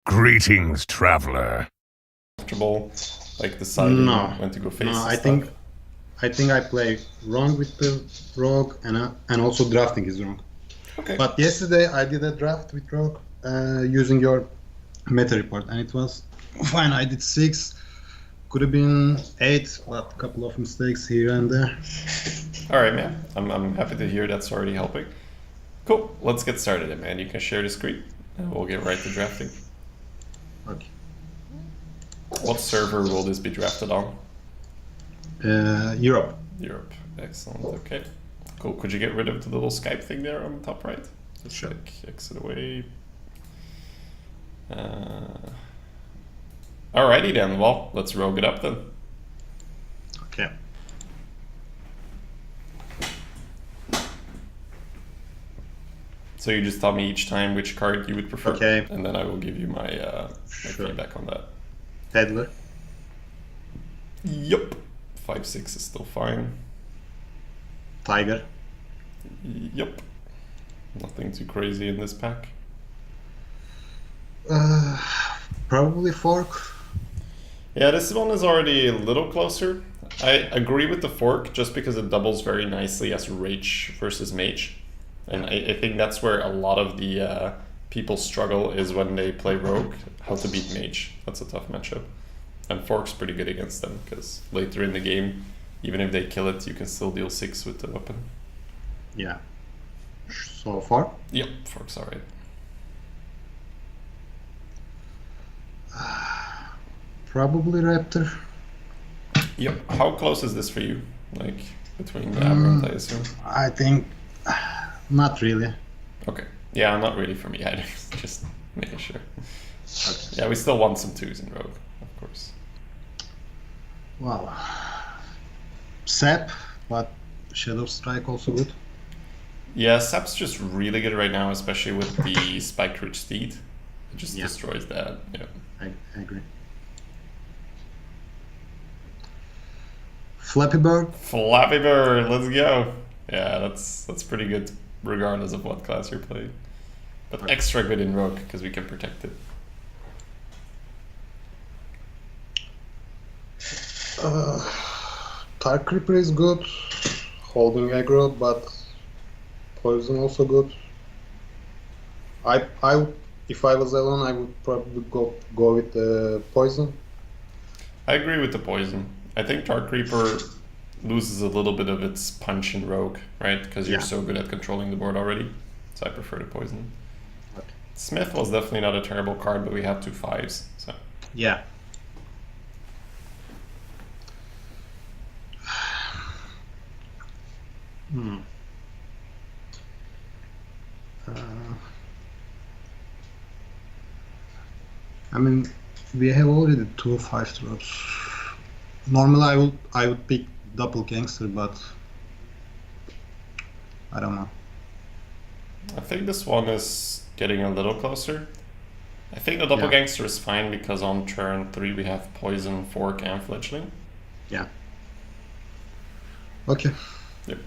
Greetings, traveler. Comfortable, like deciding No, when to go face no. and I stuff. think I play wrong with the rogue, and also drafting is wrong. Okay. But yesterday I did a draft with rogue using your meta report, and it was fine. I did 6, could have been 8, but a couple of mistakes here and there. All right, man. I'm happy to hear that's already helping. Cool. Let's get started, then, man. You can share the screen, and we'll get right to drafting. Okay. What server will this be drafted on? Europe. Europe. Excellent. Okay. Cool. Could you get rid of the little Skype thing there on the top right? Just Sure. like exit away. Alrighty then. Well, let's rogue it up then. Okay. So you just tell me each time which card you would prefer, Okay. and then I will give you my Sure. feedback on that. Peddler. Yup. 5/6 is still fine. Tiger. Yup. Nothing too crazy in this pack. Probably fork. Yeah, this one is already a little closer. I agree with the fork just because it doubles very nicely as Rage versus Mage. And I think that's where a lot of the people struggle is when they play Rogue, how to beat Mage. That's a tough matchup. And Fork's pretty good against them because later in the game, even if they kill it, you can still deal 6 with the weapon. Yeah. So far. Yep, Fork's alright. Probably Raptor. Yep. How close is this for you? Like between the Aberrant, I assume? I think not really. Okay. Yeah, not really for me either. Just making sure. Okay. Yeah, we still want some 2s in Rogue, of course. Well, Sap, but Shadow Strike also good. Yeah, Sap's just really good right now, especially with the Spike Ridge Steed. It just Yeah. destroys that. Yeah. I agree. Flappy Bird. Flappy Bird, let's go. Yeah, that's pretty good, regardless of what class you're playing. But Okay. extra good in Rogue because we can protect it. Dark Creeper is good. Holding aggro, but poison also good. If I was alone, I would probably go with the poison. I agree with the poison. I think Dark Reaper loses a little bit of its punch in Rogue, right? Because you're Yeah. so good at controlling the board already. So I prefer the poison. Okay. Smith was definitely not a terrible card, but we had 2 5s. So Yeah. Hmm. I mean, we have already 2 5 drops. Normally, I would pick double gangster, but I don't know. I think this one is getting a little closer. I think the double Yeah. gangster is fine because on turn 3 we have poison, fork, and fledgling. Yeah. Okay. Yep.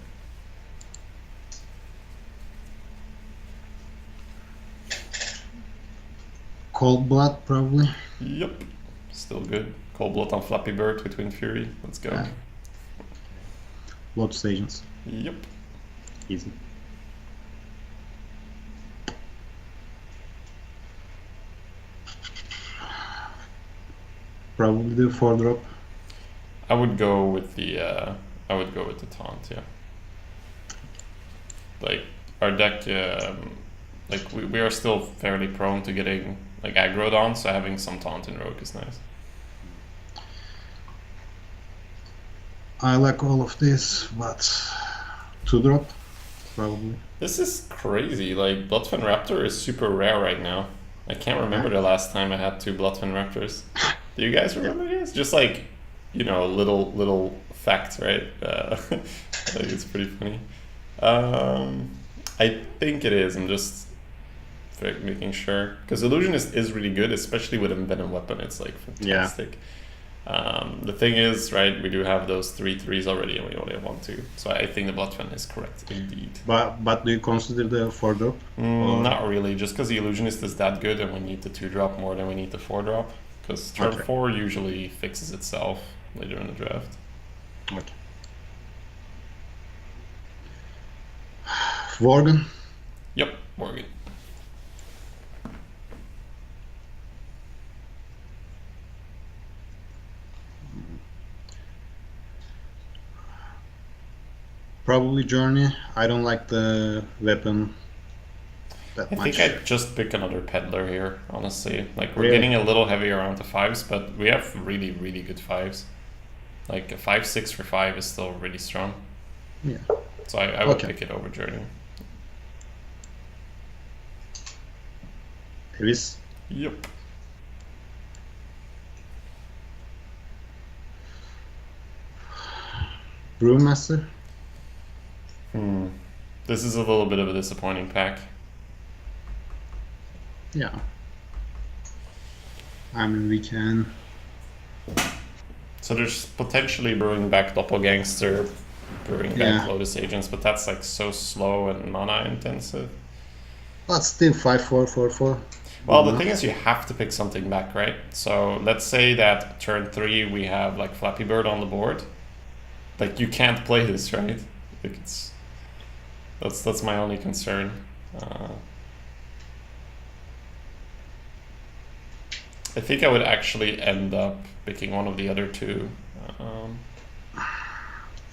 Cold blood probably. Yep. Still good. Cold blood on Flappy Bird with Wind Fury. Let's go. Yeah. Blood stations. Yep. Easy. Probably the 4 drop. I would go with the taunt, yeah. Like our deck, like we are still fairly prone to getting like aggroed on, so having some taunt in Rogue is nice. I like all of this, but 2 drop probably. This is crazy. Like Bloodfen Raptor is super rare right now. I can't remember the last time I had 2 Bloodfen Raptors. Do you guys remember this? Just like, little fact, right? Like it's pretty funny. I think it is. I'm just making sure because Illusion is really good, especially with Envenom Weapon. It's like fantastic. The thing is, right, we do have those 3/3s already and we only have 1/2. So I think the Bloodfen is correct, indeed. But do you consider the 4-drop? Not really, just because the Illusionist is that good and we need the 2-drop more than we need the 4-drop. Because turn 4 usually fixes itself later in the draft. Okay. Worgen? Yep, Morgan. Probably Journey. I don't like the weapon that I much. think I'd just pick another Peddler here, honestly. Like, we're Really? getting a little heavier around the 5s, but we have really, really good 5s. Like, a 5/6 for 5 is still really strong. Yeah. So I would Okay. pick it over Journey. Davis? Yep. Brewmaster? This is a little bit of a disappointing pack. Yeah. I mean, we can. So there's potentially brewing back Doppelgangster, brewing back Yeah. Lotus Agents, but that's like so slow and mana intensive. But still 5-4-4-4. Well, the thing is, you have to pick something back, right? So let's say that turn 3 we have like Flappy Bird on the board. Like, you can't play this, right? Like, that's my only concern. I think I would actually end up picking one of the other two.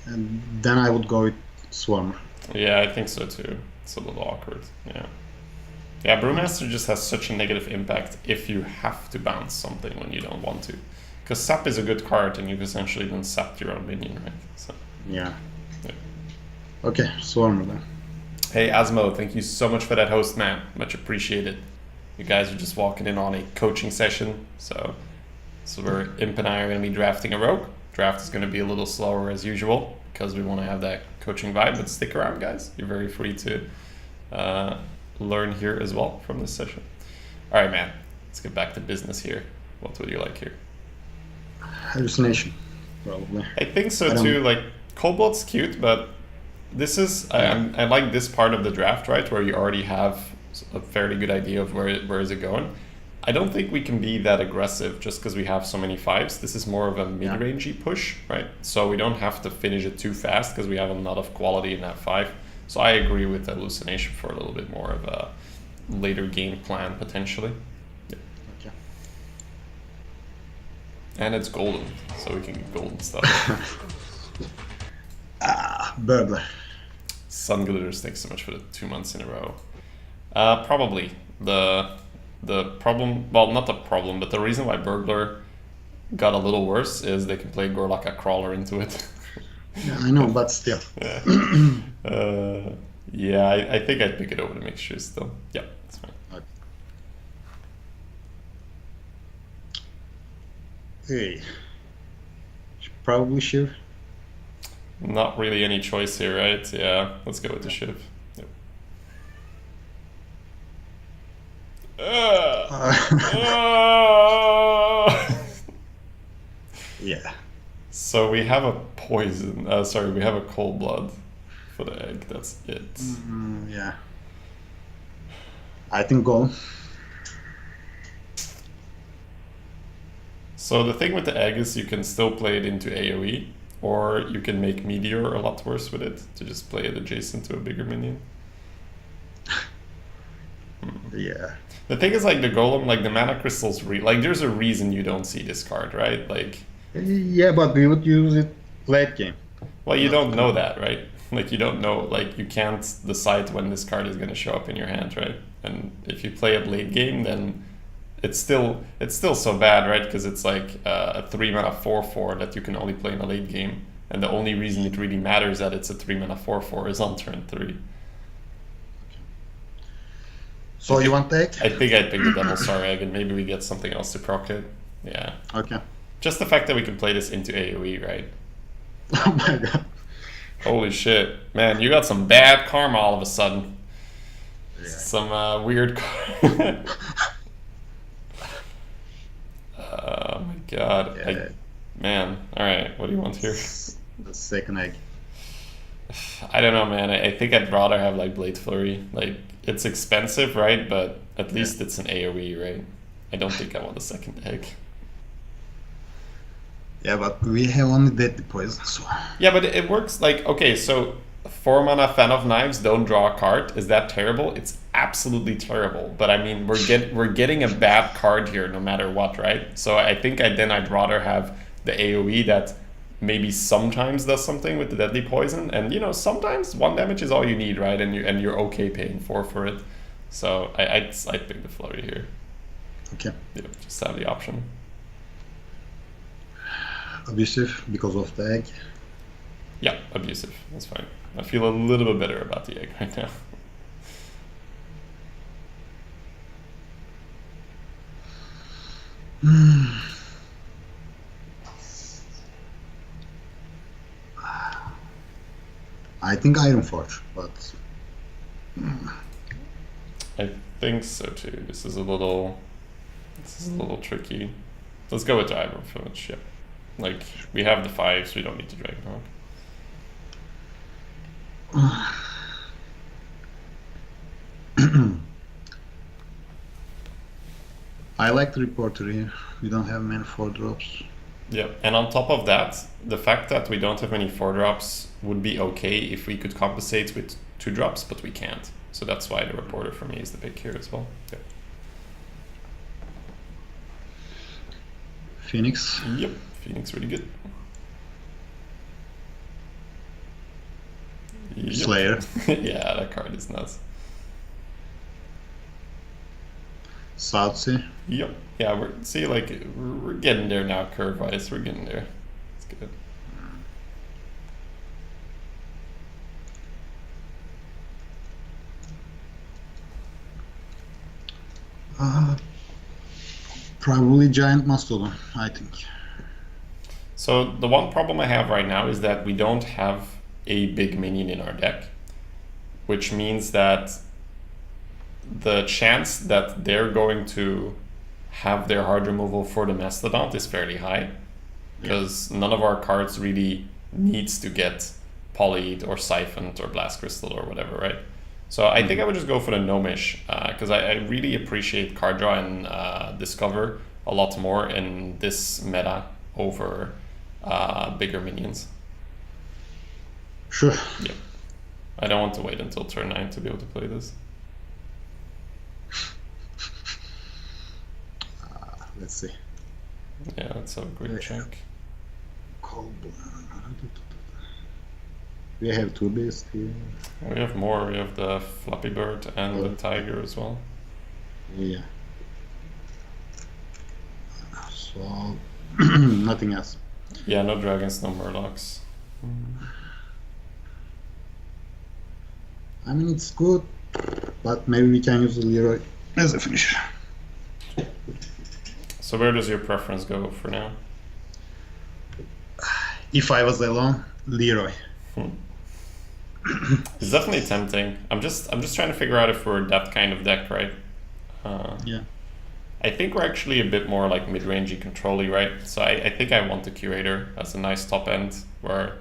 And then I would go with Swarm. Yeah, I think so too. It's a little awkward. Yeah. Yeah, Brewmaster just has such a negative impact if you have to bounce something when you don't want to. Because Sap is a good card and you've essentially then sapped your own minion, right? So, Yeah. yeah. Okay, Swarm then. Hey, Asmo, thank you so much for that host, man. Much appreciated. You guys are just walking in on a coaching session. So where Imp and I are going to be drafting a rogue. Draft is going to be a little slower as usual because we want to have that coaching vibe. But stick around, guys. You're very free to learn here as well from this session. All right, man. Let's get back to business here. What would you like here? Hallucination, probably. I think so I don't- too. Like, Coldblood's cute, but this is I like this part of the draft, right, where you already have a fairly good idea of where is it going. I don't think we can be that aggressive just because we have so many 5s. This is more of a mid-rangey push, right? So we don't have to finish it too fast because we have a lot of quality in that 5. So I agree with Hallucination for a little bit more of a later game plan potentially. Yeah. Okay. And it's golden, so we can get golden stuff. Burglar. Sun Glitters, thanks so much for the 2 months in a row. Probably the problem, well, not the problem, but the reason why Burglar got a little worse is they can play Gorlaka Crawler into it. Yeah, I know, but still. Yeah, I think I'd pick it over the mixture still. Yeah, that's fine. Hey. Probably Shiv. Not really any choice here, right? Yeah, let's go with the Shiv. Yep. Yeah. So we have a poison. Sorry, we have a cold blood for the egg. That's it. Yeah. I think Golem. So the thing with the egg is you can still play it into AoE, or you can make Meteor a lot worse with it to just play it adjacent to a bigger minion. Yeah. The thing is, like, the Golem, like, the mana crystals, like, there's a reason you don't see this card, right? Like, Yeah, but we would use it late game. well, you don't know that, right? Like, you don't know, like, you can't decide when this card is going to show up in your hand, right? And if you play it late game, then it's still so bad, right? Because it's like a 3-mana 4/4 that you can only play in a late game, and the only reason it really matters that it's a 3-mana 4/4 is on turn 3. So you want egg? I think I'd pick the Double Star Egg, and maybe we get something else to proc it. Yeah. Okay. Just the fact that we can play this into AoE, right? Oh my god. Holy shit. Man, you got some bad karma all of a sudden. Yeah. Some weird... Oh my god. Yeah. Man, alright, what do you want here? The second egg. I don't know, man. I think I'd rather have like Blade Flurry. Like, it's expensive, right? But at least it's an AoE, right? I don't think I want a second egg. Yeah, but we have only deadly poison, so. Yeah, but it works like, okay, so 4 mana Fan of Knives, don't draw a card. Is that terrible? It's absolutely terrible. But I mean, we're getting a bad card here no matter what, right? So I think I'd rather have the AoE that maybe sometimes does something with the deadly poison, and you know, sometimes 1 damage is all you need, right? And you're okay paying 4 for it. So I'd pick the Flurry here. Okay. Yeah, just have the option. Abusive because of the egg. Yeah, abusive. That's fine. I feel a little bit better about the egg right now. I think Iron Forge, but I think so too. This is a little tricky. Let's go with the Iron Forge. Yeah, like we have the 5s, we don't need to Dragonhawk. I like the reporter here. We don't have many 4-drops. Yeah, and on top of that, the fact that we don't have many 4-drops would be okay if we could compensate with 2-drops, but we can't. So that's why the reporter for me is the pick here as well. Yeah. Phoenix. Yep, Phoenix really good. Yep. Slayer. Yeah, that card is nuts. South Sea. Yep. Yeah, we're getting there now, curve wise. We're getting there. It's good. Probably Giant Mastodon, I think. So the one problem I have right now is that we don't have a big minion in our deck, which means that the chance that they're going to have their hard removal for the Mastodon is fairly high, because none of our cards really needs to get polyed or siphoned or blast crystal or whatever, right? So I think I would just go for the Gnomish, because I really appreciate card draw and discover a lot more in this meta over bigger minions. Sure. Yep. I don't want to wait until turn 9 to be able to play this. Let's see. Yeah, let's have a quick check. Cold blood. We have 2 beasts here. We have more. We have the Flappy Bird and the Tiger as well. Yeah. So nothing else. Yeah, no dragons, no murlocs. I mean, it's good, but maybe we can use the Leroy as a finisher. So where does your preference go for now? If I was alone, Leroy. It's definitely tempting. I'm just trying to figure out if we're that kind of deck, right? Yeah. I think we're actually a bit more like mid-rangey control-y, right? So I think I want the Curator as a nice top end where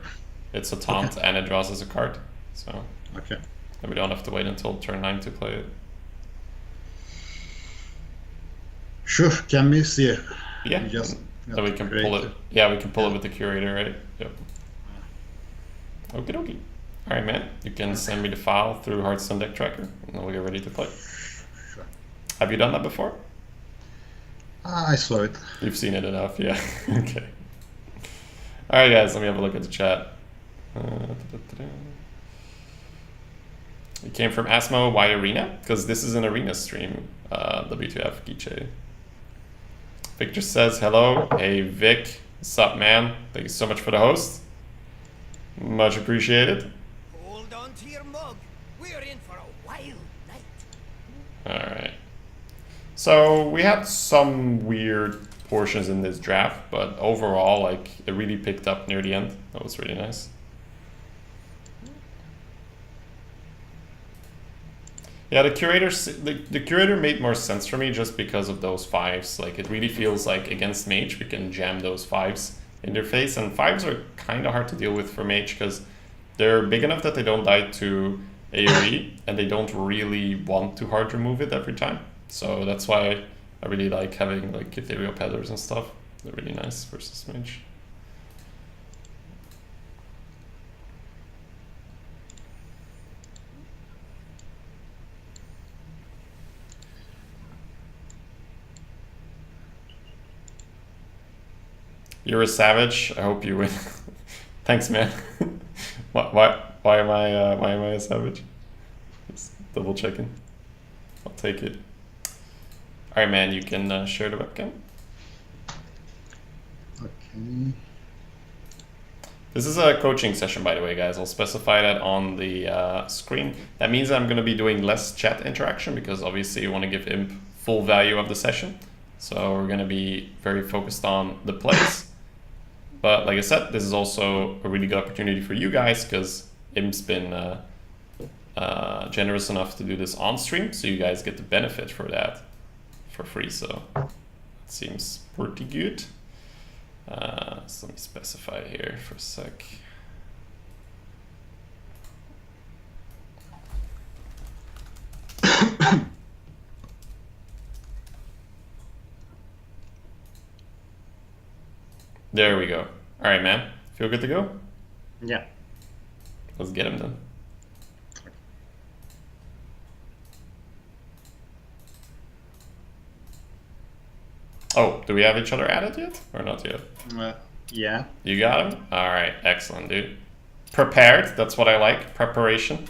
it's a taunt and it draws as a card. So Okay. and we don't have to wait until turn 9 to play it. Sure, can be Seer. Yeah, We just so we can pull it. Yeah, we can pull it with the Curator, right? Yep. Okie dokie. Alright, man. You can send me the file through Hearthstone Deck Tracker, and then we'll get ready to play. Sure. Have you done that before? I saw it. You've seen it enough, yeah. Okay. Alright, guys, let me have a look at the chat. It came from Asmo. Why Arena? Because this is an Arena stream. W2F Giche. Victor says hello. Hey Vic, what's up, man? Thank you so much for the host. Much appreciated. Hold on to your mug. We're in for a wild night. Alright. So we had some weird portions in this draft, but overall, like, it really picked up near the end. That was really nice. Yeah, the curator made more sense for me just because of those 5s. Like, it really feels like against Mage we can jam those 5s in their face, and 5s are kind of hard to deal with for Mage because they're big enough that they don't die to AoE, and they don't really want to hard remove it every time. So that's why I really like having like ethereal peddlers and stuff. They're really nice versus Mage. You're a savage. I hope you win. Thanks, man. Why am I a savage? Just double checking. I'll take it. All right, man. You can share the webcam. Okay. This is a coaching session, by the way, guys. I'll specify that on the screen. That means I'm going to be doing less chat interaction because obviously you want to give Imp full value of the session. So we're going to be very focused on the plays. But like I said, this is also a really good opportunity for you guys because Imp's been generous enough to do this on stream. So you guys get the benefit for that for free. So it seems pretty good. So let me specify here for a sec. There we go. All right, man. Feel good to go? Yeah. Let's get him then. Oh, do we have each other added yet? Or not yet? Yeah. You got him? All right, excellent, dude. Prepared, that's what I like, preparation.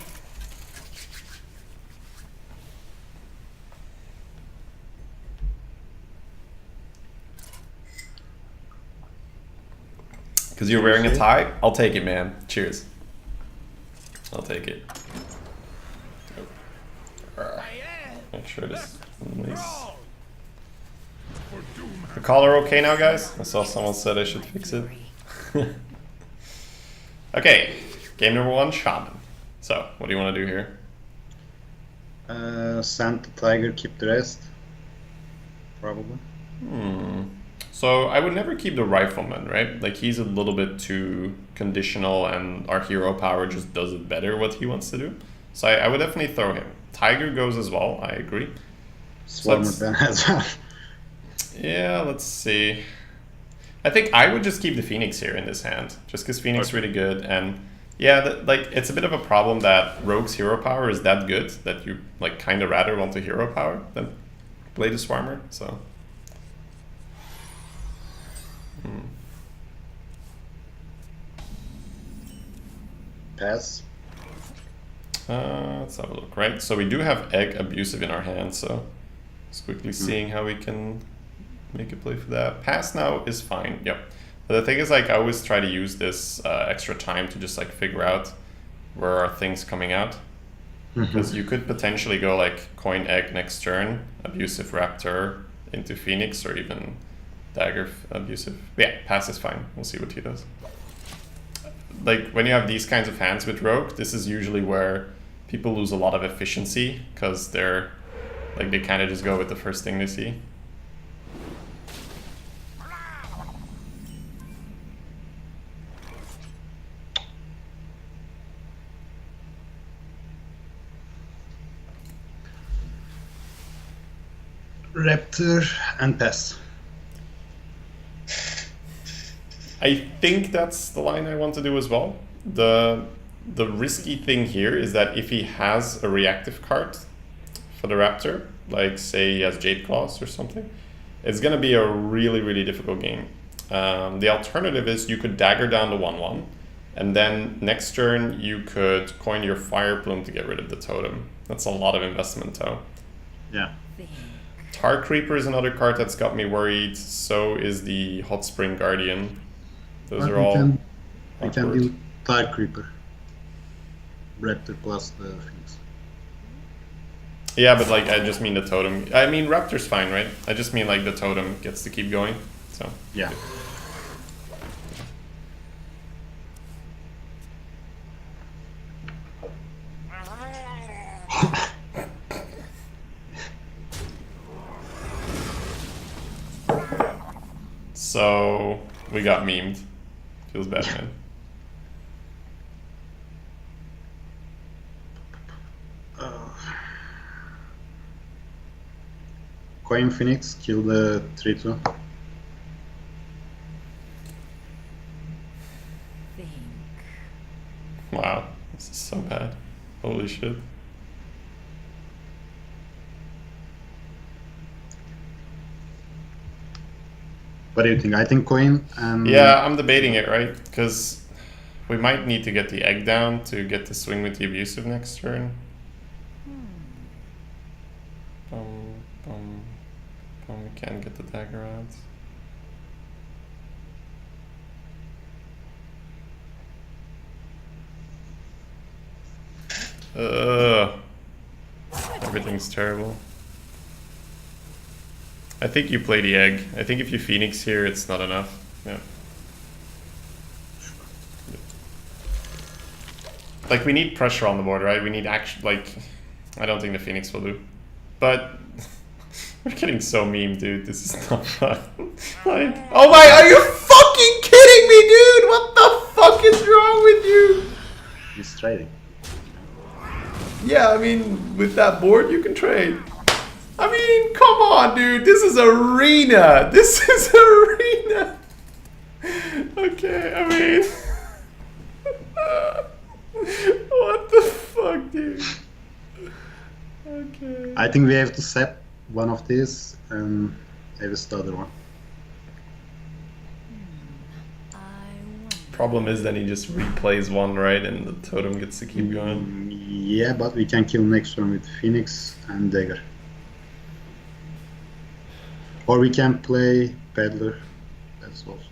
Because you're wearing a tie? I'll take it, man. Cheers. I'll take it. Make sure this nice. The collar okay now, guys? I saw someone said I should fix it. Okay, game number 1, Shaman. So, what do you want to do here? Send the tiger, keep the rest. Probably. So I would never keep the rifleman, right? Like he's a little bit too conditional and our hero power just does it better what he wants to do. So I would definitely throw him. Tiger goes as well, I agree. Swarmer then as well. Yeah, let's see. I think I would just keep the Phoenix here in this hand, just because Phoenix is really good. And yeah, like it's a bit of a problem that Rogue's hero power is that good that you like kind of rather want the hero power than play the Swarmer, so... Pass. Let's have a look, right? So we do have Egg Abusive in our hand, so just quickly seeing how we can make a play for that. Pass now is fine, yep. But the thing is, like, I always try to use this extra time to just, like, figure out where are things coming out. Because you could potentially go, like, coin Egg next turn, Abusive Raptor into Phoenix, or even Dagger Abusive. Yeah, pass is fine. We'll see what he does. Like, when you have these kinds of hands with Rogue, this is usually where people lose a lot of efficiency, because they're, like, they kind of just go with the first thing they see. Raptor and pass. I think that's the line I want to do as well. The risky thing here is that if he has a reactive card for the Raptor, like say he has Jade Claws or something, it's going to be a really, really difficult game. The alternative is you could dagger down the 1/1, and then next turn you could coin your Fire Plume to get rid of the totem. That's a lot of investment though. Yeah. Tar Creeper is another card that's got me worried, so is the Hot Spring Guardian. Those But are all we can do Tar Creeper. Raptor plus the Phoenix. Yeah, but like I just mean the totem. I mean Raptor's fine, right? I just mean like the totem gets to keep going. So Yeah. So We got memed. Feels bad, man. Coin Phoenix, kill the 3-2. Think. Wow, this is so bad. Holy shit. What do you think? I think coin and... Yeah, I'm debating it, right? Because we might need to get the egg down to get the swing with the abusive next turn. We can't get the dagger out. Everything's terrible. I think you play the egg. I think if you Phoenix here, it's not enough. Yeah. Like, we need pressure on the board, right? We need action. Like, I don't think the Phoenix will do. But we're getting so meme, dude. This is not fun. Like, oh my, are you fucking kidding me, dude? What the fuck is wrong with you? He's trading. Yeah, I mean, with that board, you can trade. I mean, come on, dude. This is arena. This is arena. Okay, I mean... what the fuck, dude? Okay. I think we have to set one of these and have the other one. I wonder. Problem is then he just replays one, right? And the totem gets to keep going. Yeah, but we can kill next one with Phoenix and Dagger. Or we can play Peddler. That's also...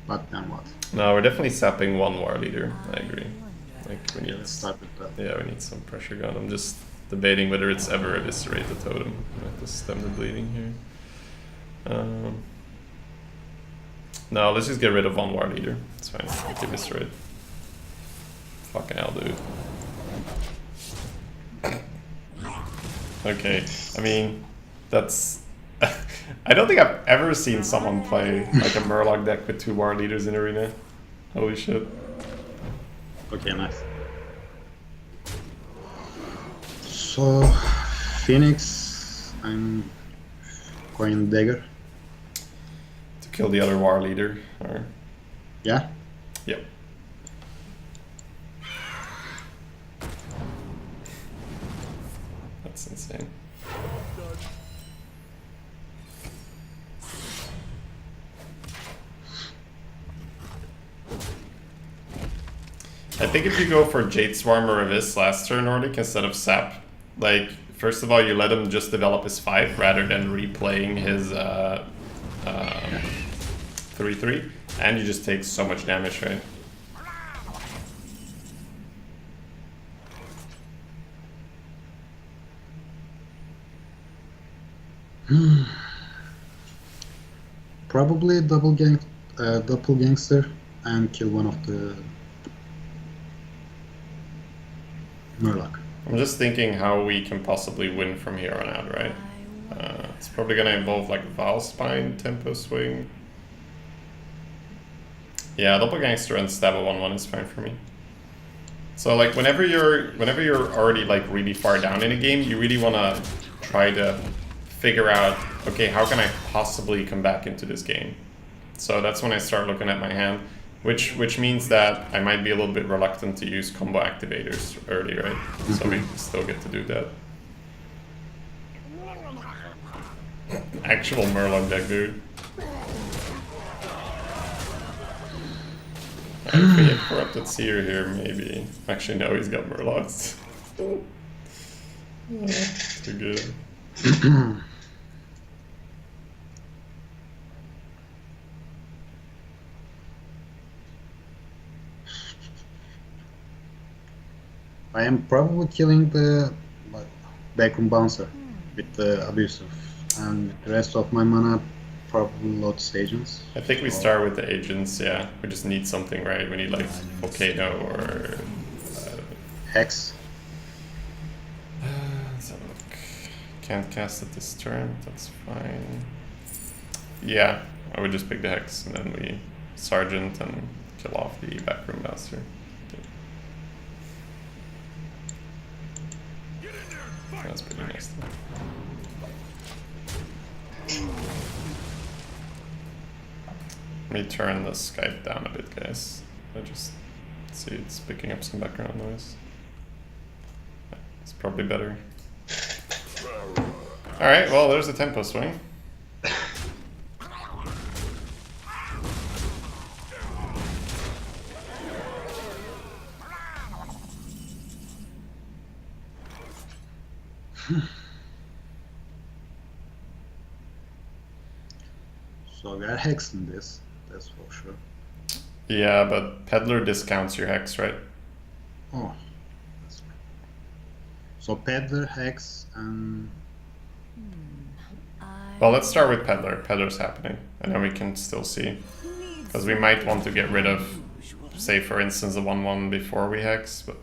But then what? No, we're definitely sapping one war leader. I agree. Like, we need... Let's start with that. Yeah, we need some pressure gun. I'm just debating whether it's ever eviscerate the totem. I have to stem the bleeding here. No, let's just get rid of one war leader. It's fine. Let's eviscerate. Fucking hell, dude. Okay, I mean, that's... I don't think I've ever seen someone play like a Murloc deck with 2 war leaders in Arena. Holy shit. Okay, nice. So, Phoenix and Coin Dagger. To kill the other war leader, or... Yeah? Yep. That's insane. I think if you go for Jade Swarm or Abyss last turn, Nordic, instead of Sap, like, first of all, you let him just develop his 5 rather than replaying his 3-3, and you just take so much damage, right? Probably double gangster and kill one of the Murloc. I'm just thinking how we can possibly win from here on out, right? It's probably gonna involve like Val Spine, Tempo Swing. Yeah, double gangster and stab a 1/1 is fine for me. So like whenever you're already like really far down in a game, you really wanna try to figure out, okay, how can I possibly come back into this game? So that's when I start looking at my hand, which means that I might be a little bit reluctant to use combo activators early, right? So we still get to do that. Actual Murloc deck, dude. If we get Corrupted Seer here, maybe. Actually, no, he's got Murlocs. Too good. I am probably killing the backroom bouncer with the abusive, and the rest of my mana probably loads agents. I think we start with the agents, yeah. We just need something, right? We need like Volcano or... Hex. Let's have a look. Can't cast it this turn, that's fine. Yeah, I would just pick the Hex and then we Sergeant and kill off the backroom master. That's pretty nice. Let me turn the Skype down a bit, guys. I just see it's picking up some background noise. It's probably better. Alright, well, there's a tempo swing. So we are hexing this, that's for sure. Yeah, but Peddler discounts your Hex, right? Oh, that's right. So Peddler, Hex, and Well, let's start with Peddler. Peddler's happening, and then we can still see. Because we might want to get rid of, say for instance, the 1-1 before we Hex, but...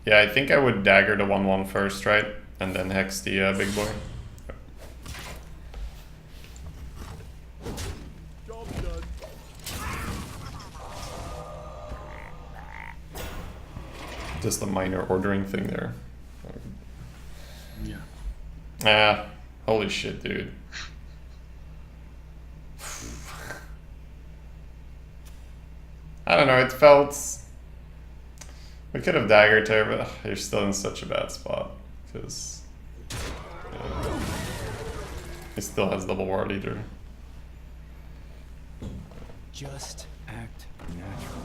Yeah, I think I would dagger the 1-1 first, right? And then Hex the big boy. Just a minor ordering thing there. yeah. Ah, holy shit, dude. I don't know, it felt... We could have daggered her, but you're still in such a bad spot. Because... he still has double War Leader. Just act natural.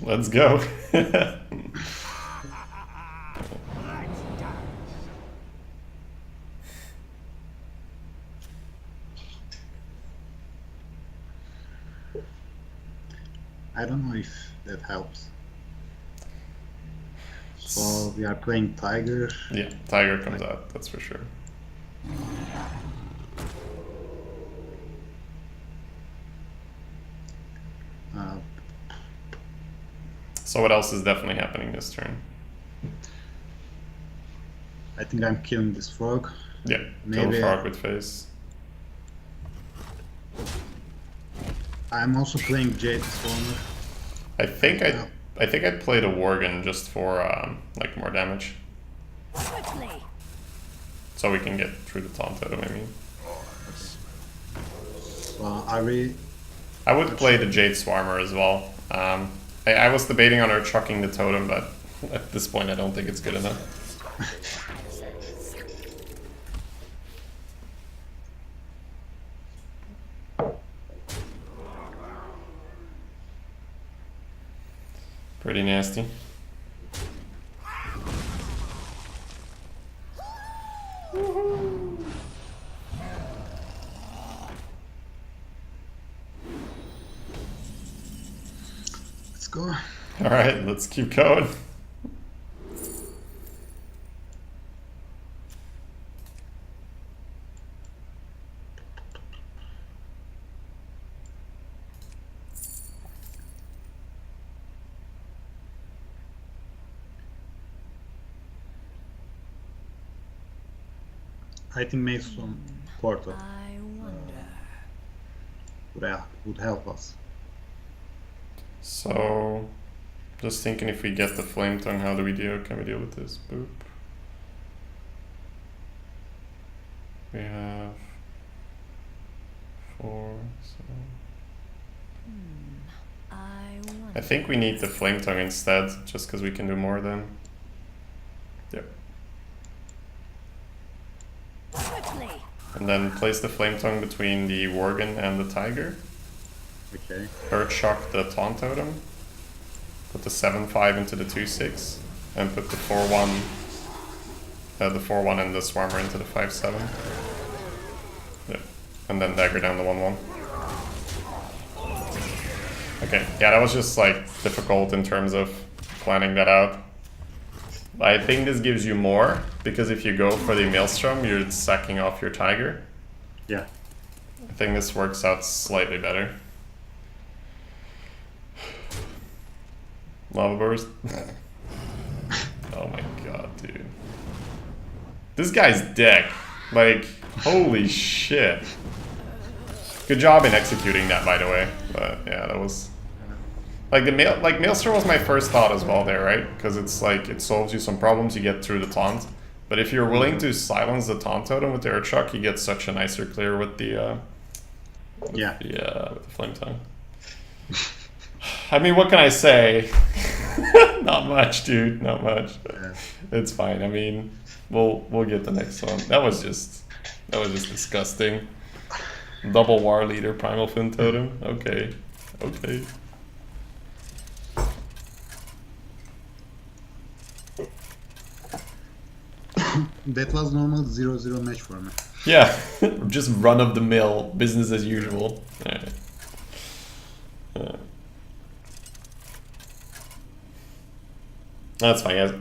Let's go. I don't know if that helps. So we are playing Tiger. Yeah, Tiger comes out, that's for sure. Uh, So what else is definitely happening this turn? I think I'm killing this frog. Yeah, kill Maybe- the frog with face. I'm also playing Jade Stormer. I think I'd play the Worgen just for like more damage, Quickly. so we can get through the taunt totem. I mean, Well, are we? I would play the Jade Swarmer as well. I was debating on her chucking the totem, but at this point I don't think it's good enough. Pretty nasty. Let's go. Alright, let's keep going. I think Mason Portal I wonder. would help us. So, just thinking if we get the Flame Tongue, how do we deal? Can we deal with this? Boop. We have 4, so... I wonder. I think we need the Flame Tongue instead, just because we can do more then. Yep. Quickly. And then place the Flame Tongue between the Worgen and the Tiger. Okay. Earth Shock the Taunt Totem. Put the 7-5 into the 2-6. And put the 4-1 and the Swarmer into the 5-7. Yep. And then dagger down the 1-1. Okay, yeah, that was just like difficult in terms of planning that out. I think this gives you more, because if you go for the Maelstrom, you're sacking off your Tiger. Yeah. I think this works out slightly better. Lava burst. Oh my god, dude. This guy's deck. Like, holy shit. Good job in executing that, by the way. But yeah, that was... Like, Maelstrom was my first thought as well there, right? Because it's like, it solves you some problems, you get through the taunt. But if you're willing to silence the taunt totem with the Earthshock, you get such a nicer clear with the... with the Flame Tongue. I mean, what can I say? Not much, dude. Not much. Yeah. It's fine. I mean, we'll get the next one. That was just disgusting. Double War Leader Primal Fin Totem. Okay. Okay. That was normal 0-0 match for me. Yeah, just run of the mill, business as usual. Alright. That's fine, guys.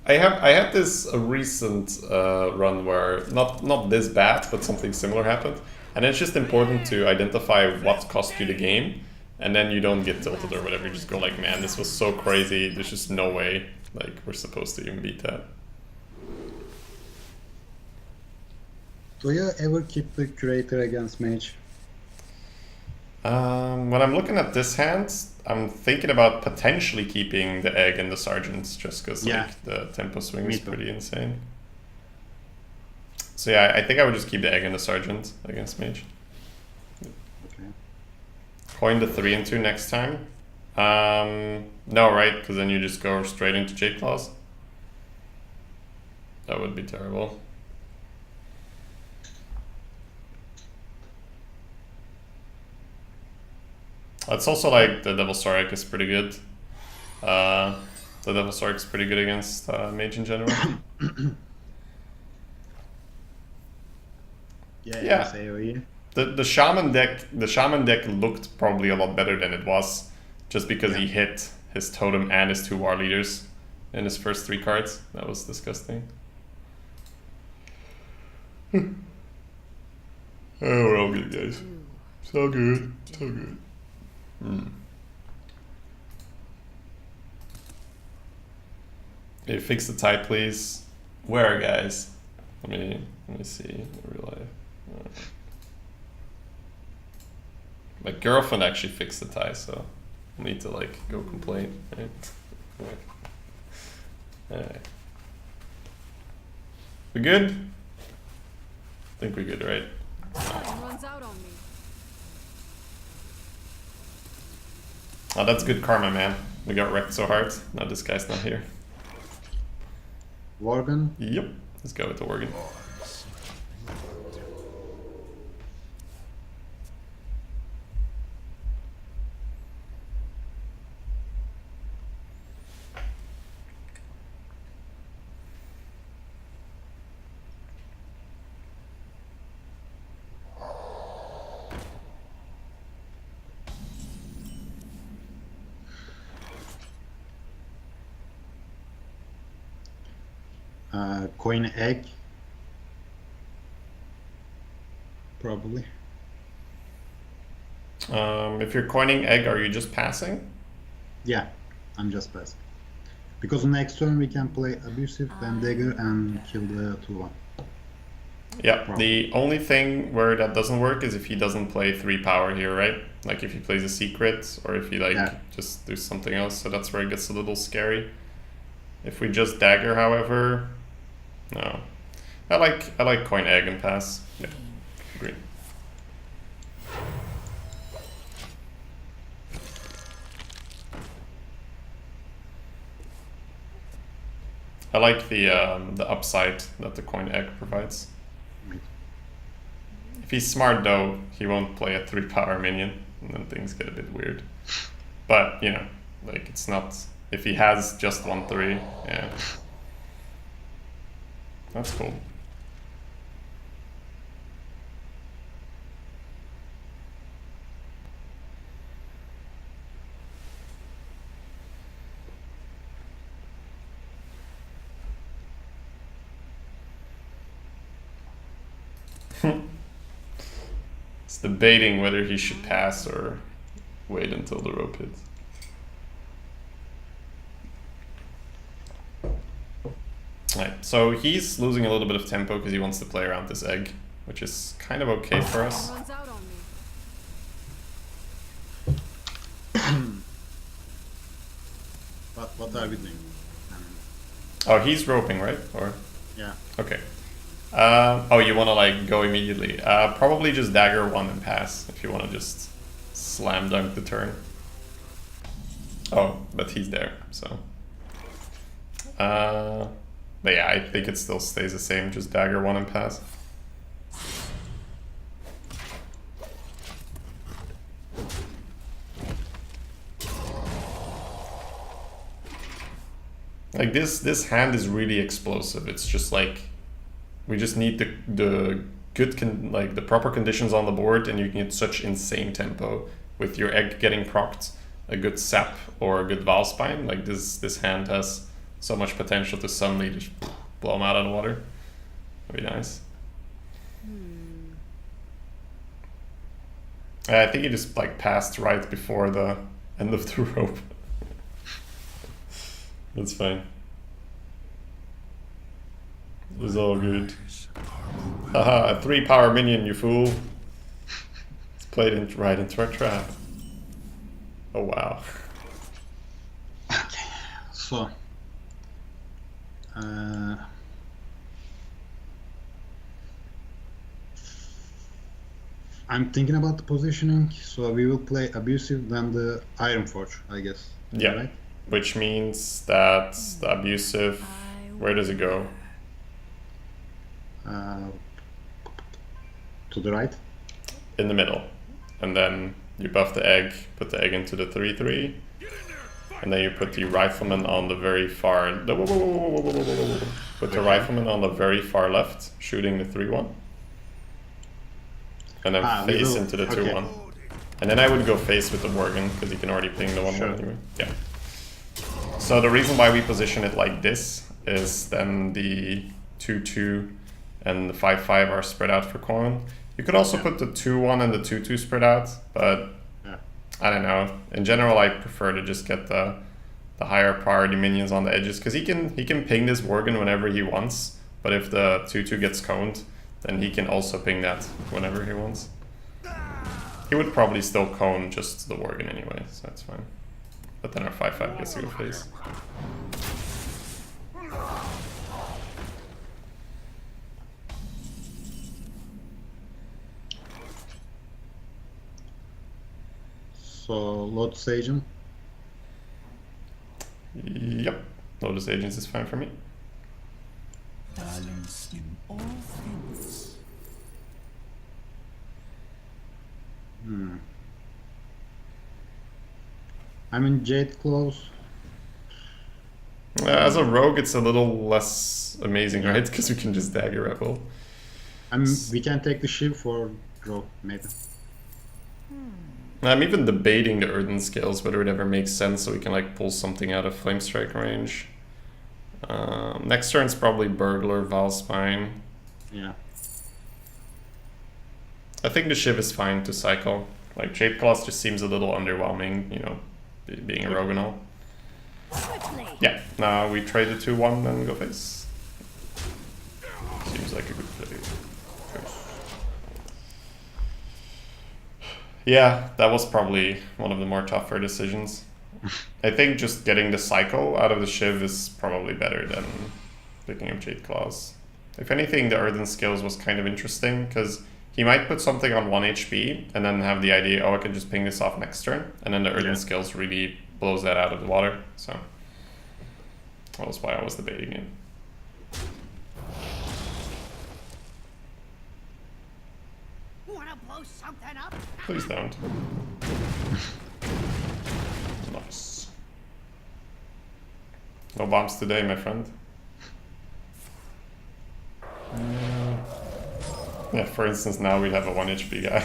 I had this recent run where not this bad, but something similar happened, and it's just important to identify what cost you the game, and then you don't get tilted or whatever. You just go like, man, this was so crazy. There's just no way like we're supposed to even beat that. Do you ever keep the Curator against Mage? When I'm looking at this hand, I'm thinking about potentially keeping the Egg and the Sergeants just because like the tempo swing is pretty insane. So yeah, I think I would just keep the Egg and the Sergeant against Mage. Okay. Coin the 3 and 2 next time. No, right? Because then you just go straight into Jade Claws. That would be terrible. It's also like the Devil Sorek is pretty good. The Devil Sorek is pretty good against Mage in general. Yeah. AoE. The Shaman deck looked probably a lot better than it was, just because he hit his totem and his 2 war leaders in his first 3 cards. That was disgusting. Oh, we're all good, guys. So good, so good. Hey, fix the tie, please. Where, guys? Let me see in real life. My girlfriend actually fixed the tie, so I need to like go complain. Right? Alright. We good? I think we're good, right? Time runs out on me. Oh, that's good karma, man. We got wrecked so hard. Now this guy's not here. Worgen? Yep. Let's go with the Worgen. Coin Egg. Probably. If you're coining Egg, are you just passing? Yeah, I'm just passing. Because next turn we can play Abusive, then Dagger, and kill the 2-1. Yeah, Probably. the only thing where that doesn't work is if he doesn't play 3 power here, right? Like if he plays a secret, or if he like just do something else, so that's where it gets a little scary. If we just dagger, however, no. I like coin Egg and pass. Yeah, agree. I like the upside that the coin Egg provides. If he's smart though, he won't play a 3 power minion, and then things get a bit weird. But you know, like it's not. If he has just 1/3, yeah, that's cool. It's debating whether he should pass or wait until the rope hits. Alright, so he's losing a little bit of tempo because he wants to play around this egg, which is kind of okay for us. Runs out on me. But what are we doing? Oh, he's roping, right? Or Yeah. okay. Oh, you want to like go immediately? Probably just dagger 1 and pass if you want to just slam dunk the turn. Oh, but he's there, so. But yeah, I think it still stays the same. Just dagger 1 and pass. Like this hand is really explosive. It's just like we just need the good the proper conditions on the board, and you can get such insane tempo with your egg getting procced, a good sap or a good Valspine. Like this hand has so much potential to suddenly just blow him out of the water. That'd be nice. I think he just like passed right before the end of the rope. That's fine. It's all good. Haha, a 3 power minion, you fool. It's played right into our trap. Oh wow. Okay. So. I'm thinking about the positioning, so we will play abusive then the Iron Forge, I guess. Yeah. Right? Which means that the abusive, where does it go? To the right. In the middle. And then you buff the egg, put the egg into the 3/3. And then you put the rifleman on the very far. Put the rifleman on the very far left, shooting the 3/1. And then face into the 2/1. And then I would go face with the Worgen, because you can already ping the 1/1 anyway. Yeah. So the reason why we position it like this is then the 2/2 and the 5/5 are spread out for coin. You could also put the 2/1 and the 2/2 spread out, but I don't know. In general, I prefer to just get the higher priority minions on the edges, because he can ping this Worgen whenever he wants. But if the 2/2 gets coned, then he can also ping that whenever he wants. He would probably still cone just the Worgen anyway, so that's fine. But then our 5/5 gets to go face. So Lotus Agent. Yep, Lotus Agents is fine for me. Balance in all things. I'm in Jade Claws. As a rogue, it's a little less amazing, right? Because we can just dagger rebel. We can take the shield for draw, maybe. I'm even debating the Earthen Scales, whether it ever makes sense so we can like pull something out of Flame Strike range. Next turn's probably Burglar, Valspine. Yeah. I think the Shiv is fine to cycle. Like Jade Claws just seems a little underwhelming, you know, being a rogue and all. Yeah, now we trade the 2/1 and go face. Seems like a good play. Yeah, that was probably one of the more tougher decisions. I think just getting the cycle out of the Shiv is probably better than picking up Jade Claws. If anything, the Earthen Scales was kind of interesting, because he might put something on 1 HP and then have the idea, oh, I can just ping this off next turn, and then the Earthen Scales really blows that out of the water, so that was why I was debating it. Wanna blow something up? Please don't. Nice. No bombs today, my friend. Yeah, for instance, now we have a 1 HP guy.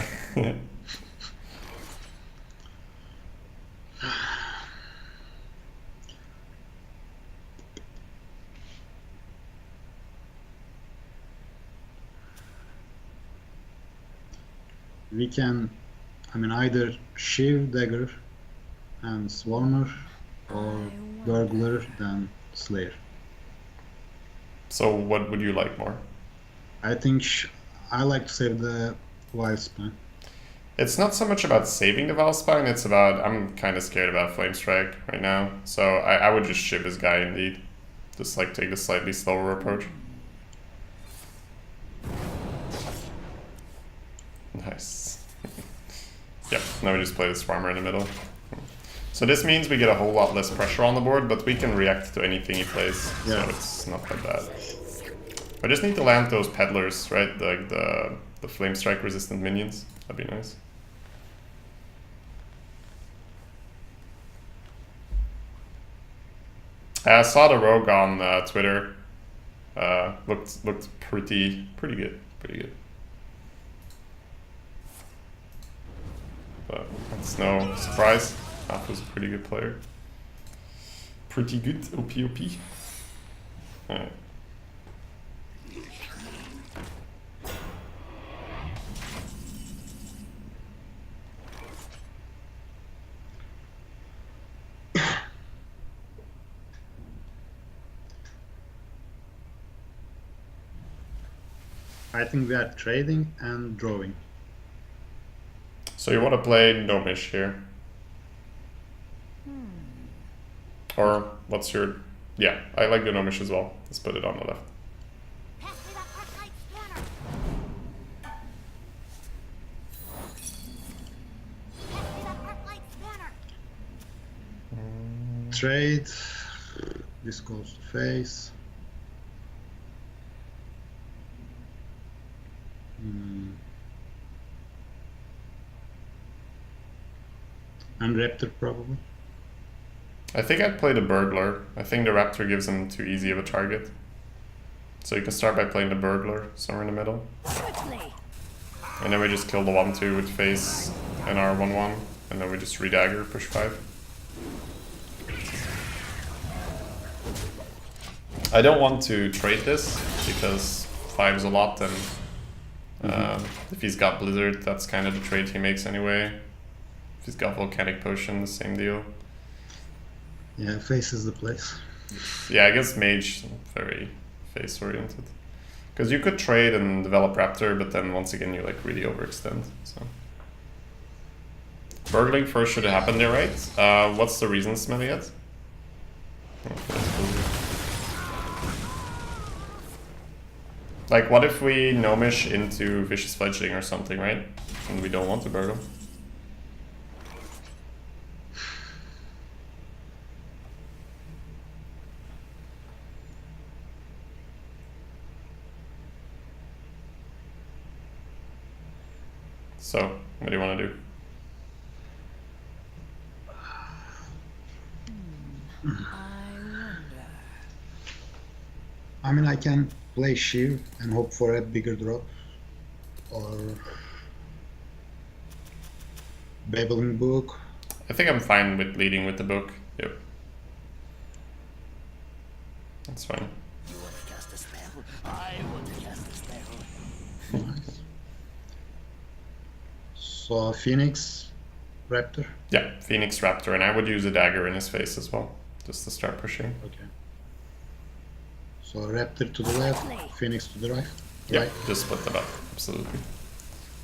we can, I mean, either Shiv, Dagger, and Swarmer, or Burglar, then Slayer. So what would you like more? I think I like to save the Wild Spine. It's not so much about saving the Valspine, it's about, I'm kind of scared about Flame Strike right now. So I would just ship his guy indeed. Just like take the slightly slower approach. Nice. Yep, now we just play the Swarmer in the middle. So this means we get a whole lot less pressure on the board, but we can react to anything he plays, Yeah. so it's not that bad. I just need to land those peddlers, right? Like the Flame Strike resistant minions. That'd be nice. I saw the rogue on Twitter. Looked pretty good, pretty good. But that's no surprise. Alpha was a pretty good player. Pretty good, OP. Alright. I think we are trading and drawing. So you want to play Gnomish here? Or what's your... Yeah, I like the Gnomish as well. Let's put it on the left. Pass me that Arclight scanner. Pass me that Arclight scanner. Trade. This goes to face. And Raptor probably. I think I'd play the Burglar. I think the Raptor gives him too easy of a target. So you can start by playing the Burglar somewhere in the middle. Quickly. And then we just kill the 1-2 with face and our 1-1. And then we just redagger, push 5. I don't want to trade this because 5 is a lot, and if he's got Blizzard, that's kind of the trade he makes anyway. If he's got Volcanic Potion, the same deal. Yeah, face is the place. Yeah, I guess Mage, very face oriented. Because you could trade and develop Raptor, but then once again you like really overextend. So Burgling first should have happened there, right? What's the reason, Smelly yet? Like, what if we Gnomish into Vicious Fledgling or something, right? And we don't want to Burgle. So, what do you want to do? I mean, I can play Shiv and hope for a bigger drop. Or Babbling Book. I think I'm fine with leading with the book. Yep. That's fine. You want to cast a spell? I want to cast a spell. Nice. So Phoenix, Raptor. Yeah, Phoenix Raptor, and I would use a dagger in his face as well, just to start pushing. Okay. So Raptor to the left, Phoenix to the right. Yeah, Right. just split them up, absolutely.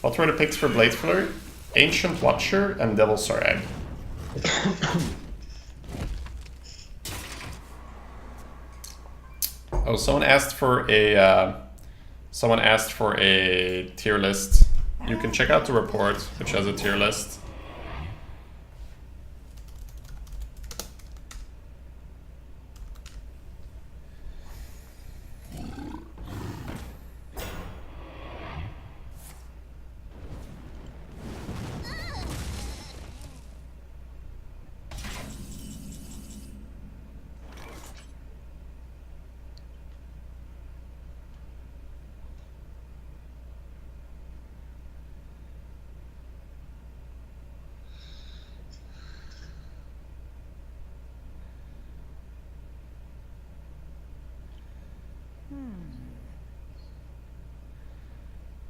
What were the picks for Blade Flurry? Ancient Watcher and Devil's Egg. Oh, someone asked for a tier list. You can check out the report, which has a tier list.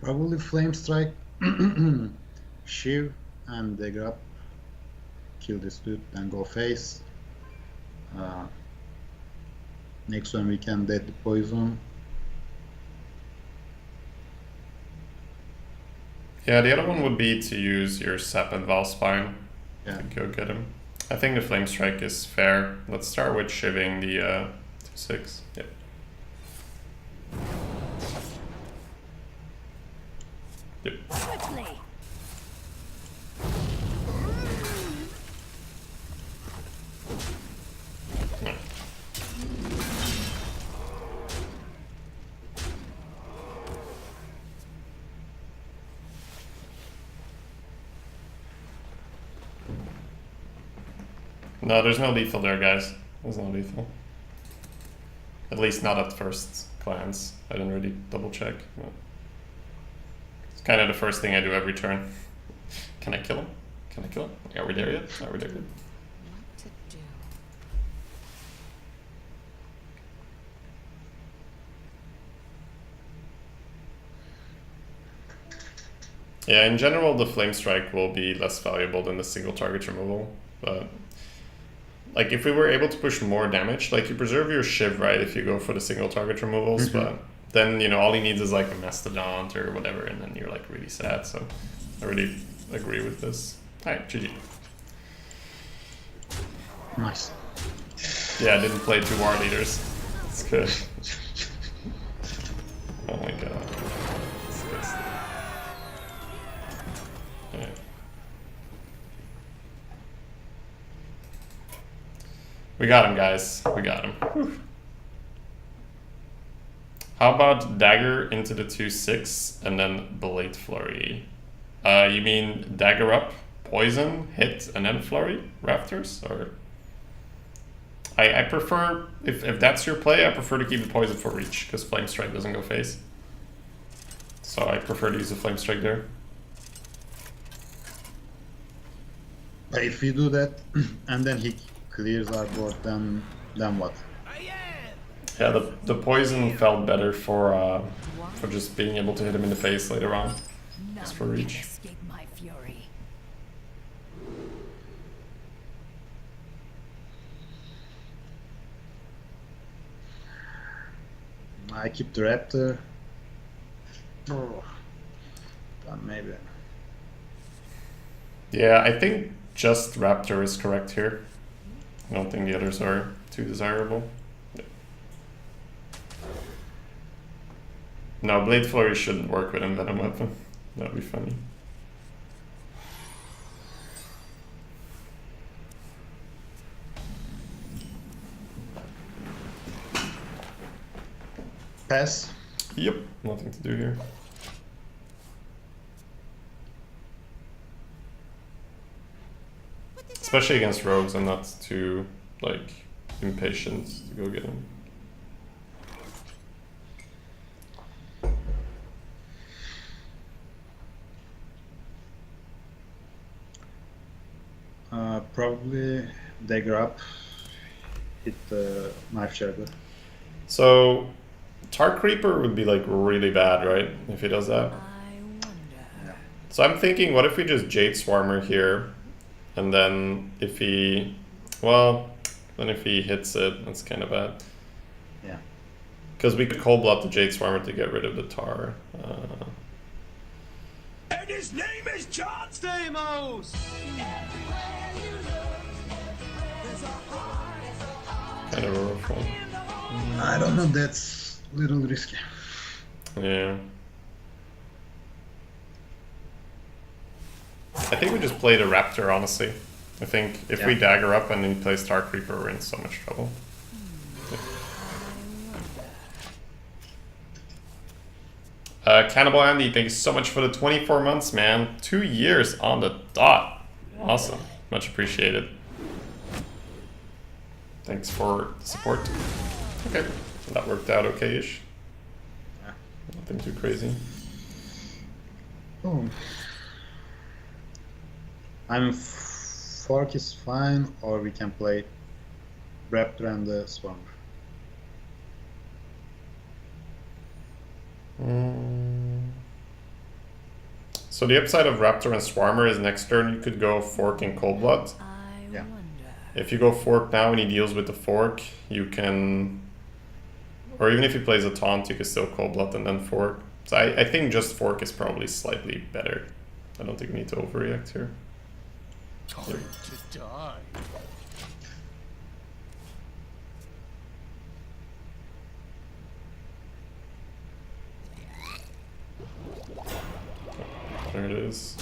Probably Flame Strike. Shiv and dagger up. Kill this dude, then go face. Next one we can dead the poison. Yeah, the other one would be to use your Sap and Valspine Yeah. to go get him. I think the Flame Strike is fair. Let's start with shivving the 2/6. Yep. Yep. Quickly. No, there's no lethal there, guys. There's no lethal. At least not at first glance. I didn't really double check. But it's kind of the first thing I do every turn. Can I kill him? Can I kill him? Are we there yet? Are we there yet? What to do? Yeah, in general, the Flame Strike will be less valuable than the single target removal. But like, if we were able to push more damage, like you preserve your Shiv, right, if you go for the single target removals, but then, you know, all he needs is like a Mastodon or whatever, and then you're like really sad. So I really agree with this. Alright, GG. Nice. Yeah, I didn't play 2 war leaders. It's good. Oh my god. Disgusting. Yeah. We got him, guys. We got him. Whew. How about dagger into the 2/6 and then blade flurry? You mean dagger up, poison, hit, and then flurry? Rafters? Or I prefer, if that's your play, I prefer to keep the poison for reach, because Flame Strike doesn't go face. So I prefer to use the Flame Strike there. But if we do that and then he clears our board, then what? Yeah, the poison felt better for just being able to hit him in the face later on. Just for reach. Escape my fury. I keep the raptor. Oh. Maybe. Yeah, I think just Raptor is correct here. I don't think the others are too desirable. Yeah. No, Blade Flurry shouldn't work with Envenom Weapon. That'd be funny. Pass. Yep, nothing to do here. Especially against rogues, I'm not too, like, impatient to go get him. Probably dagger up, hit the knife shadow. So, Tar Creeper would be, like, really bad, right? If he does that. I wonder. Yeah. So I'm thinking, what if we just Jade Swarmer here, and then if he, well, then if he hits it, that's kind of bad. Yeah. Because we could cold blood the Jade Swarmer to get rid of the tar. And his name is John Stamos! Kind of a rough one. I don't know, that's a little risky. Yeah. I think we just play the Raptor, honestly. I think if we dagger up and then he plays Tar Creeper, we're in so much trouble. Cannibal Andy, thank you so much for the 24 months, man. 2 years on the dot. Awesome. Much appreciated. Thanks for the support. Okay, that worked out okay-ish. Nothing too crazy. Oh. Fork is fine, or we can play Raptor and the Swarm. So the upside of Raptor and Swarmer is next turn you could go Fork and Cold Blood. I Yeah. wonder. If you go Fork now and he deals with the Fork, you can... Or even if he plays a Taunt, you can still Cold Blood and then Fork. So I think just Fork is probably slightly better. I don't think we need to overreact here. Time to die. There it is.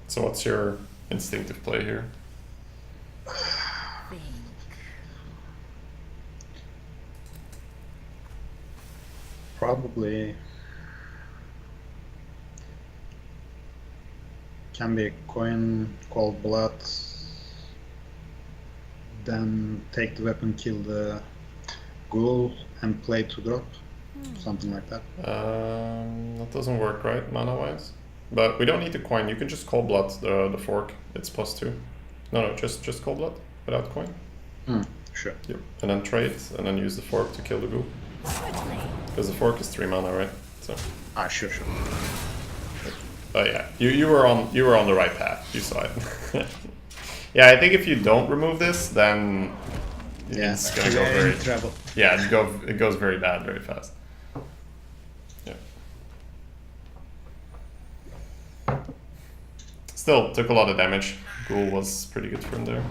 So what's your instinctive play here? Think. Probably can be coin, cold blood, then take the weapon, kill the ghoul, and play to drop, something like that. That doesn't work, right, mana-wise? But we don't need the coin. You can just Cold Blood the Fork. It's +2. No, just Cold Blood without coin. Sure. Yep. And then trade, and then use the Fork to kill the ghoul. Because the Fork is 3 mana, right? So. Sure. But yeah, you were on the right path. You saw it. Yeah, I think if you don't remove this, then it's gonna go we're very in trouble. yeah. It goes very bad very fast. Yeah. Still took a lot of damage. Ghoul was pretty good from there.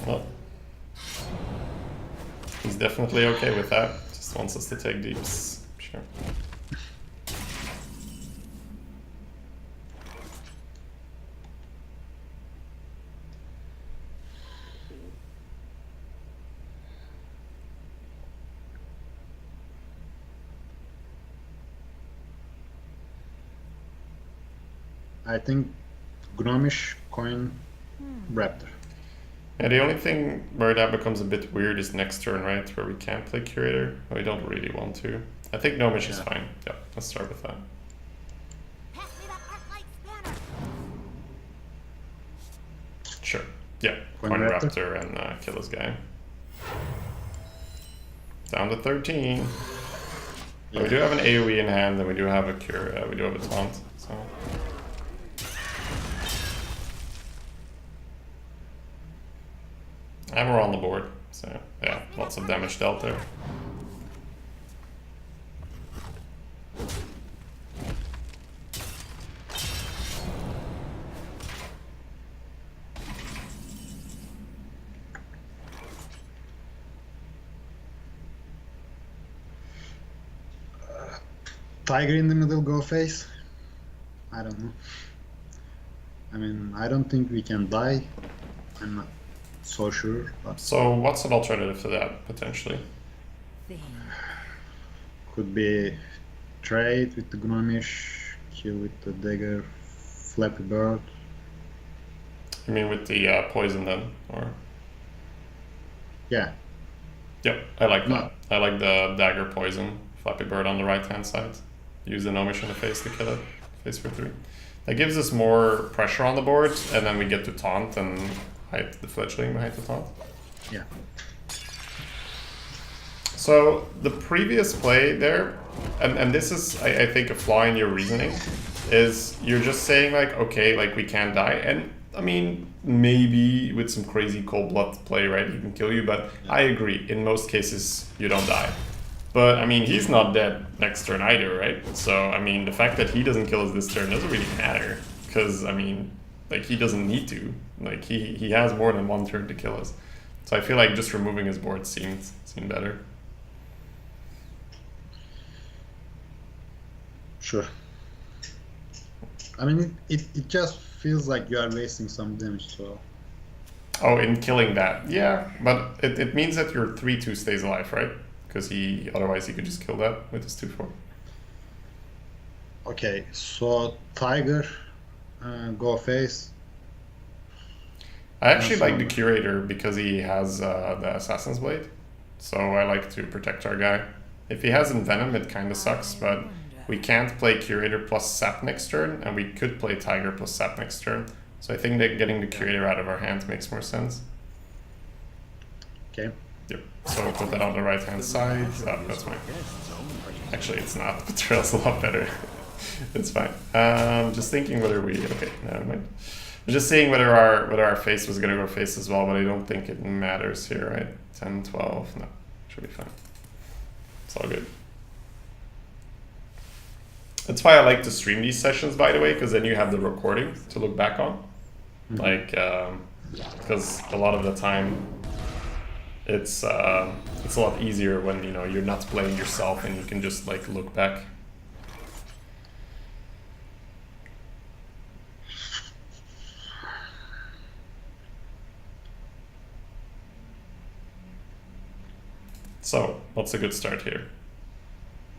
Well, he's definitely okay with that. Just wants us to take deeps. Sure. I think Gnomish, coin, Raptor. Yeah, the only thing where that becomes a bit weird is next turn, right? Where we can't play Curator. We don't really want to. I think Gnomish is fine. Yeah, let's start with that. Pass me that Arclight spanner. Sure. Yeah, Coin Coin Raptor. Raptor and kill this guy. Down to 13. But we do have an AoE in hand, and we do have a cure. We do have a taunt. So. And we're on the board, so yeah, lots of damage dealt there. Tiger in the middle, go face. I don't know. I mean, I don't think we can die. I'm not so sure, but So what's an alternative to that, potentially? Think. could be trade with the Gnomish, kill with the dagger, Flappy Bird. You mean with the poison then, or? Yeah, Yep, I like that. No. I like the dagger poison, Flappy Bird on the right hand side. Use the Gnomish in the face to kill it, face for 3. That gives us more pressure on the board, and then we get to taunt and hide the fledgling behind the taunt. yeah. So the previous play there, and this is I think a flaw in your reasoning, is you're just saying like, okay, like we can't die, and I mean maybe with some crazy cold blood play, right, he can kill you, but I agree, in most cases you don't die. But I mean he's not dead next turn either, right? So I mean the fact that he doesn't kill us this turn doesn't really matter, because I mean like he doesn't need to, like he has more than one turn to kill us. So I feel like just removing his board seemed better. Sure. I mean, it just feels like you are wasting some damage, so... Oh, in killing that, yeah, but it means that your 3/2 stays alive, right? Because otherwise he could just kill that with his 2/4. Okay, so Tiger, go face. I actually Yeah, like the so- Curator because he has the Assassin's Blade. so I like to protect our guy. If he has Envenom, it kind of sucks, but we can't play Curator plus Sap next turn, and we could play Tiger plus Sap next turn. So I think that getting the Curator out of our hands makes more sense. Okay. Yep. So we'll put that on the right hand side. Oh, that's fine. Actually, it's not. The trail's a lot better. It's fine. Just thinking whether we. Okay, never mind. I'm just seeing whether our face was gonna go face as well, but I don't think it matters here, right? 10, 12. No, should be fine. It's all good. That's why I like to stream these sessions, by the way, because then you have the recording to look back on. Like, because a lot of the time, it's a lot easier when you're not playing yourself and you can just like look back. So, what's a good start here?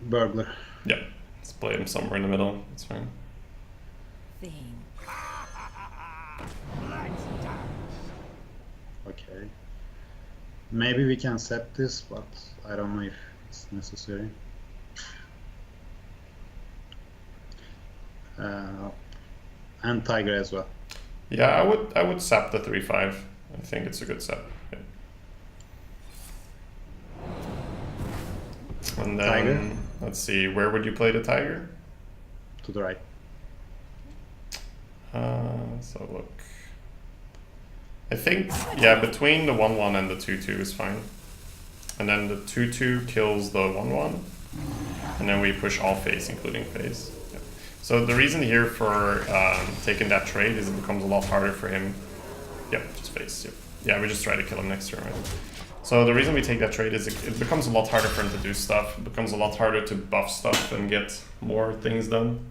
Burglar. Yeah, let's play him somewhere in the middle. That's fine. Thing. Okay. Maybe we can set this, but I don't know if it's necessary. And Tiger as well. Yeah, I would sap the 3-5. I think it's a good sap. Yeah. And then Tiger. Let's see, where would you play the Tiger? To the right. So look. I think, yeah, between the 1-1 and the 2-2 is fine. And then the 2-2 kills the 1-1. And then we push all face, including face. Yeah. So the reason here for taking that trade is it becomes a lot harder for him. Yep, just face. Yep. Yeah, we just try to kill him next turn, right? So the reason we take that trade is it becomes a lot harder for him to do stuff. It becomes a lot harder to buff stuff and get more things done.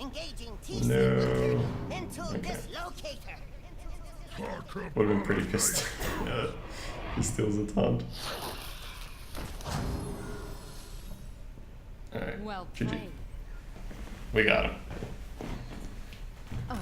Engaging No. into Okay. this locator. Would have been pretty pissed. Yeah, he steals a taunt. Alright, Well GG. played. We got him. Oh.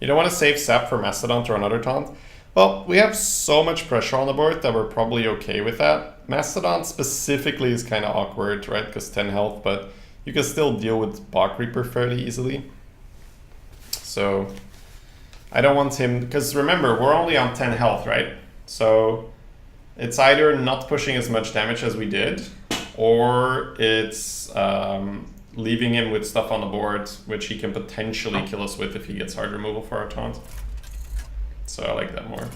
You don't want to save Sap for Mastodon or another taunt? Well, we have so much pressure on the board that we're probably okay with that. Mastodon specifically is kind of awkward, right? Because 10 health, but you can still deal with Bog Reaper fairly easily. So I don't want him, because remember, we're only on 10 health, right? So it's either not pushing as much damage as we did, or it's leaving him with stuff on the board, which he can potentially kill us with if he gets hard removal for our taunt. So I like that more.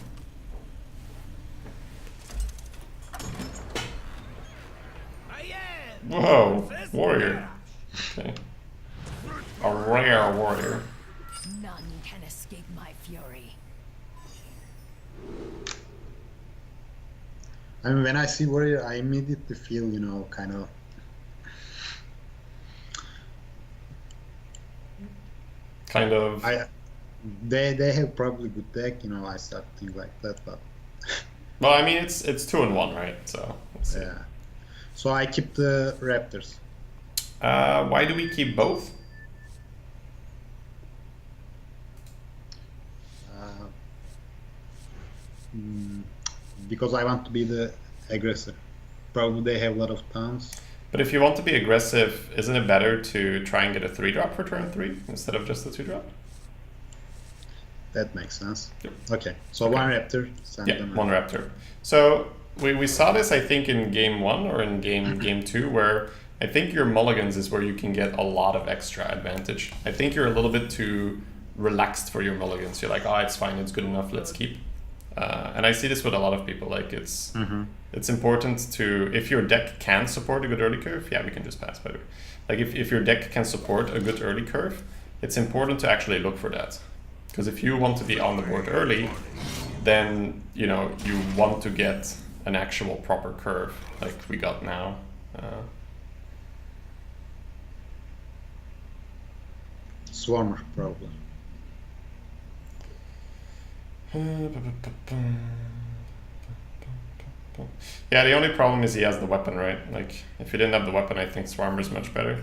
Whoa, warrior. Okay. A rare warrior. None can escape my fury. I mean, when I see warrior, I immediately feel, kind of. Kind of. They have probably good deck, I start thinking like that, but Well, I mean, it's 2-1, right? So let's see. yeah. So I keep the Raptors. Why do we keep both? Because I want to be the aggressor. Probably they have a lot of towns. But if you want to be aggressive, isn't it better to try and get a 3-drop for turn 3 instead of just a 2-drop? That makes sense. Yep. Okay, so Okay. one Raptor. Send Yeah, them one out. Raptor. So we saw this, I think, in game 1 or in game 2, where I think your mulligans is where you can get a lot of extra advantage. I think you're a little bit too relaxed for your mulligans. You're like, oh, it's fine, it's good enough, let's keep. And I see this with a lot of people. Like it's important to, if your deck can support a good early curve, yeah, we can just pass by the way. Like if your deck can support a good early curve, it's important to actually look for that. Because if you want to be on the board early, then you want to get an actual proper curve like we got now. Swarmer, probably. Yeah, the only problem is he has the weapon, right? Like, if he didn't have the weapon, I think Swarmer's much better.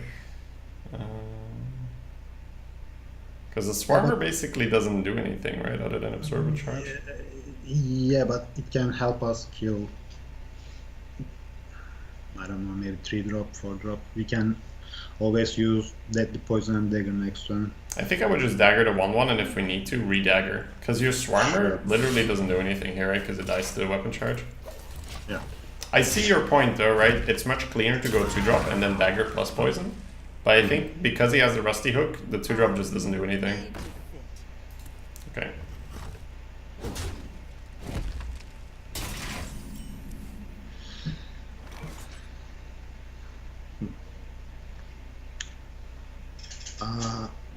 Because the Swarmer basically doesn't do anything, right? Other than absorb a charge. Yeah, but it can help us kill. I don't know, maybe 3-drop, 4-drop. We can always use the poison and dagger next turn. I think I would just dagger the 1/1, and if we need to, re-dagger. Because your Swarmer literally doesn't do anything here, right? Because it dies to the weapon charge. Yeah. I see your point though, right? It's much cleaner to go 2-drop and then dagger plus poison. But I think because he has the rusty hook, the 2-drop just doesn't do anything. Okay.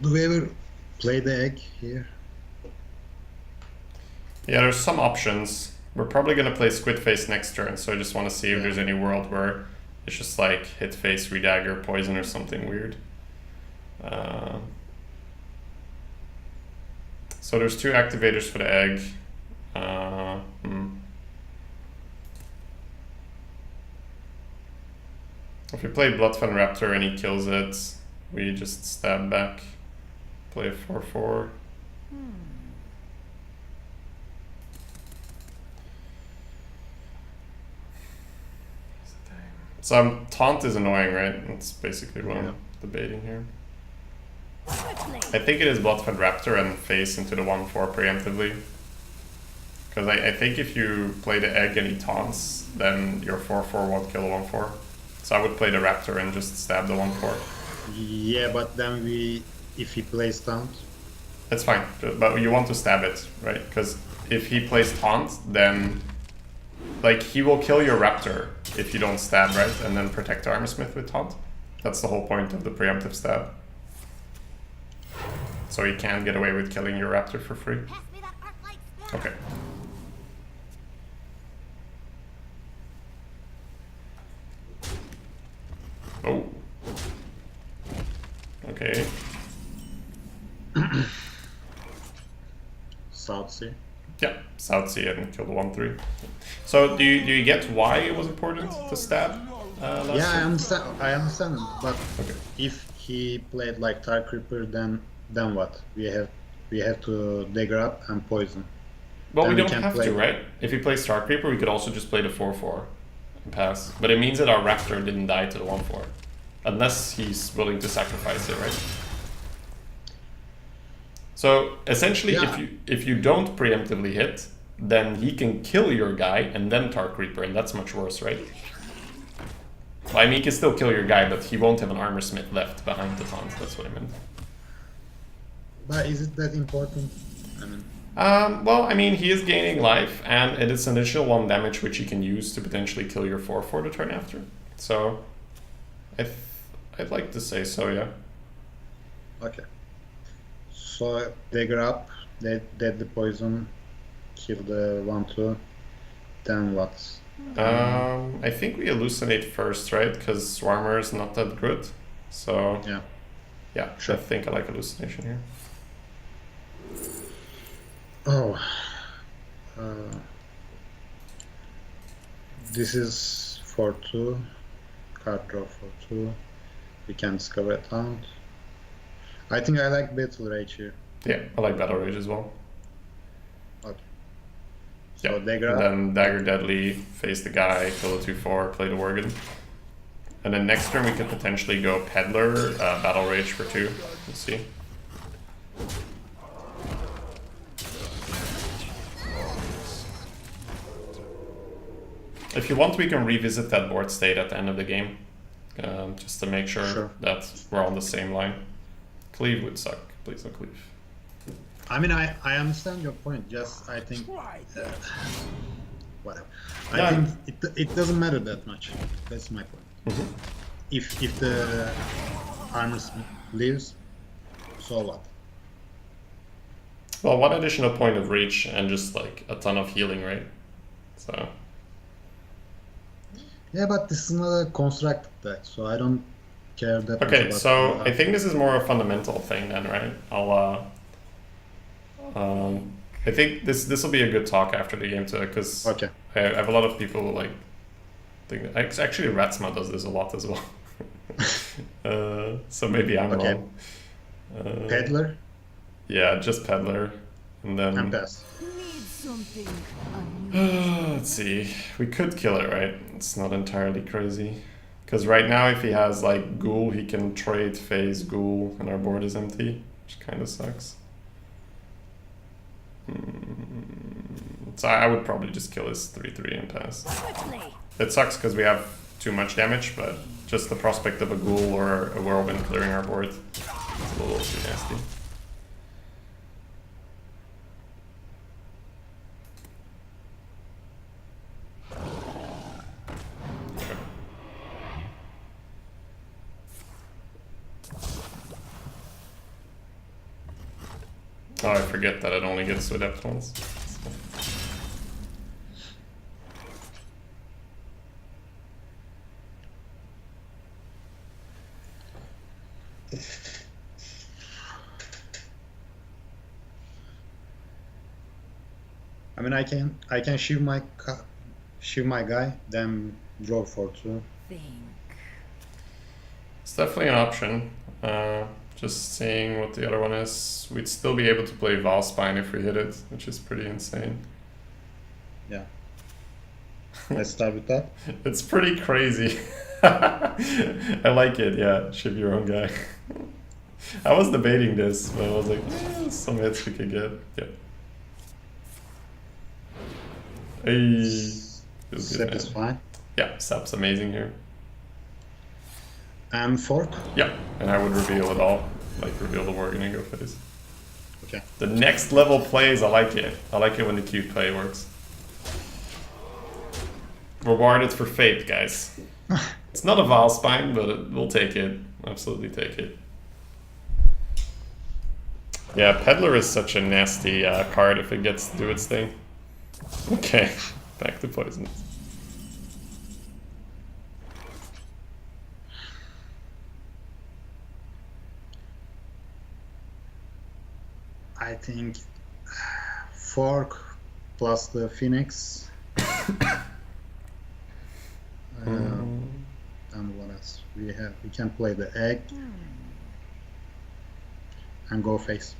Do we ever play the egg here? Yeah, there's some options. We're probably gonna play Squid Face next turn, so I just want to see if there's any world where it's just like hit face, redagger, poison, or something weird. So there's 2 activators for the egg. If we play Bloodfen Raptor and he kills it, we just stab back. Play a 4/4. So taunt is annoying, right? That's basically what I'm debating here. I think it is Bloodfed Raptor and face into the 1/4 preemptively. Because I think if you play the egg and he taunts, then your 4/4 won't kill the 1/4. So I would play the Raptor and just stab the 1/4. Yeah, but then if he plays taunt. That's fine, but you want to stab it, right? Because if he plays taunt, then like he will kill your Raptor if you don't stab, right? And then protect the Armorsmith with taunt. That's the whole point of the preemptive stab. So he can't get away with killing your Raptor for free. Pass me that arc light spear. Okay. Oh. Okay. South Sea. Yeah, South Sea and kill the 1/3. So do you get why it was important to stab? Last Yeah, turn? I understand, but Okay. if he played like Tar Creeper, then what? We have to dagger up and poison. Well, Then we we don't can have play- to, right? If we play Star Creeper, we could also just play the 4/4 and pass. But it means that our Raptor didn't die to the 1/4. Unless he's willing to sacrifice it, right? So essentially, Yeah. if you don't preemptively hit, then he can kill your guy and then Tar Creeper, and that's much worse, right? Well, I mean, he can still kill your guy, but he won't have an Armorsmith left behind the taunt. That's what I meant. But is it that important? I mean, Well, I mean, he is gaining life, and it is an additional 1 damage which you can use to potentially kill your 4/4 the turn after. So, I'd like to say so, yeah. okay. So dagger up, dead the poison, kill the 1/2. Then what? I think we hallucinate first, right? Because Swarmer is not that good. So, Yeah. I think I like hallucination here. Oh. This is 4/2. Card draw 4/2. We can discover a taunt. I think I like Battle Rage here. Yeah, I like Battle Rage as well. Okay. Yeah, So dagger and up. then Dagger Deadly, face the guy, kill the 2/4, play the Worgen. And then next turn we could potentially go Peddler, Battle Rage for 2. Let's see. If you want, we can revisit that board state at the end of the game, just to make sure that we're on the same line. Cleave would suck. Please don't cleave. I mean, I understand your point. Just I think whatever. Yeah. I think it doesn't matter that much. That's my point. If the Armorsmith leaves, so what? Well, one additional point of reach and just like a ton of healing, right? So. Yeah, but this is not a constructed deck, so I don't care that much Okay, about so I think this is more a fundamental thing then, right? I think this will be a good talk after the game too, because Okay. I have a lot of people who, like, think that, actually Ratsma does this a lot as well. So maybe I'm Okay. wrong. Peddler Yeah, just Peddler. And then and pass. Need something unusual. let's see. We could kill it, right? It's not entirely crazy. Because right now, if he has like Ghoul, he can trade phase Ghoul, and our board is empty, which kind of sucks. So I would probably just kill his 3/3 and pass. Quickly. It sucks because we have too much damage, but just the prospect of a Ghoul or a Whirlwind clearing our board is a little too nasty. Oh, I forget that it only gets adept once. I mean, I can shiv my guy, then draw for 2. Think. It's definitely an option. Just seeing what the other one is. We'd still be able to play Valspine if we hit it, which is pretty insane. Yeah. Let's start with that. It's pretty crazy. I like it, yeah. Shiv your own guy. I was debating this, but I was like, some hits we could get. Yeah. Hey. Feels Sep good, is man. fine. Yeah, Sap's amazing here. And fork. Yeah, and I would reveal it all. Like, reveal the Worgen and go phase. Okay. The next level plays, I like it. I like it when the cute play works. Rewarded for fate, guys. It's not a Valspine, but we'll take it. Absolutely take it. Yeah, Peddler is such a nasty card if it gets to do its thing. Okay, back to poisons. I think fork plus the Phoenix. And what else? We can play the egg and go face.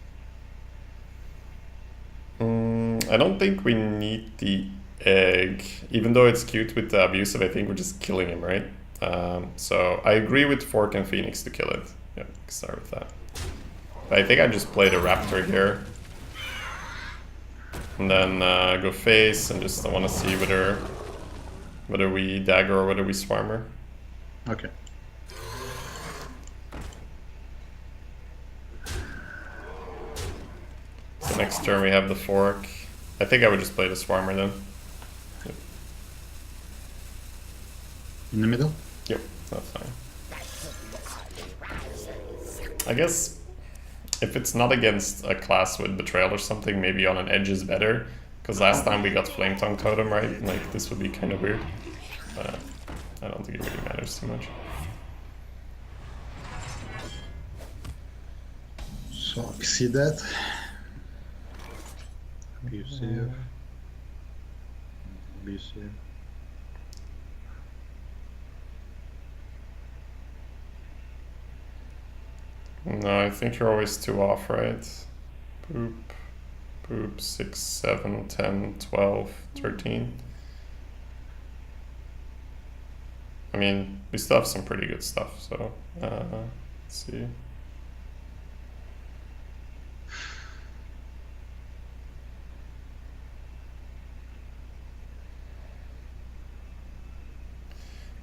I don't think we need the egg. Even though it's cute with the abusive, I think we're just killing him, right? So I agree with Fork and Phoenix to kill it. Yeah, start with that. But I think I just played a Raptor here. And then go face and just I want to see whether we dagger or whether we swarmer. Okay. So next turn we have the Fork. I think I would just play the Swarmer then. Yep, In the middle? yep, that's fine. I guess if it's not against a class with Betrayal or something, maybe on an edge is better. Because last time we got Flame Tongue Totem, right? Like, this would be kind of weird. But I don't think it really matters too much. So we see that. Abusive. Abusive. No, I think you're always 2 off, right? Boop, boop, 6, 7, 10, 12, 13. I mean, we still have some pretty good stuff, so let's see.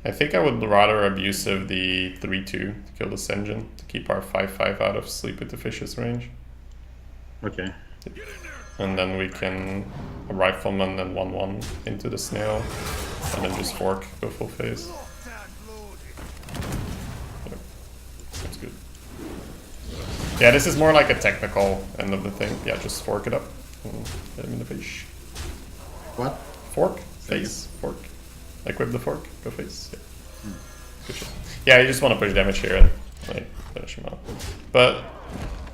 I think I would rather abusive the 3-2 to kill this engine to keep our 5-5 out of Sleep with the Fishes range. Okay. And then we can Rifleman and 1-1 into the Snail, and then just Fork, go full phase. Yep. Sounds good. Yeah, this is more like a technical end of the thing. Yeah, just fork it up and hit him in the face. What? Fork, face, fork. Equip the fork, go face. Yeah. Good shit. Yeah, you just want to push damage here and like finish him out. But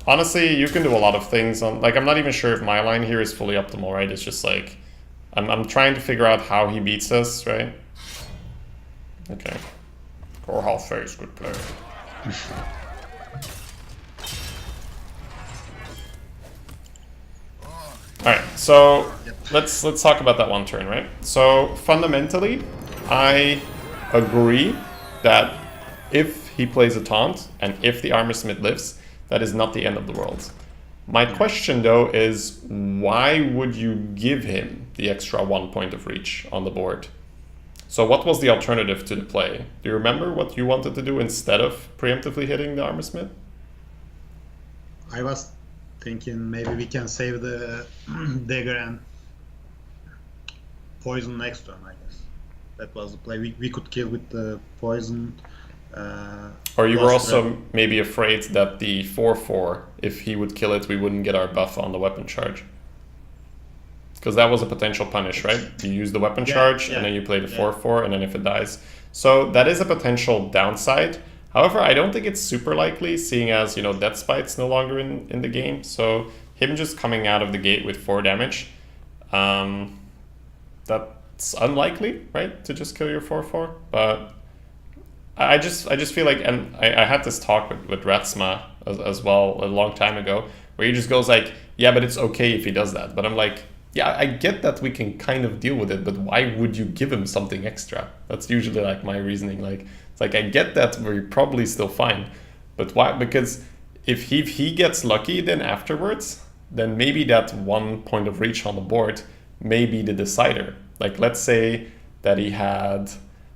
honestly, you can do a lot of things on. Like, I'm not even sure if my line here is fully optimal, right? It's just like I'm trying to figure out how he beats us, right? Okay. Poor half face, good player. Alright, so let's talk about that one turn, right? So fundamentally, I agree that if he plays a taunt and if the armor smith lives, that is not the end of the world. My question though is, why would you give him the extra 1 point of reach on the board? So what was the alternative to the play? Do you remember what you wanted to do instead of preemptively hitting the armor smith? I was thinking maybe we can save the dagger and poison next turn, I guess. That was the play. We could kill with the poison. Or you were plus also maybe afraid that the 4/4, if he would kill it, we wouldn't get our buff on the weapon charge. Because that was a potential punish, right? You use the weapon charge, and then you play the 4/4, and then if it dies. So that is a potential downside. However, I don't think it's super likely, seeing as, you know, Death Spite's no longer in the game. So him just coming out of the gate with 4 damage, that's unlikely, right? To just kill your 4/4. But I just feel like, and I had this talk with Ratsma as well a long time ago, where he just goes like, yeah, but it's okay if he does that. But I'm like, yeah, I get that we can kind of deal with it, but why would you give him something extra? That's usually like my reasoning. Like, it's like, I get that we're probably still fine, but why? Because if he gets lucky then afterwards, then maybe that 1 point of reach on the board may be the decider. Like, let's say that he had,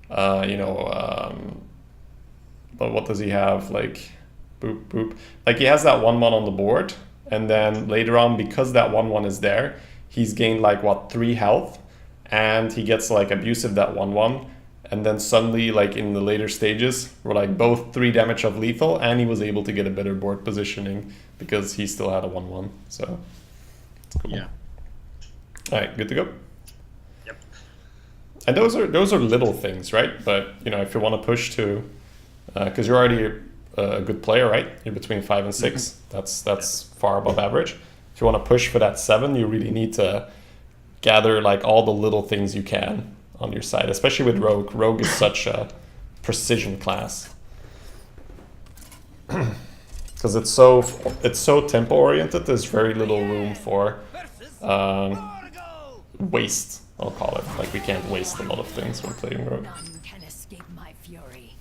but what does he have? Like, boop, boop. Like, he has that 1/1 on the board, and then later on, because that 1/1 is there, he's gained like, what, 3 health, and he gets like abusive that 1/1, and then suddenly, like in the later stages, we're like both 3 damage of lethal, and he was able to get a better board positioning because he still had a 1/1. So, it's cool. Yeah. All right, good to go. Yep. And those are little things, right? But you know, if you want to push to, because you're already a good player, right? You're between 5 and 6. That's far above average. If you want to push for that 7, you really need to gather like all the little things you can on your side, especially with Rogue. Rogue is such a precision class because it's so tempo oriented. There's very little room for waste, I'll call it. Like, we can't waste a lot of things when playing Rogue. None can escape my fury.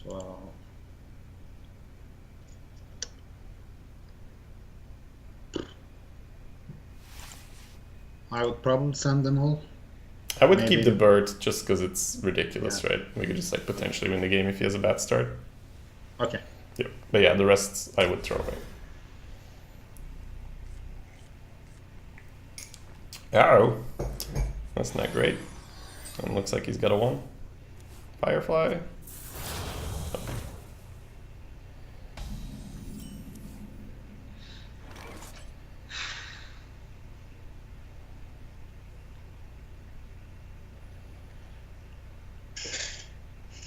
So I would probably send them all. I would Maybe. keep the bird just because it's ridiculous, Yeah. right? We could just like potentially win the game if he has a bad start. Okay. Yeah, but yeah, the rest I would throw away. Oh, that's not great. And looks like he's got a 1. Firefly.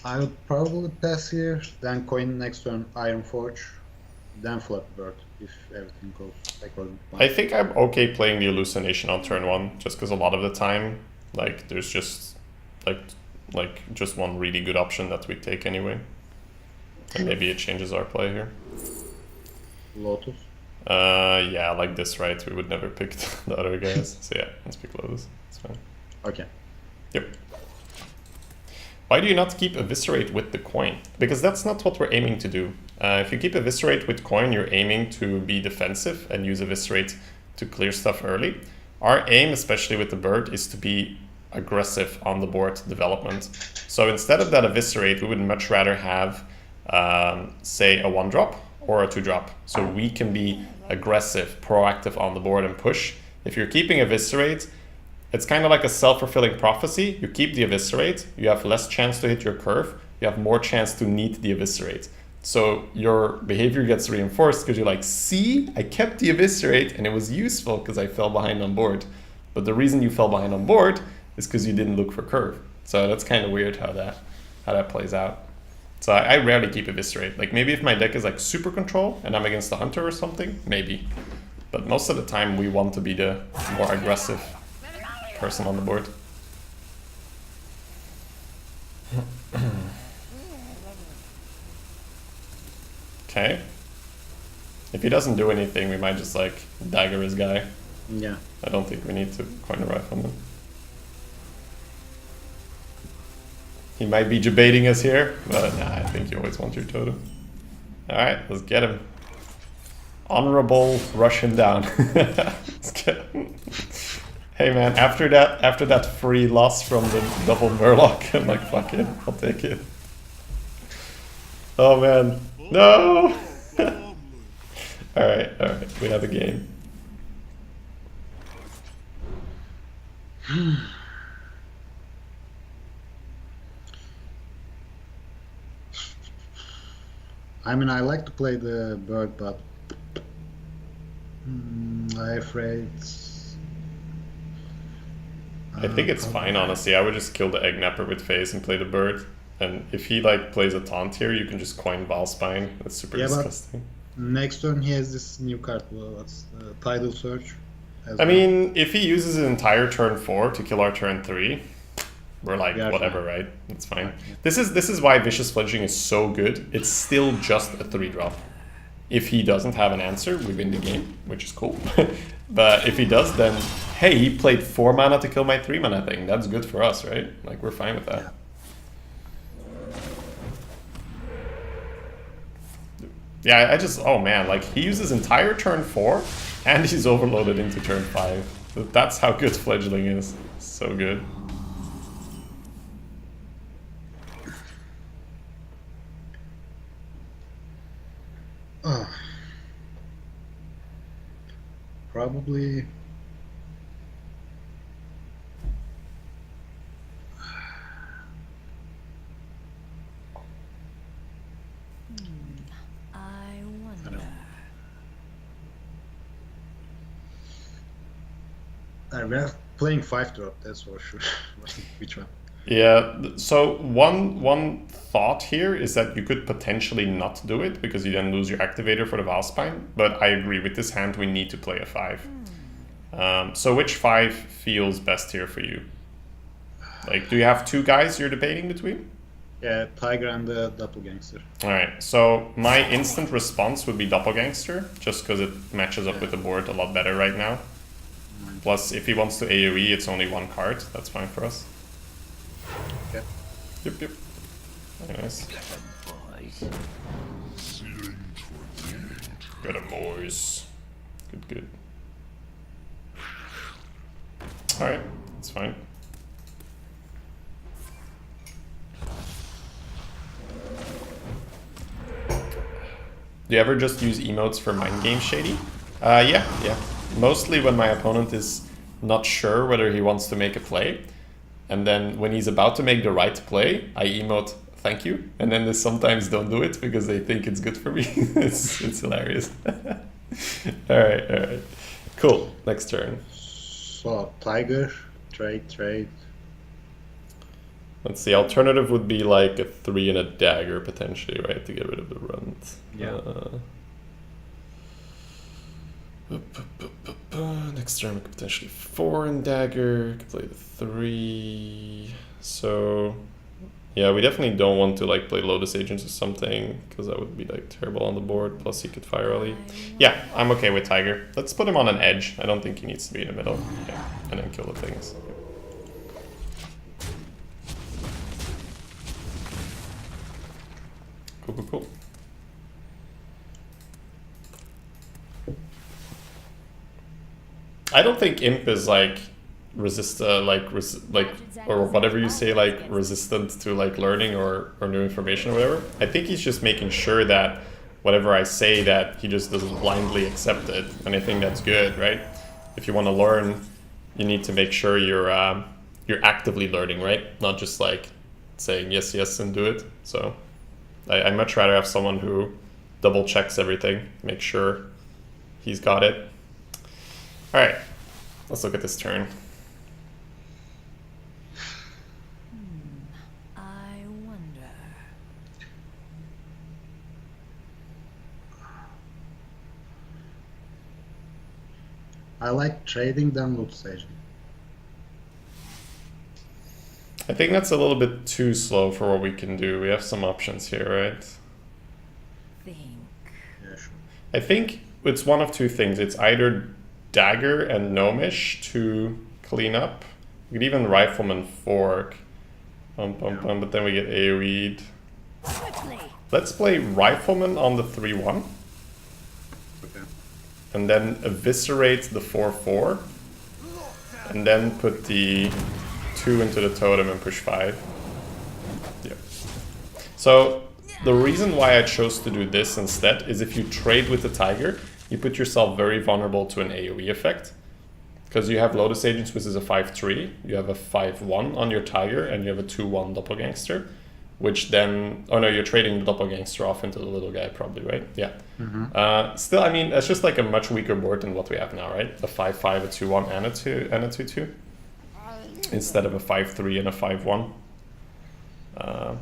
I would probably pass here, then coin next turn Iron Forge, then flip bird if everything goes according to plan. I think I'm okay playing the hallucination on turn 1, just because a lot of the time, like, there's just like just one really good option that we take anyway, and maybe it changes our play here. Lotus. Yeah, like this, right? We would never pick the other guys. So yeah, let's pick Lotus. It's fine. Okay. Yep. Why do you not keep Eviscerate with the coin? Because that's not what we're aiming to do. If you keep Eviscerate with coin, you're aiming to be defensive and use Eviscerate to clear stuff early. Our aim, especially with the bird, is to be aggressive on the board development. So instead of that Eviscerate, we would much rather have, say, a 1-drop or a 2-drop. So we can be aggressive, proactive on the board and push. If you're keeping Eviscerate, it's kind of like a self-fulfilling prophecy. You keep the Eviscerate, you have less chance to hit your curve, you have more chance to need the Eviscerate. So your behavior gets reinforced because you're like, see, I kept the Eviscerate and it was useful because I fell behind on board. But the reason you fell behind on board is because you didn't look for curve. So that's kind of weird how that plays out. So I rarely keep Eviscerate. Like maybe if my deck is like super control and I'm against the hunter or something, maybe. But most of the time we want to be the more aggressive person on the board. Okay. If he doesn't do anything, we might just like dagger his guy. Yeah. I don't think we need to coin a rifle on him. He might be debating us here, but nah, I think you always want your totem. Alright, let's get him. Honorable, rush him down. Let's get him. Hey man, after that free loss from the double Murloc, I'm like, fuck it, I'll take it. Oh man, no! Alright, we have a game. I mean, I like to play the bird, but I'm afraid. I think it's fine, honestly. I would just kill the egg napper with phase and play the bird. And if he like plays a taunt here, you can just coin Valspine. That's super disgusting. Next turn he has this new card. Well, what's Tidal Search? I mean, if he uses his entire turn 4 to kill our turn 3, we're like, Yeah, whatever, fine. right? It's fine. Yeah. This is why Vicious Fledgling is so good. It's still just a 3-drop. If he doesn't have an answer, we win the game, which is cool. But if he does, then, hey, he played 4 mana to kill my 3 mana thing. That's good for us, right? Like, we're fine with that. Yeah, I just, oh man, like, he uses entire turn 4, and he's overloaded into turn 5. That's how good Fledgling is. So good. Probably. I wonder. We're playing 5-drop, that's for sure. Which one? Yeah, so one thought here is that you could potentially not do it because you then lose your activator for the Valspine, but I agree with this hand we need to play a 5. So which 5 feels best here for you? Like, do you have 2 guys you're debating between? Yeah, Tiger and the Doppelgangster. Alright, so my instant response would be Doppelgangster, just because it matches up with the board a lot better right now. Plus, if he wants to AoE, it's only 1 card, that's fine for us. Okay. Yep. Very nice. Got a Moise. Good. Alright, that's fine. Do you ever just use emotes for mind game, Shady? Yeah. Mostly when my opponent is not sure whether he wants to make a play. And then when he's about to make the right play, I emote thank you. And then they sometimes don't do it because they think it's good for me. it's hilarious. Alright. Cool. Next turn. So, Tiger, trade. Let's see. Alternative would be like a 3 and a dagger potentially, right? To get rid of the runt. Yeah. Next turn we could potentially 4 and dagger. Could play the 3. So yeah, we definitely don't want to like play Lotus Agents or something because that would be like terrible on the board. Plus he could Fire Rally. Yeah, I'm okay with Tiger. Let's put him on an edge. I don't think he needs to be in the middle. Yeah, and then kill the things. Cool. I don't think Imp is like or whatever you say, like resistant to like learning or new information or whatever. I think he's just making sure that whatever I say that he just doesn't blindly accept it, and I think that's good, right? If you want to learn, you need to make sure you're actively learning, right? Not just like saying yes and do it. So I'd much rather have someone who double checks everything, make sure he's got it. All right, let's look at this turn. I wonder. I like trading than loot staging. I think that's a little bit too slow for what we can do. We have some options here, right? Think. Yeah, sure. I think it's one of two things. It's either Dagger and Gnomish to clean up. We could even Rifleman Fork. But then we get AoE'd. Quickly. Let's play Rifleman on the 3-1. Okay. And then eviscerate the 4-4. And then put the 2 into the totem and push 5. Yeah. So the reason why I chose to do this instead is if you trade with the Tiger, you put yourself very vulnerable to an AoE effect. Because you have Lotus Agents, which is a 5-3, you have a 5-1 on your Tiger, and you have a 2-1 Doppelgangster, which then... Oh no, you're trading the Doppelgangster off into the little guy probably, right? Yeah. Still, I mean, that's just like a much weaker board than what we have now, right? A 5-5, a 2-1, and a 2-2. Instead of a 5-3 and a 5-1.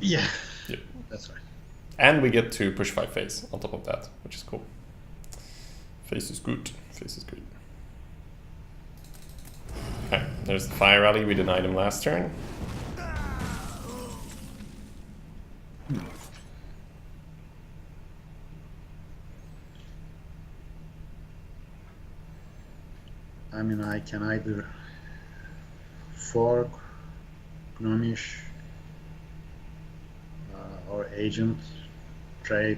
Yeah. Yeah. That's right. And we get to push 5 face on top of that, which is cool. Face is good. Face is good. Okay, there's the Fire Rally. We denied him last turn. I mean, I can either fork, Gnomish, or agent, trade,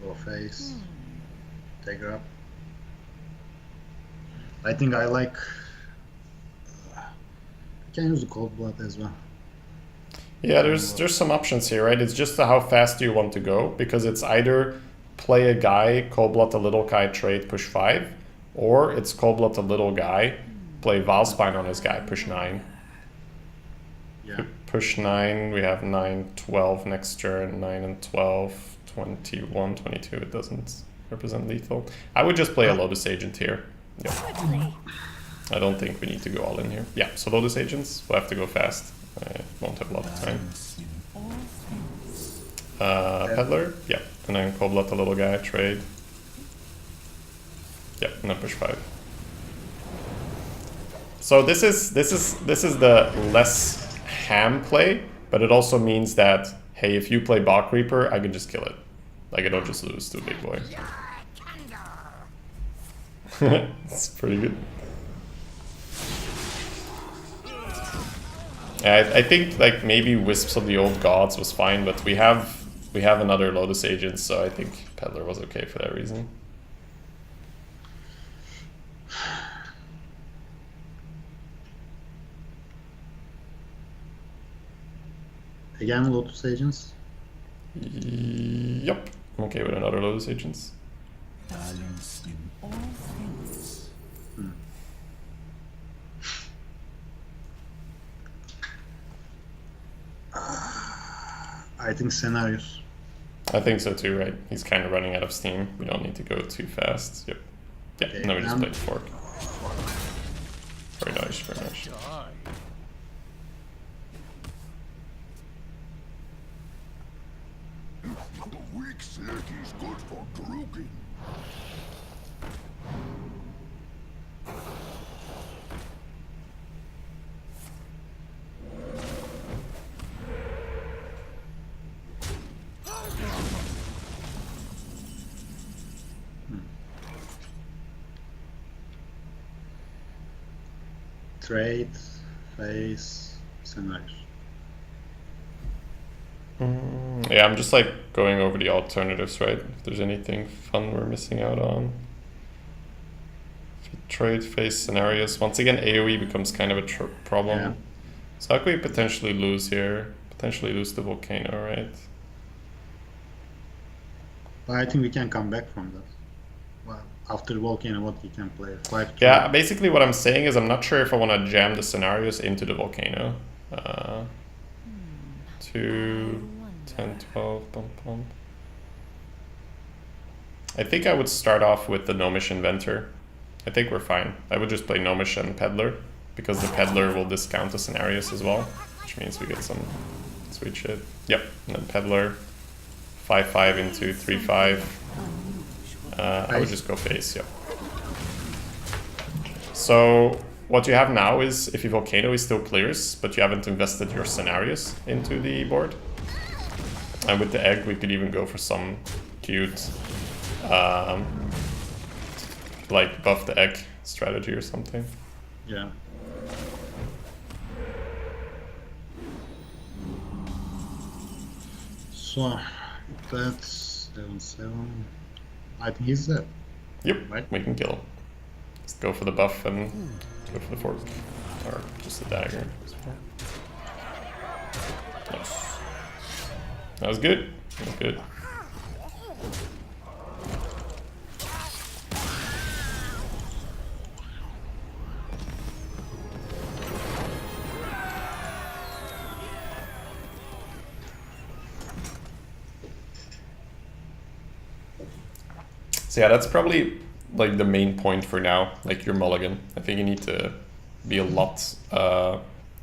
or face, take her up. I think I like. I can use the cold blood as well. Yeah, there's some options here, right? It's just how fast do you want to go, because it's either play a guy, cold blood a little guy, trade, push 5, or it's cold blood a little guy, play Valspine on his guy, push 9. Yeah. Push 9, we have 9, 12 next turn, 9 and 12, 21, 22, it doesn't represent lethal. I would just play a Lotus Agent here. Yeah. Quickly. I don't think we need to go all in here. Yeah, so Lotus Agents, we'll have to go fast. I won't have a lot of time. Peddler, yeah, and then cold blood the little guy, trade. Yeah, and then push 5. So this is the less ham play, but it also means that, hey, if you play Bog Reaper, I can just kill it. Like, I don't just lose to a big boy. It's pretty good. Yeah, I think like maybe Wisps of the Old Gods was fine, but we have another Lotus Agent, so I think Peddler was okay for that reason. Again, Lotus Agents. Yup, I'm okay with another Lotus Agents. Balance in all things. I think scenarios. I think so too, right? He's kind of running out of steam. We don't need to go too fast. Yep. Yeah, Okay, and then we just and- play the fork. Very nice, very nice. Die. The weak slit is good for drugging. Trade, face, scenarios. Yeah, I'm just like going over the alternatives, right? If there's anything fun we're missing out on. Trade phase scenarios. Once again, AoE becomes kind of a problem. Yeah. So how can we potentially lose here? Potentially lose the volcano, right? But I think we can come back from that. Well, after Volcano, what we can play? 5-2. Yeah, basically what I'm saying is I'm not sure if I want to jam the scenarios into the volcano. 2, 10, 12, bump, bump. I think I would start off with the Gnomish Inventor. I think we're fine. I would just play Gnomish and Peddler, because the Peddler will discount the scenarios as well, which means we get some sweet shit. Yep, and then Peddler, 5-5 into 3-5. I would just go face, yep. So what you have now is, if you Volcano, he still clears, but you haven't invested your scenarios into the board. And with the egg, we could even go for some cute, like buff the egg strategy or something. Yeah. So that's 7-7. I think he's dead. Yep, Right. we can kill him. Just go for the buff and go for the fork. Or just the dagger. Nice. That was good. That was good. So yeah, that's probably like the main point for now, like your mulligan. I think you need to be a lot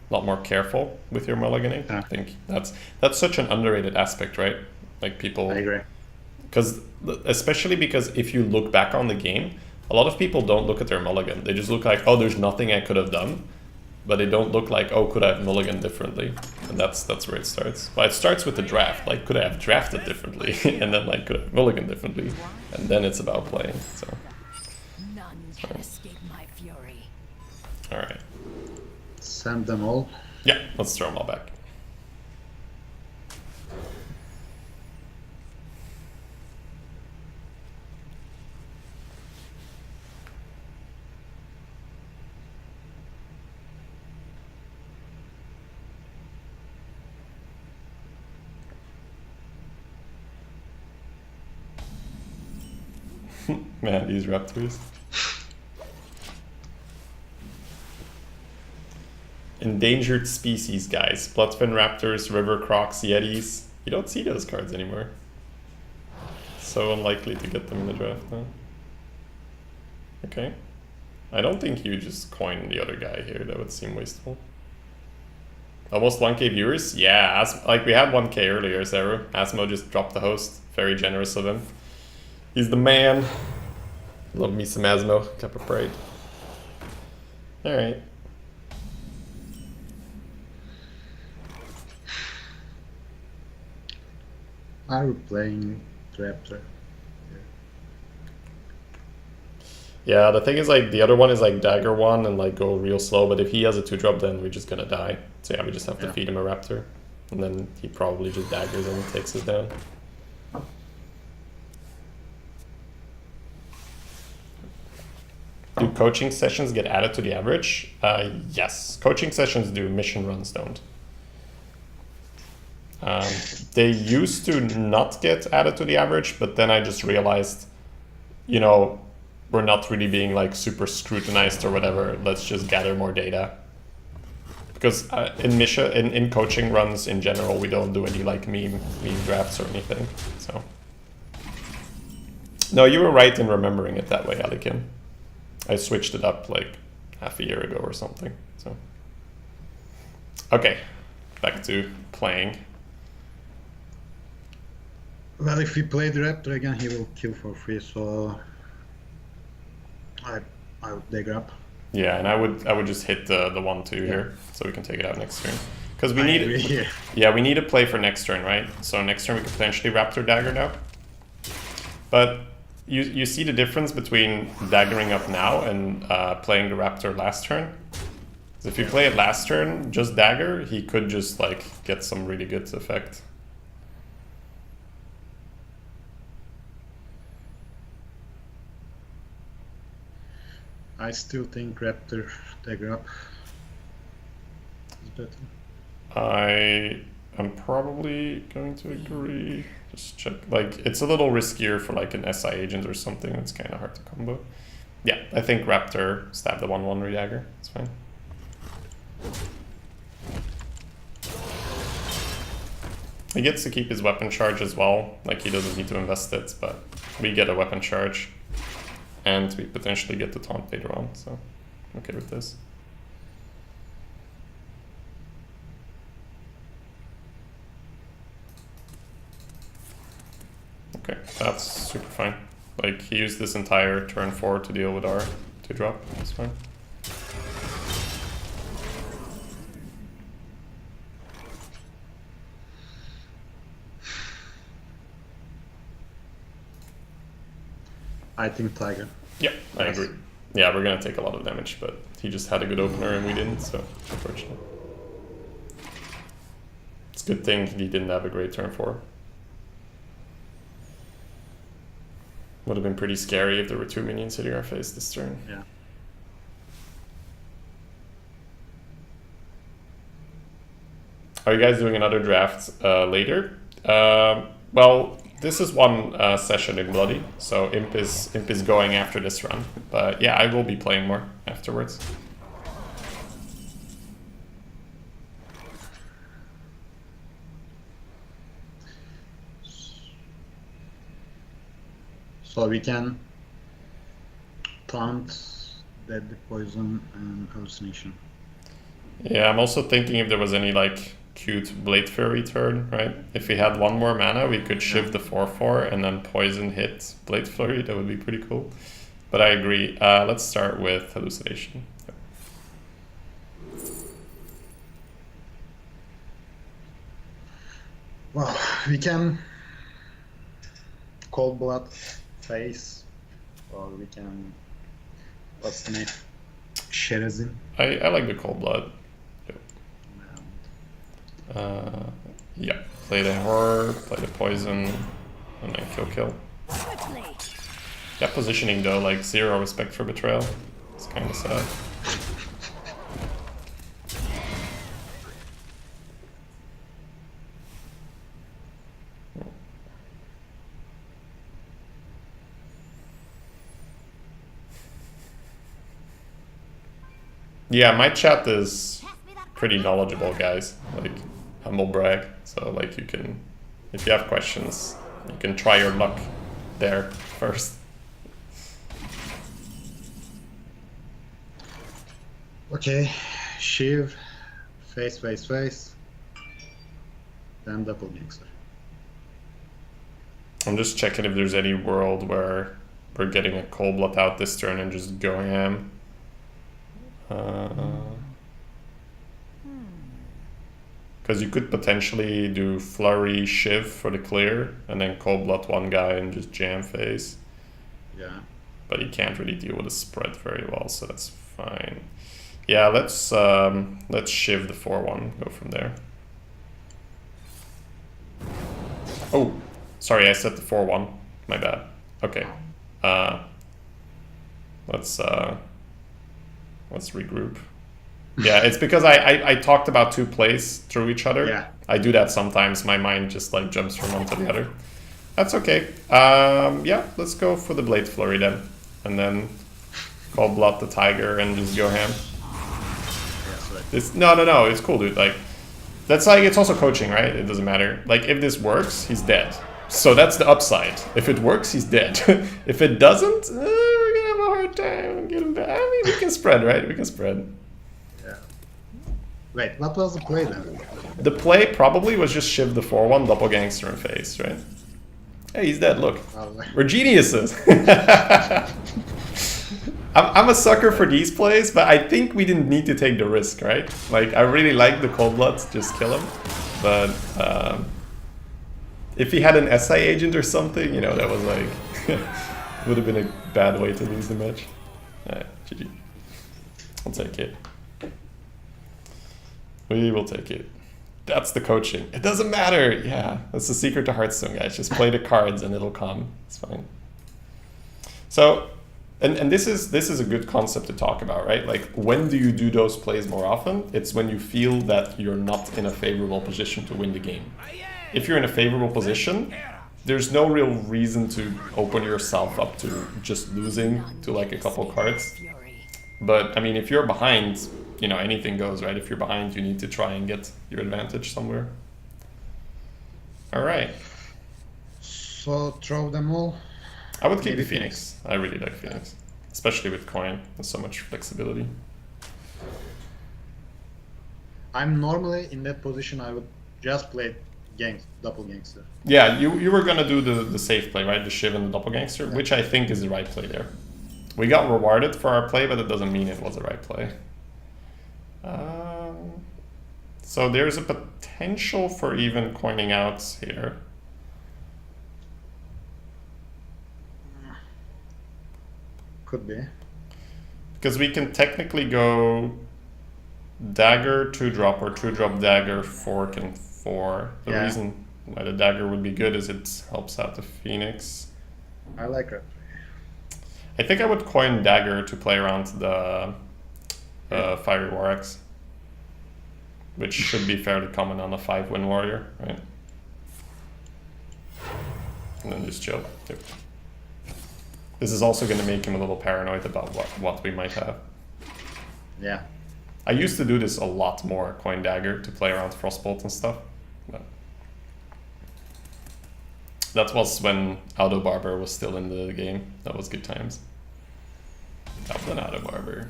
more careful with your mulliganing. Yeah. I think that's such an underrated aspect, right? Like people, I agree. because especially because if you look back on the game, a lot of people don't look at their mulligan. They just look like, oh, there's nothing I could have done, but they don't look like, oh, could I have mulligan differently? And that's where it starts. But it starts with the draft. Like, could I have drafted differently? And then like, could I have mulligan differently? And then it's about playing. So, None can escape my fury. all right. Send them all. Yeah, let's throw them all back. Man, these raptors. Endangered species, guys. Bloodfin raptors, river crocs, yetis. You don't see those cards anymore. So unlikely to get them in the draft now. Okay. I don't think you just coin the other guy here. That would seem wasteful. Almost 1k viewers? Yeah, like we had 1k earlier, Zero. Asmo just dropped the host. Very generous of him. He's the man. Love me some Asmo. Cup of pride. Alright. Are we playing Raptor? Yeah, the thing is like the other one is like dagger 1 and like go real slow, but if he has a 2-drop then we're just gonna die. So yeah, we just have to feed him a raptor. And then he probably just daggers and takes us down. Do coaching sessions get added to the average? Yes. Coaching sessions do, mission runs don't. They used to not get added to the average, but then I just realized, you know, we're not really being like super scrutinized or whatever. Let's just gather more data. Because in coaching runs in general, we don't do any like meme drafts or anything. So no, you were right in remembering it that way, Alikim. I switched it up like half a year ago or something. So okay, back to playing. Well, if we play the Raptor again, he will kill for free, so I would dagger up. Yeah, and I would just hit the 1/2 here, so we can take it out next turn. Because we I need agree, yeah. Yeah, we need a play for next turn, right? So next turn we could potentially Raptor Dagger now. But you see the difference between daggering up now and playing the Raptor last turn? 'Cause if you play it last turn, just dagger, he could just like get some really good effect. I still think Raptor dagger up is better. I am probably going to agree. Just check. Like, it's a little riskier for like an SI agent or something. It's kind of hard to combo. Yeah, I think Raptor stab the 1/1 redagger. It's fine. He gets to keep his weapon charge as well. Like, he doesn't need to invest it, but we get a weapon charge. And we potentially get the taunt later on, so I'm okay with this. Okay, that's super fine. Like, he used this entire turn 4 to deal with our 2-drop, that's fine. I think Tiger. Yeah, I agree. Yeah, we're gonna take a lot of damage, but he just had a good opener and we didn't, so unfortunate. It's a good thing he didn't have a great turn 4. Would have been pretty scary if there were 2 minions hitting our face this turn. Yeah. Are you guys doing another draft later? Well, this is one session in Bloody, so Imp is going after this run. But yeah, I will be playing more afterwards. So we can taunt, deadly poison, and hallucination. Yeah, I'm also thinking if there was any like cute Blade Fury turn, right? If we had 1 more mana, we could shift the 4/4 and then poison hit Blade Flurry. That would be pretty cool. But I agree. Let's start with hallucination. Well, we can Cold Blood face, or we can, what's the name? Sherazin. I like the cold blood. Yeah, play the horror, play the poison, and then kill. Quickly. That positioning though, like 0 respect for betrayal. It's kind of sad. Yeah, my chat is pretty knowledgeable, guys. Like, humble brag. So, like, you can, if you have questions, you can try your luck there first. Okay, Shiv, face, then double gangster. I'm just checking if there's any world where we're getting a cold blood out this turn and just going ham. Because you could potentially do Flurry Shiv for the clear and then cold blood one guy and just jam face. Yeah. But he can't really deal with the spread very well, so that's fine. Yeah, let's Shiv the 4/1, go from there. Oh, sorry, I said the 4/1. My bad. Okay. Let's regroup. Yeah, it's because I talked about 2 plays through each other. Yeah. I do that sometimes. My mind just like jumps from one to the other. That's okay. Yeah, let's go for the Blade Flurry then. And then Cold Blood the Tiger and just go ham. This, no, it's cool, dude. Like, that's like, it's also coaching, right? It doesn't matter. Like, if this works, he's dead. So that's the upside. If it works, he's dead. If it doesn't, we're gonna have a hard time getting back. I mean, we can spread, right? We can spread. Yeah. Wait, what was the play then? The play probably was just Shiv the 4/1, double gangster in face, right? Hey, he's dead, look. We're geniuses. I'm a sucker for these plays, but I think we didn't need to take the risk, right? Like, I really like the Cold Bloods, just kill him. But if he had an SI agent or something, you know, that was like, would have been a bad way to lose the match. Alright, GG. I'll take it. We will take it. That's the coaching. It doesn't matter. Yeah, that's the secret to Hearthstone, guys. Just play the cards and it'll come. It's fine. So, and this is a good concept to talk about, right? Like, when do you do those plays more often? It's when you feel that you're not in a favorable position to win the game. If you're in a favorable position, there's no real reason to open yourself up to just losing to like a couple cards. But I mean, if you're behind, you know, anything goes, right? If you're behind, you need to try and get your advantage somewhere. All right. So throw them all. I would keep the Phoenix. I really like Phoenix, especially with coin. There's so much flexibility. I'm normally in that position. I would just play double gangster. Yeah, you were gonna do the safe play, right? The Shiv and the doppelgangster, which I think is the right play there. We got rewarded for our play, but it doesn't mean it was the right play. So there's a potential for even coining out here. Could be. Because we can technically go dagger, 2-drop, or 2-drop dagger, fork, and 4. The Yeah. reason why the dagger would be good is it helps out the Phoenix. I like that. I think I would coin dagger to play around the Fiery War Axe, which should be fairly common on a 5-win warrior, right? And then just chill. Yep. This is also going to make him a little paranoid about what we might have. Yeah. I used to do this a lot more, coin dagger, to play around Frostbolt and stuff. But that was when Auto Barber was still in the game. That was good times. Goblin Auto Barber.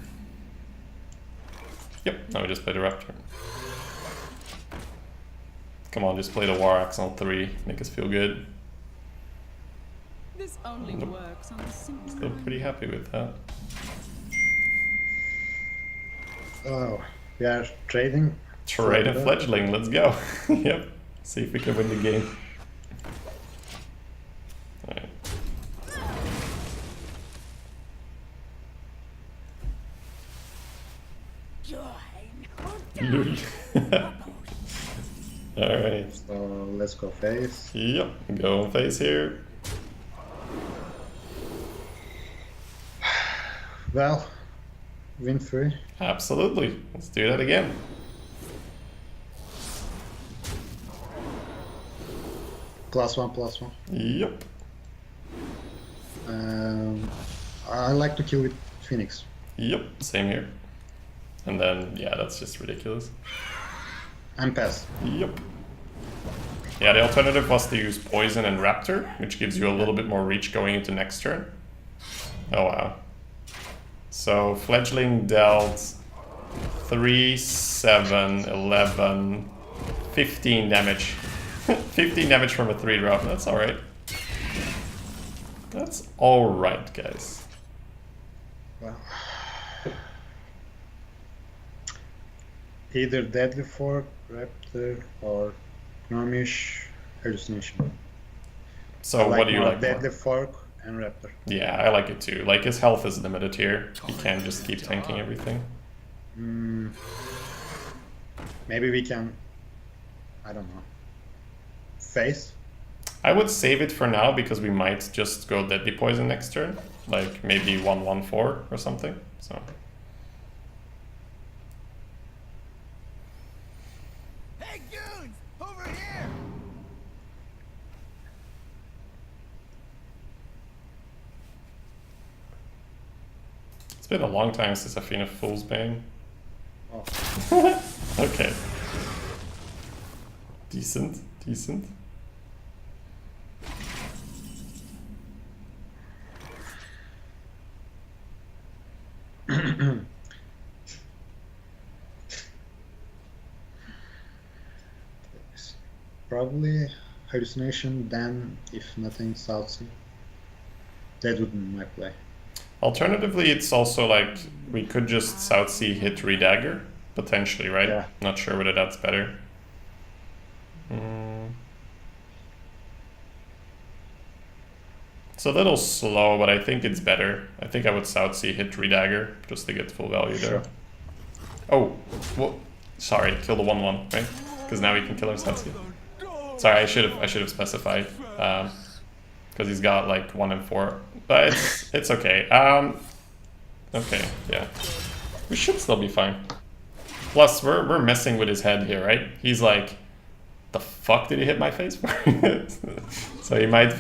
Yep, now we just play the Raptor. Come on, just play the War Axe on 3, make us feel good. This only works on a simple Still pretty happy with that. Oh, we are trading. Trade a fledgling, let's go. Yep, see if we can win the game. Alright. Lul. Alright. So let's go face. Yep, go on face here. Well, win 3. Absolutely. Let's do that again. +1/+1. Yep. I like to kill with Phoenix. Yep, same here. And then, yeah, that's just ridiculous. And pass. Yep. Yeah, the alternative was to use Poison and Raptor, which gives you a little bit more reach going into next turn. Oh, wow. So, Fledgling dealt 3, 7, 11, 15 damage. 15 damage from a 3-drop, that's alright. That's alright, guys. Well, either Deadly Fork, Raptor, or Gnomish Hallucination. So, what do you like more? Deadly Fork and Raptor. Yeah, I like it too. Like, his health is limited here. He can't just keep tanking everything. Maybe we can, I don't know, face? I would save it for now because we might just go Deadly Poison next turn. Like, maybe 1/1/4 or something. So. Hey, dudes! Over here! It's been a long time since I've seen a Fool's Bane. Oh. Okay. Decent, decent. Probably Hallucination, then if nothing, Southsea. That would be my play. Alternatively, it's also like we could just Southsea hit Redagger, potentially, right? Yeah. Not sure whether that's better. It's a little slow, but I think it's better. I think I would Southsea hit Redagger just to get full value there. Sure. Oh, well, sorry, kill the 1/1, right? Because now we can kill our Southsea. Sorry, I should have specified. Because he's got like 1 and 4, but it's okay. Okay, yeah, we should still be fine. Plus, we're messing with his head here, right? He's like, the fuck did he hit my face for? So he might.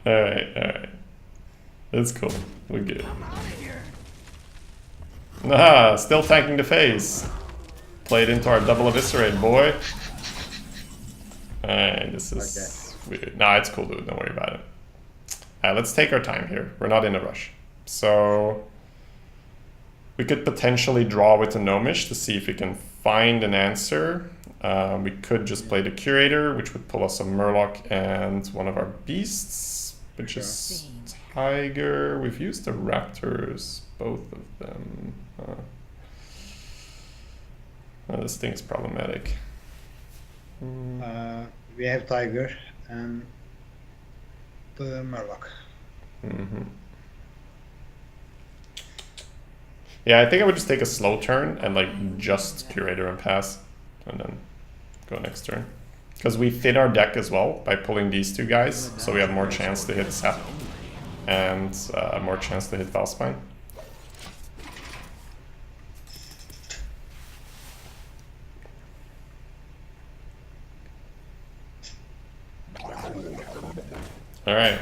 All right, that's cool. We're good. Nah, still tanking the face. Played into our double eviscerate, boy. Alright, this is weird. Nah, it's cool, dude. Don't worry about it. Alright, let's take our time here. We're not in a rush. So, we could potentially draw with the Gnomish to see if we can find an answer. We could just play the Curator, which would pull us a Murloc and one of our beasts, which is Tiger. We've used the Raptors, both of them. This thing's problematic. We have Tiger and the Murloc. Yeah, I think I would just take a slow turn and like just Curator and pass, and then go next turn. Because we thin our deck as well by pulling these two guys, so we have more chance to hit Sap and more chance to hit Valspine. Alright,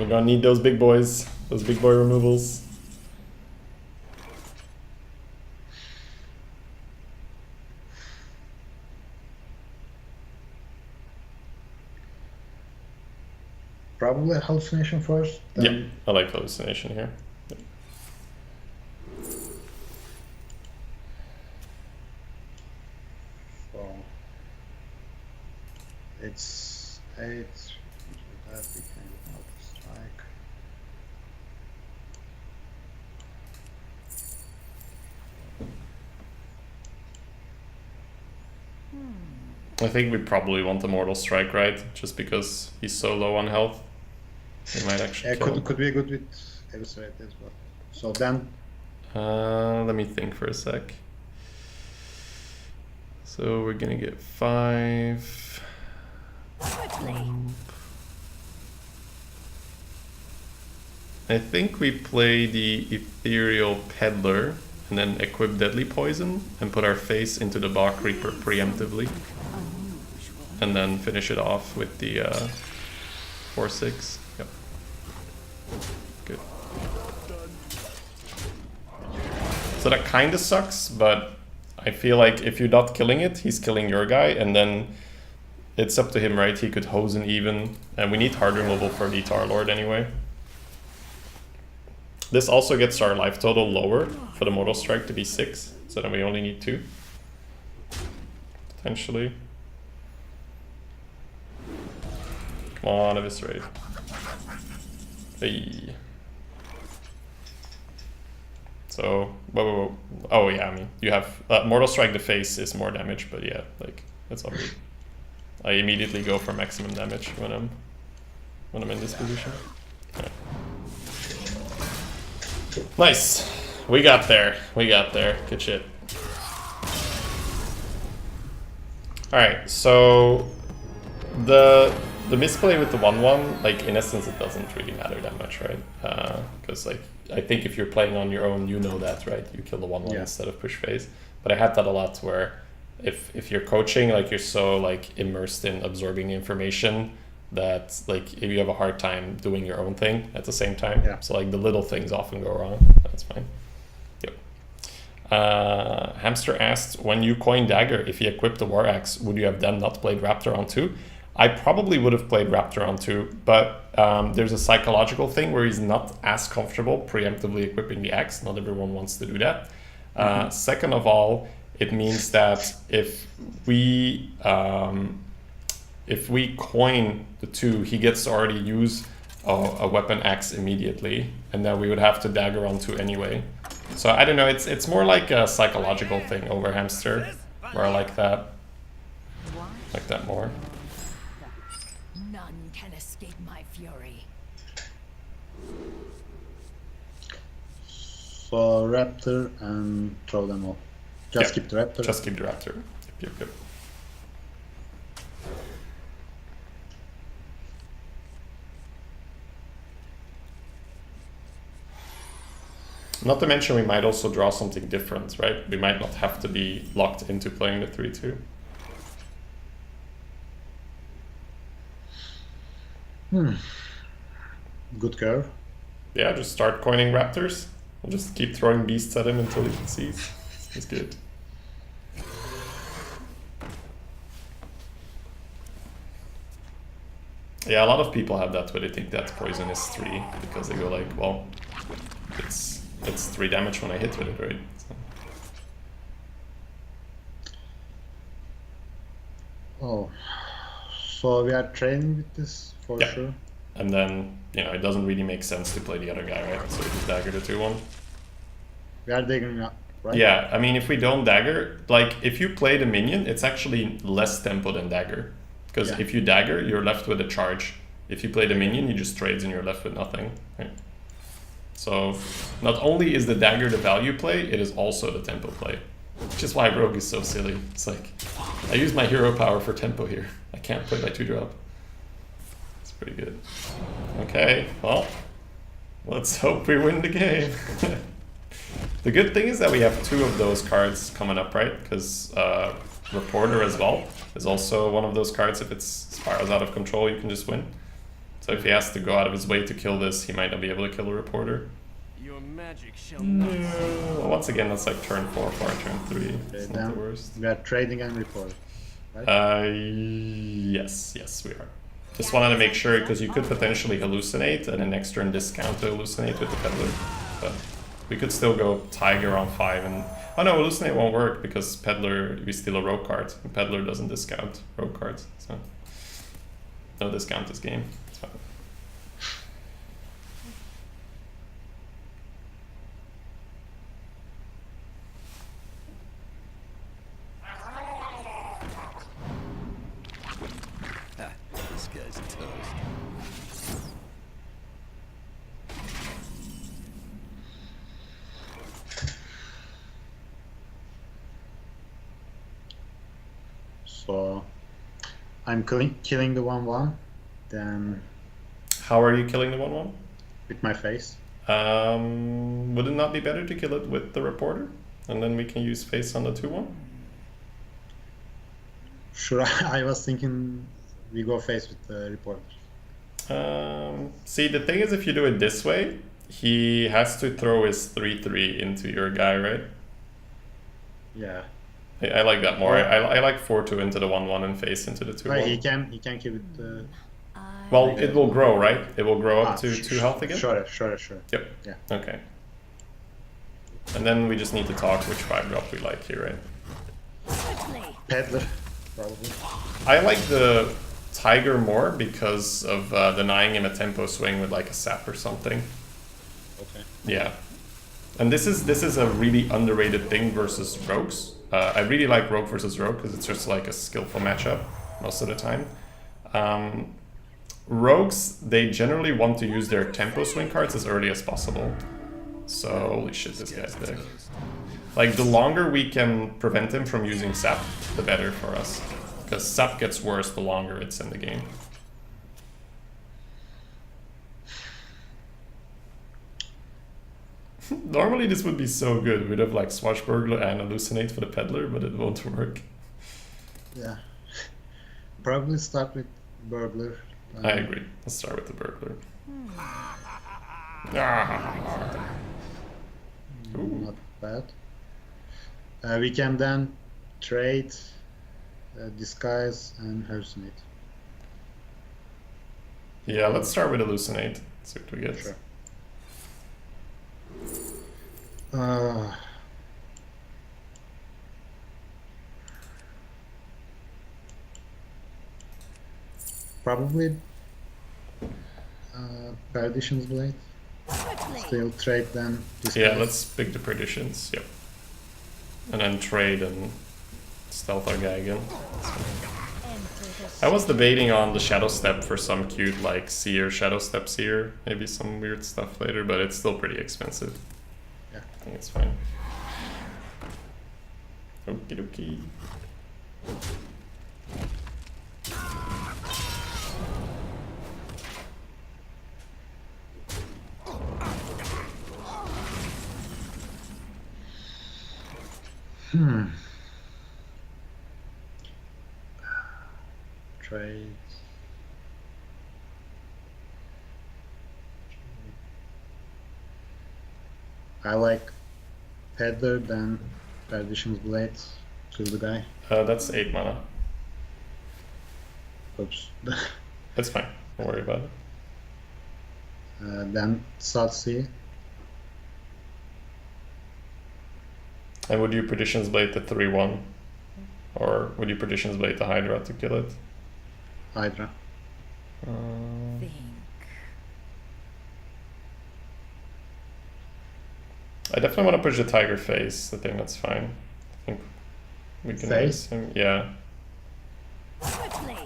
we're gonna need those big boys, those big boy removals. Probably hallucination first. Yep, Then I like hallucination here. Yep. so it's 8. That we can get out of strike. I think we probably want the Mortal Strike, right? Just because he's so low on health. He might actually kill him. Could be good with Eviscerate as well. So then Let me think for a sec. So we're gonna get 5. I think we play the Ethereal Peddler and then equip Deadly Poison and put our face into the Bach Reaper preemptively. And then finish it off with the 4/6. Yep. Good. So that kind of sucks, but I feel like if you're not killing it, he's killing your guy, and then it's up to him, right? He could hose an even, and we need hard removal for the Tar Lord anyway. This also gets our life total lower for the Mortal Strike to be 6, so then we only need 2. Potentially. Come on, Eviscerate. Hey. So, whoa. Oh yeah, I mean, you have Mortal Strike the face is more damage, but yeah, like that's all good. I immediately go for maximum damage when I'm in this position. Yeah. Nice, we got there. Good shit. All right, so the misplay with the 1/1, like in essence, it doesn't really matter that much, right? Because like I think if you're playing on your own, you know that, right? You kill the 1/1 instead of push phase. But I had that a lot where if you're coaching, like you're so like immersed in absorbing the information that like if you have a hard time doing your own thing at the same time. Yeah. So like the little things often go wrong. That's fine. Yep. Hamster asked, when you coin Dagger, if you equipped the War Axe, would you have then not played Raptor on 2? I probably would have played Raptor on 2, but there's a psychological thing where he's not as comfortable preemptively equipping the axe. Not everyone wants to do that. Second of all, it means that if we coin the 2, he gets to already use a weapon axe immediately, and then we would have to dagger on 2 anyway. So I don't know, it's more like a psychological thing over Hamster, where I like that more. None can escape my fury. so Raptor and throw them off. Just keep the Raptor. Just keep the Raptor. Yep. Not to mention we might also draw something different, right? We might not have to be locked into playing the 3/2. Good curve. Yeah, just start coining Raptors. We'll just keep throwing beasts at him until he concedes. It's good. Yeah, a lot of people have that where they think that poison is 3 because they go like, well, it's 3 damage when I hit with it, right? So we are training with this for sure. And then, it doesn't really make sense to play the other guy, right? So we just dagger the 2/1. We are digging up, right? Yeah, I mean, if we don't dagger, like, if you play the minion, it's actually less tempo than dagger. Because if you dagger, you're left with a charge. if you play the minion, he just trades and you're left with nothing. Right? So not only is the dagger the value play, it is also the tempo play. Which is why Rogue is so silly. It's like, I use my hero power for tempo here. I can't play by 2-drop. It's pretty good. Okay, well, let's hope we win the game. The good thing is that we have 2 of those cards coming up, right? Because Reporter as well is also one of those cards. If it spirals out of control, you can just win. So if he has to go out of his way to kill this, he might not be able to kill a Reporter. Your magic shall not. Well, once again, that's like turn 4 for our turn 3. It's not the worst. We are trading and report. Right? Yes, we are. Just wanted to make sure, because you could potentially hallucinate and then next turn discount to hallucinate with the Peddler. But we could still go Tiger on 5 and... Oh no, hallucinate won't work because Peddler, we steal a Rogue card. And Peddler doesn't discount Rogue cards, so... No discount this game. It's fine. This guy's toast. So I'm killing the 1/1, then How are you killing the 1/1? with my face. Would it not be better to kill it with the Reporter? And then we can use face on the 2/1? Sure, I was thinking we go face with the reporter. See, the thing is, if you do it this way, he has to throw his 3/3 into your guy, right? Yeah. I like that more. I like 4/2 into the 1/1 and face into the 2/1. Right, he can kill it. Well, it will grow, right? It will grow up to 2 health again? Sure. Yep. Yeah. Okay. And then we just need to talk which 5-drop we like here, right? Peddler, probably. I like the Tiger more because of denying him a tempo swing with like a sap or something. Okay. Yeah. And this is a really underrated thing versus rogues. I really like rogue versus rogue because it's just like a skillful matchup most of the time. Rogues, they generally want to use their tempo swing cards as early as possible. So, holy shit, this guy's big. Like, the longer we can prevent him from using sap, the better for us. Because sap gets worse the longer it's in the game. Normally this would be so good. We'd have like Swashbuckler and Hallucinate for the Peddler, but it won't work. Yeah. Probably start with Burglar. I agree. Let's start with the Burglar. Ah. Ooh. Not bad. We can then trade Disguise and Hallucinate. Yeah, let's start with Hallucinate. See what we get. Sure. Probably Perdition's Blade. Still trade then. Disguise. Yeah, let's pick the Perditions. Yep. And then trade and stealth our guy again. I was debating on the Shadow Step for some cute like Seer, Shadow Step Seer, maybe some weird stuff later, but it's still pretty expensive. Yeah. I think it's fine. Okie dokie. Trade. I like Peddler than Perdition's Blade. Kill the guy. That's 8 mana. Oops. That's fine. Don't worry about it. Then Satsi. And would you Perdition's Blade the 3/1? Or would you Perdition's Blade the Hydra to kill it? Hydra. Think. I definitely want to push the Tiger face. I think that's fine. I think we can Face? raise him. Yeah. Quickly.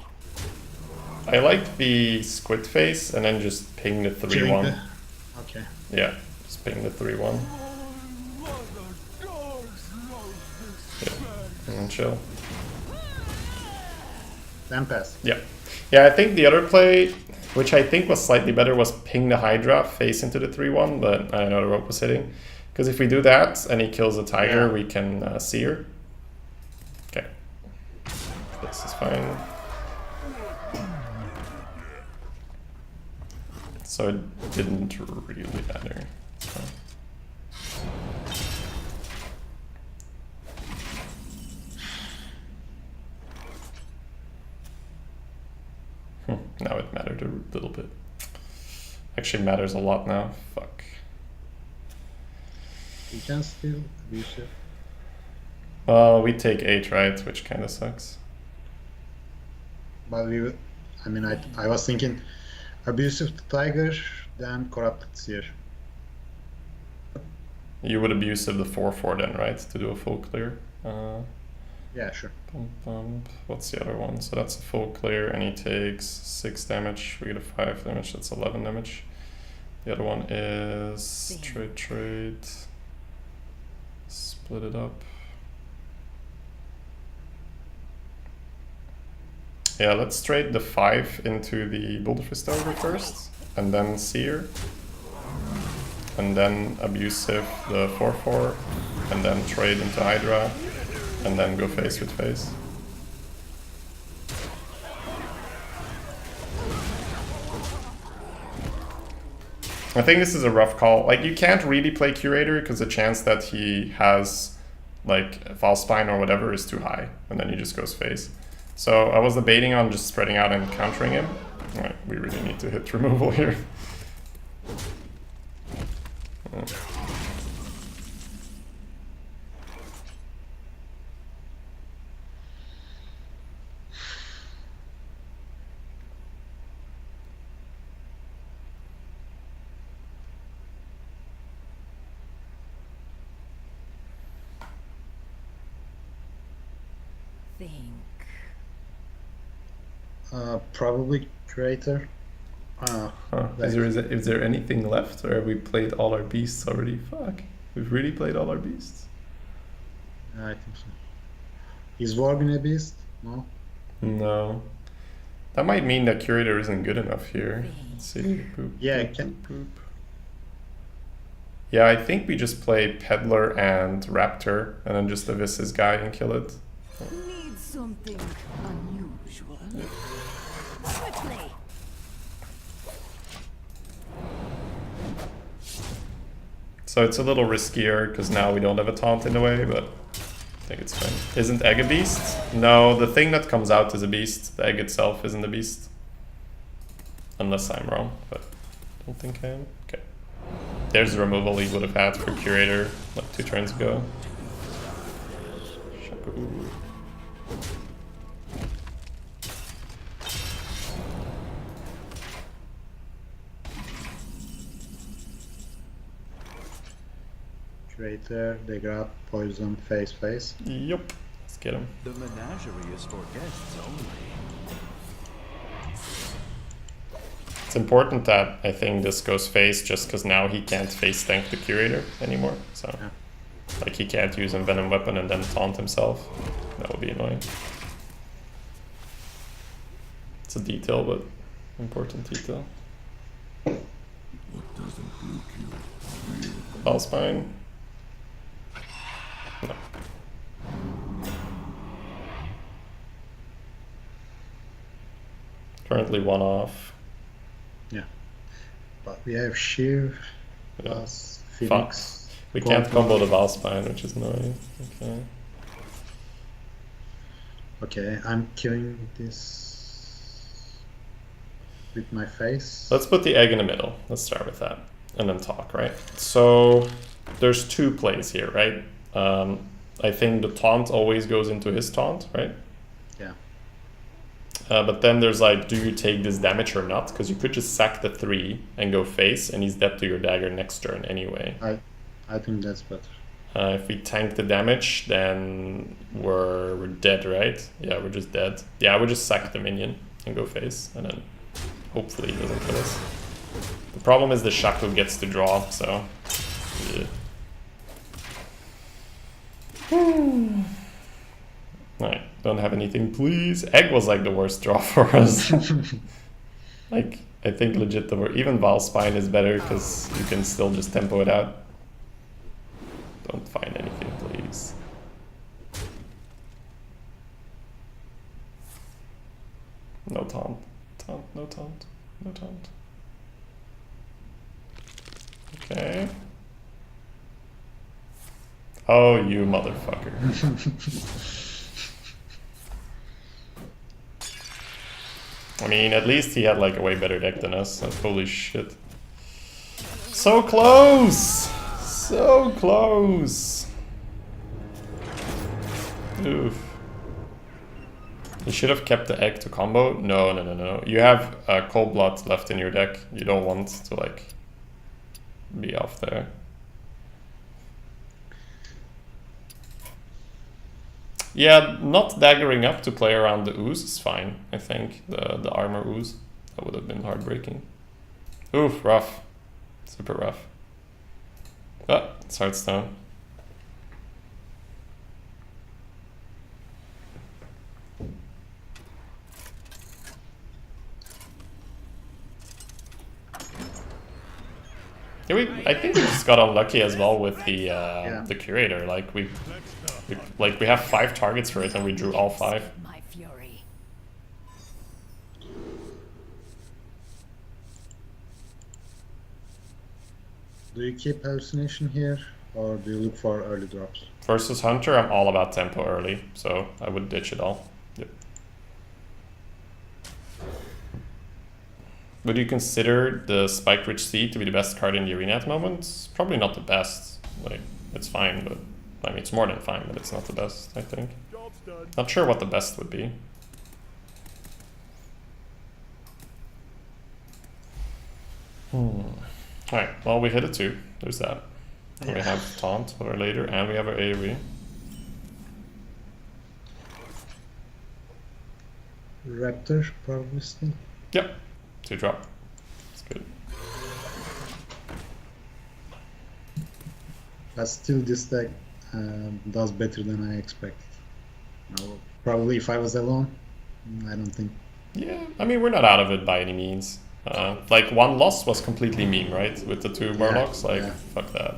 I like the squid face and then just ping the 3-1. Killing the... Okay. Yeah, just ping the 3-1. Yeah, and then chill. Then pass. Yeah. Yeah, I think the other play, which I think was slightly better, was ping the Hydra face into the 3-1, but I don't know, the rope was hitting. Because if we do that and he kills the tiger, Yeah. we can seer. Okay. This is fine. So it didn't really matter. It's fine. Now it mattered a little bit. Actually matters a lot now. Fuck. You can still abuse it. Well, we take 8, right? Which kind of sucks. But we will... I mean, I was thinking abusive to tiger, then corrupted seer. You would abusive the 4-4 then, right? To do a full clear. Yeah, sure. Bump, bump. What's the other one? So that's a full clear, and he takes 6 damage. We get a 5 damage. That's 11 damage. The other one is trade. Split it up. Yeah, let's trade the 5 into the Boulderfist Ogre first, and then Seer, and then abusive the 4-4, and then trade into Hydra, and then go face with face. I think this is a rough call. Like, you can't really play Curator because the chance that he has like False Spine or whatever is too high, and then he just goes face. So I was debating on just spreading out and countering him. Alright, we really need to hit removal here. Think. Probably Curator. Is there anything left, or have we played all our beasts already? Fuck. We've really played all our beasts? I think so. Is Worgen a beast? No? No. That might mean that Curator isn't good enough here. Let's see. Boop, Yeah, boop, boop, boop. Yeah, I think we just play Peddler and Raptor, and then just abyss his guy and kill it. Need something unusual. Quickly. So it's a little riskier, because now we don't have a taunt in the way, but I think it's fine. Isn't egg a beast? No, the thing that comes out is a beast. The egg itself isn't a beast. Unless I'm wrong, but I don't think I am. Okay. There's the removal he would have had for Curator like 2 turns ago. Shaku. Curator, they grab, poison, face. Yup. Let's get him. The menagerie is for guests only. It's important that I think this goes face just because now he can't face tank the Curator anymore. So, Yeah. like, he can't use Envenom Weapon and then taunt himself. That would be annoying. It's a detail, but important detail. What doesn't look you? False Spine. No. Currently 1 off. Yeah. But we have Shiv Yeah. plus Phoenix. We can't combo the Valspine, which is annoying. Okay. Okay, I'm killing this with my face. Let's put the egg in the middle. Let's start with that. And then talk, right? So there's 2 plays here, right? I think the taunt always goes into his taunt, right? Yeah. But then there's like, do you take this damage or not? Because you could just sack the 3 and go face, and he's dead to your dagger next turn anyway. I think that's better. If we tank the damage, then we're dead, right? Yeah, we're just dead. Yeah, we just sack the minion. can go face, and then hopefully he doesn't kill us. The problem is the Shaku gets to draw, so... Yeah. Alright, don't have anything, please. Egg was like the worst draw for us. Like, I think legit even Val Spine is better because you can still just tempo it out. Don't find anything, please. No taunt. No taunt. No taunt. Okay. Oh, you motherfucker. I mean, at least he had like a way better deck than us. Like, holy shit. So close! So close! Oof. You should have kept the egg to combo. No. You have Cold Blood left in your deck. You don't want to like be off there. Yeah, not daggering up to play around the ooze is fine, I think. The armor ooze. That would have been heartbreaking. Oof, rough. Super rough. Ah, it's Hearthstone. Yeah, I think we just got unlucky as well with the curator. Like we have 5 targets for it and we drew all 5. My fury. Do you keep hallucination here, or do you look for early drops? Versus Hunter, I'm all about tempo early, so I would ditch it all. Yep. Would you consider the Spike Rich Seed to be the best card in the arena at the moment? It's probably not the best. Like, it's fine, but I mean, it's more than fine, but it's not the best, I think. Not sure what the best would be. Alright, well, we hit a 2. There's that. And we have Taunt for later, and we have our AoE. Raptor, probably still. Yep, 2 drop. That's good. But still, this deck does better than I expected. Now, probably if I was alone, I don't think. Yeah, I mean, we're not out of it by any means. Like, one loss was completely meme, right? With the 2 Murlocs, like, fuck that.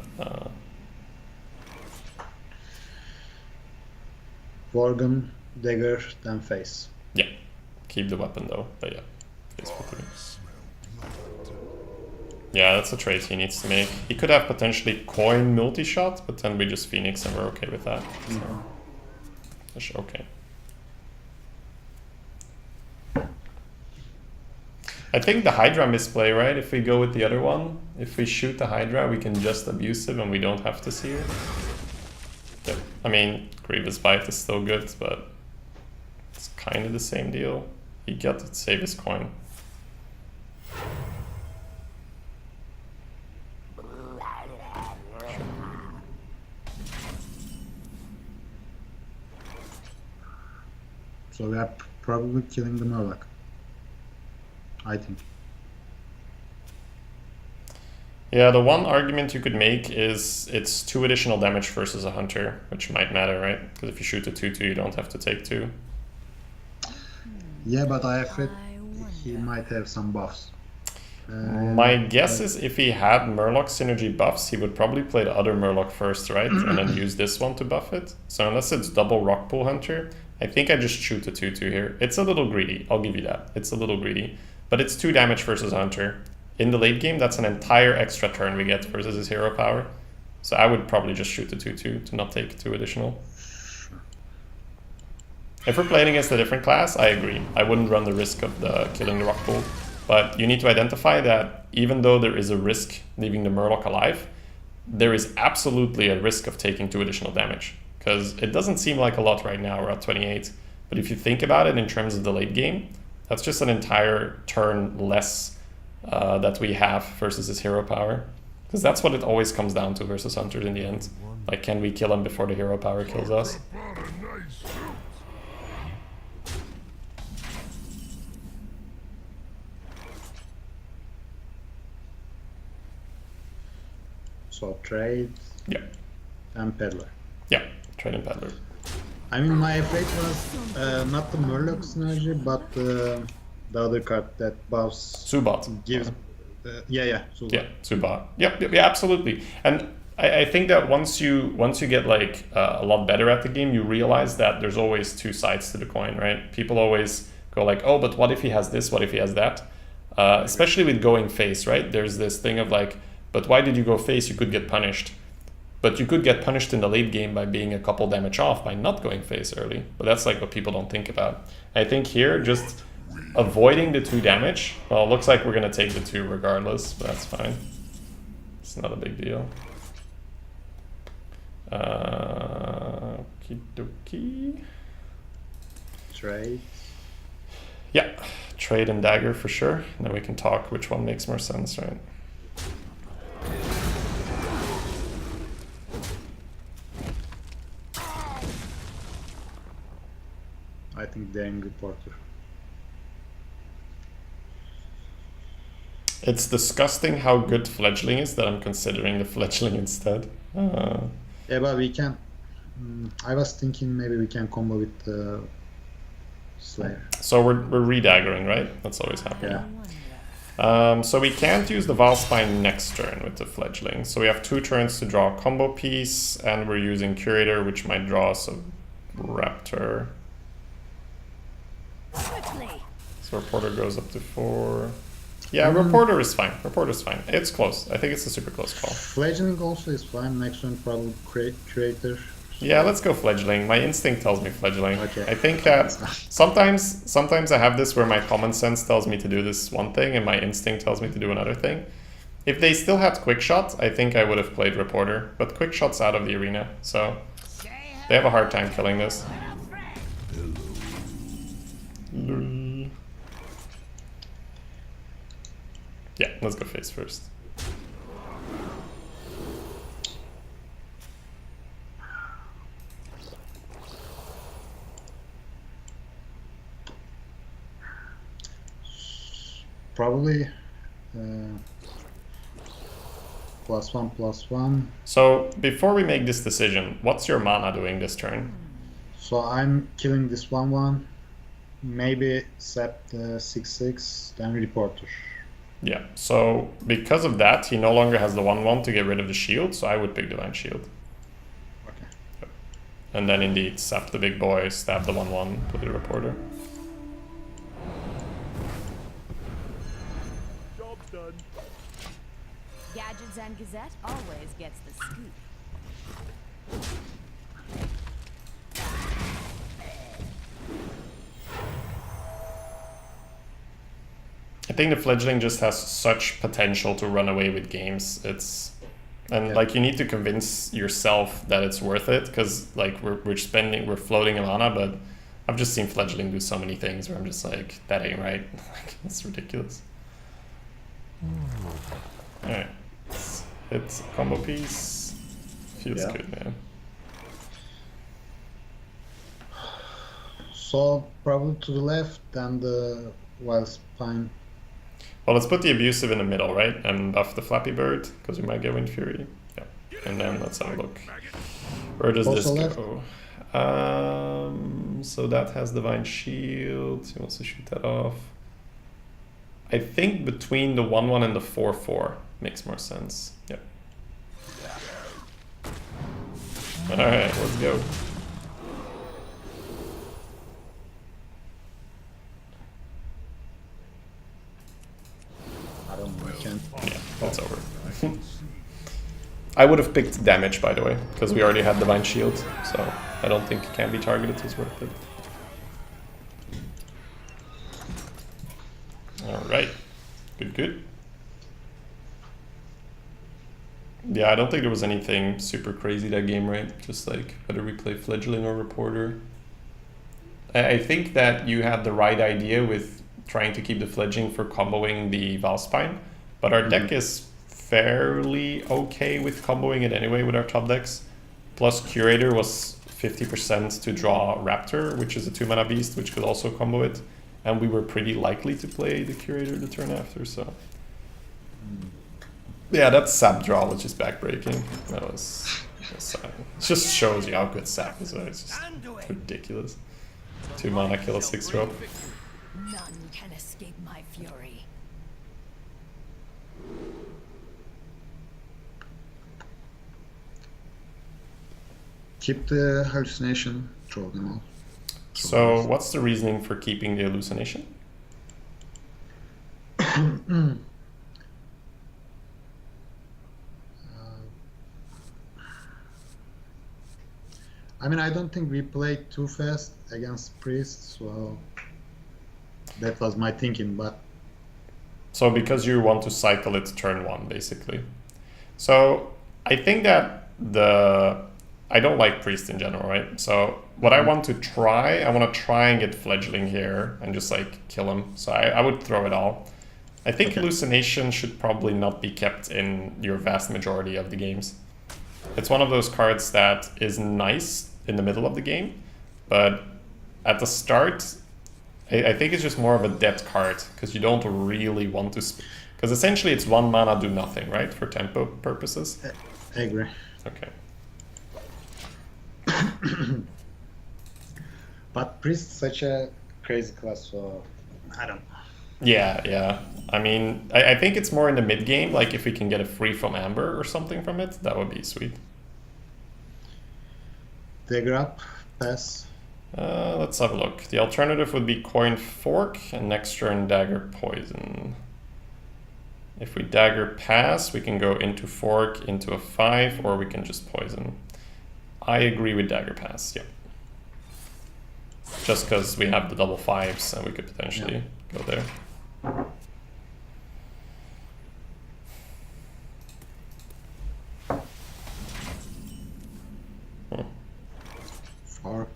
Worgen, Dagger, then Face. Yeah, keep the weapon though, but yeah, Face for 3. Yeah, that's a trade he needs to make. He could have potentially coin multi-shot, but then we just Phoenix and we're okay with that. So. That's okay. I think the Hydra misplay, right? If we go with the other one, if we shoot the Hydra, we can just abuse it and we don't have to see it. Yep. I mean, Grievous Bite is still good, but it's kind of the same deal. He got to save his coin. So we are probably killing the Murloc, I think. Yeah, the one argument you could make is it's 2 additional damage versus a Hunter, which might matter, right? Because if you shoot a 2-2, you don't have to take 2. Yeah, but I afraid he might have some buffs. My guess is if he had Murloc synergy buffs, he would probably play the other Murloc first, right? And then use this one to buff it. So unless it's double Rockpool Hunter, I think I just shoot a 2-2 here. It's a little greedy, I'll give you that. It's a little greedy. But it's 2 damage versus Hunter. In the late game, that's an entire extra turn we get versus his hero power. So I would probably just shoot the 2-2 to not take 2 additional. If we're playing against a different class, I agree. I wouldn't run the risk of killing the Rockpool. But you need to identify that even though there is a risk leaving the Murloc alive, there is absolutely a risk of taking 2 additional damage. Because it doesn't seem like a lot right now, we're at 28. But if you think about it in terms of the late game, that's just an entire turn less that we have versus his hero power. Because that's what it always comes down to versus Hunters in the end. Like, can we kill him before the hero power kills us? So trade Yeah, and peddler. yeah, trade and peddler. I mean, my fate was not the Murloc synergy, but the other card that buffs Zubat. gives. Yeah, Zubat. Yeah, Zubat. Yep, yeah, absolutely. And I think that once you get like a lot better at the game, you realize that there's always two sides to the coin, right? People always go like, oh, but what if he has this? What if he has that? Especially with going face, right? There's this thing of like, but why did you go face? You could get punished. But you could get punished in the late game by being a couple damage off by not going face early. But that's like what people don't think about. I think here, just avoiding the 2 damage. Well, it looks like we're going to take the 2 regardless, but that's fine. It's not a big deal. Okie dokie. Trade. Yeah, trade and dagger for sure. And then we can talk which one makes more sense, right? I think the Angry Porter. It's disgusting how good fledgling is that I'm considering the fledgling instead. Yeah, but we can. I was thinking maybe we can combo with the Slayer. So we're redaggering, right? That's always happening. Yeah. So we can't use the Valspine next turn with the fledgling. So we have 2 turns to draw a combo piece, and we're using Curator, which might draw us a Raptor. So Reporter goes up to 4. Yeah, Reporter is fine. Reporter's fine. It's close. I think it's a super close call. Fledgling also is fine. Next one probably Curator. Yeah, let's go Fledgling. My instinct tells me Fledgling. Okay. I think that sometimes I have this where my common sense tells me to do this one thing and my instinct tells me to do another thing. If they still had Quick Shot, I think I would have played Reporter, but Quick Shot's out of the arena, so they have a hard time killing this. Lol. Yeah, let's go face first. Probably +1/+1. So before we make this decision, what's your mana doing this turn? So I'm killing this 1/1. Maybe set the 6/6, then Reporter. Yeah, so because of that, he no longer has the 1/1 to get rid of the shield, so I would pick Divine Shield. Okay. And then indeed, sap the big boy, stab the 1/1, play the Reporter. Job's done. Gadgets and Gazette always gets the scoop. I think the Fledgling just has such potential to run away with games. Like you need to convince yourself that it's worth it, because like we're floating a mana, but I've just seen Fledgling do so many things where I'm just like, that ain't right. Like, it's ridiculous. Alright, let's hit combo piece. Feels good, man. So probably to the left, and the Wild Spine. Well, let's put the Abusive in the middle, right? And buff the Flappy Bird, because we might get Wind Fury. Yeah. And then let's have a look. Where does Also this go? So that has Divine Shield. He wants to shoot that off. I think between the 1/1 and the 4/4 makes more sense. Yep. Alright, let's go. I don't know, I can't. Yeah, that's over. I would have picked damage, by the way, because we already had Divine Shield, so I don't think it can be targeted is worth it. Alright. Good. Yeah, I don't think there was anything super crazy that game, right? Just like, whether we play Fledgling or Reporter. I think that you had the right idea with trying to keep the Fledgling for comboing the Valspine, but our deck is fairly okay with comboing it anyway with our top decks. Plus Curator was 50% to draw Raptor, which is a 2-mana beast, which could also combo it. And we were pretty likely to play the Curator the turn after, so... Yeah, that sap draw was just backbreaking. That was it just shows you how good sap is. Right? It's just ridiculous. 2 mana kill a 6-drop. None can escape my fury. Keep the hallucination, throw them off. So what's the reasoning for keeping the hallucination? I mean, I don't think we played too fast against priests, so that was my thinking, but So because you want to cycle it turn 1, basically. So I think that I don't like priest in general, right? So what I want to try and get fledgling here and just like kill him. So I would throw it all. I think hallucination should probably not be kept in your vast majority of the games. It's one of those cards that is nice in the middle of the game, but at the start, I think it's just more of a dead card because you don't really want to. Because essentially, it's 1 mana, do nothing, right? For tempo purposes. I agree. Okay. But priest such a crazy class, so I don't know. Yeah. I mean, I think it's more in the mid game. Like if we can get a free from Amber or something from it, that would be sweet. Dagger up, pass. Let's have a look. The alternative would be coin fork and next turn dagger poison. If we dagger pass, we can go into fork into a 5, or we can just poison. I agree with dagger pass, yeah. Just because we have the double 5s and we could potentially go there. Fork.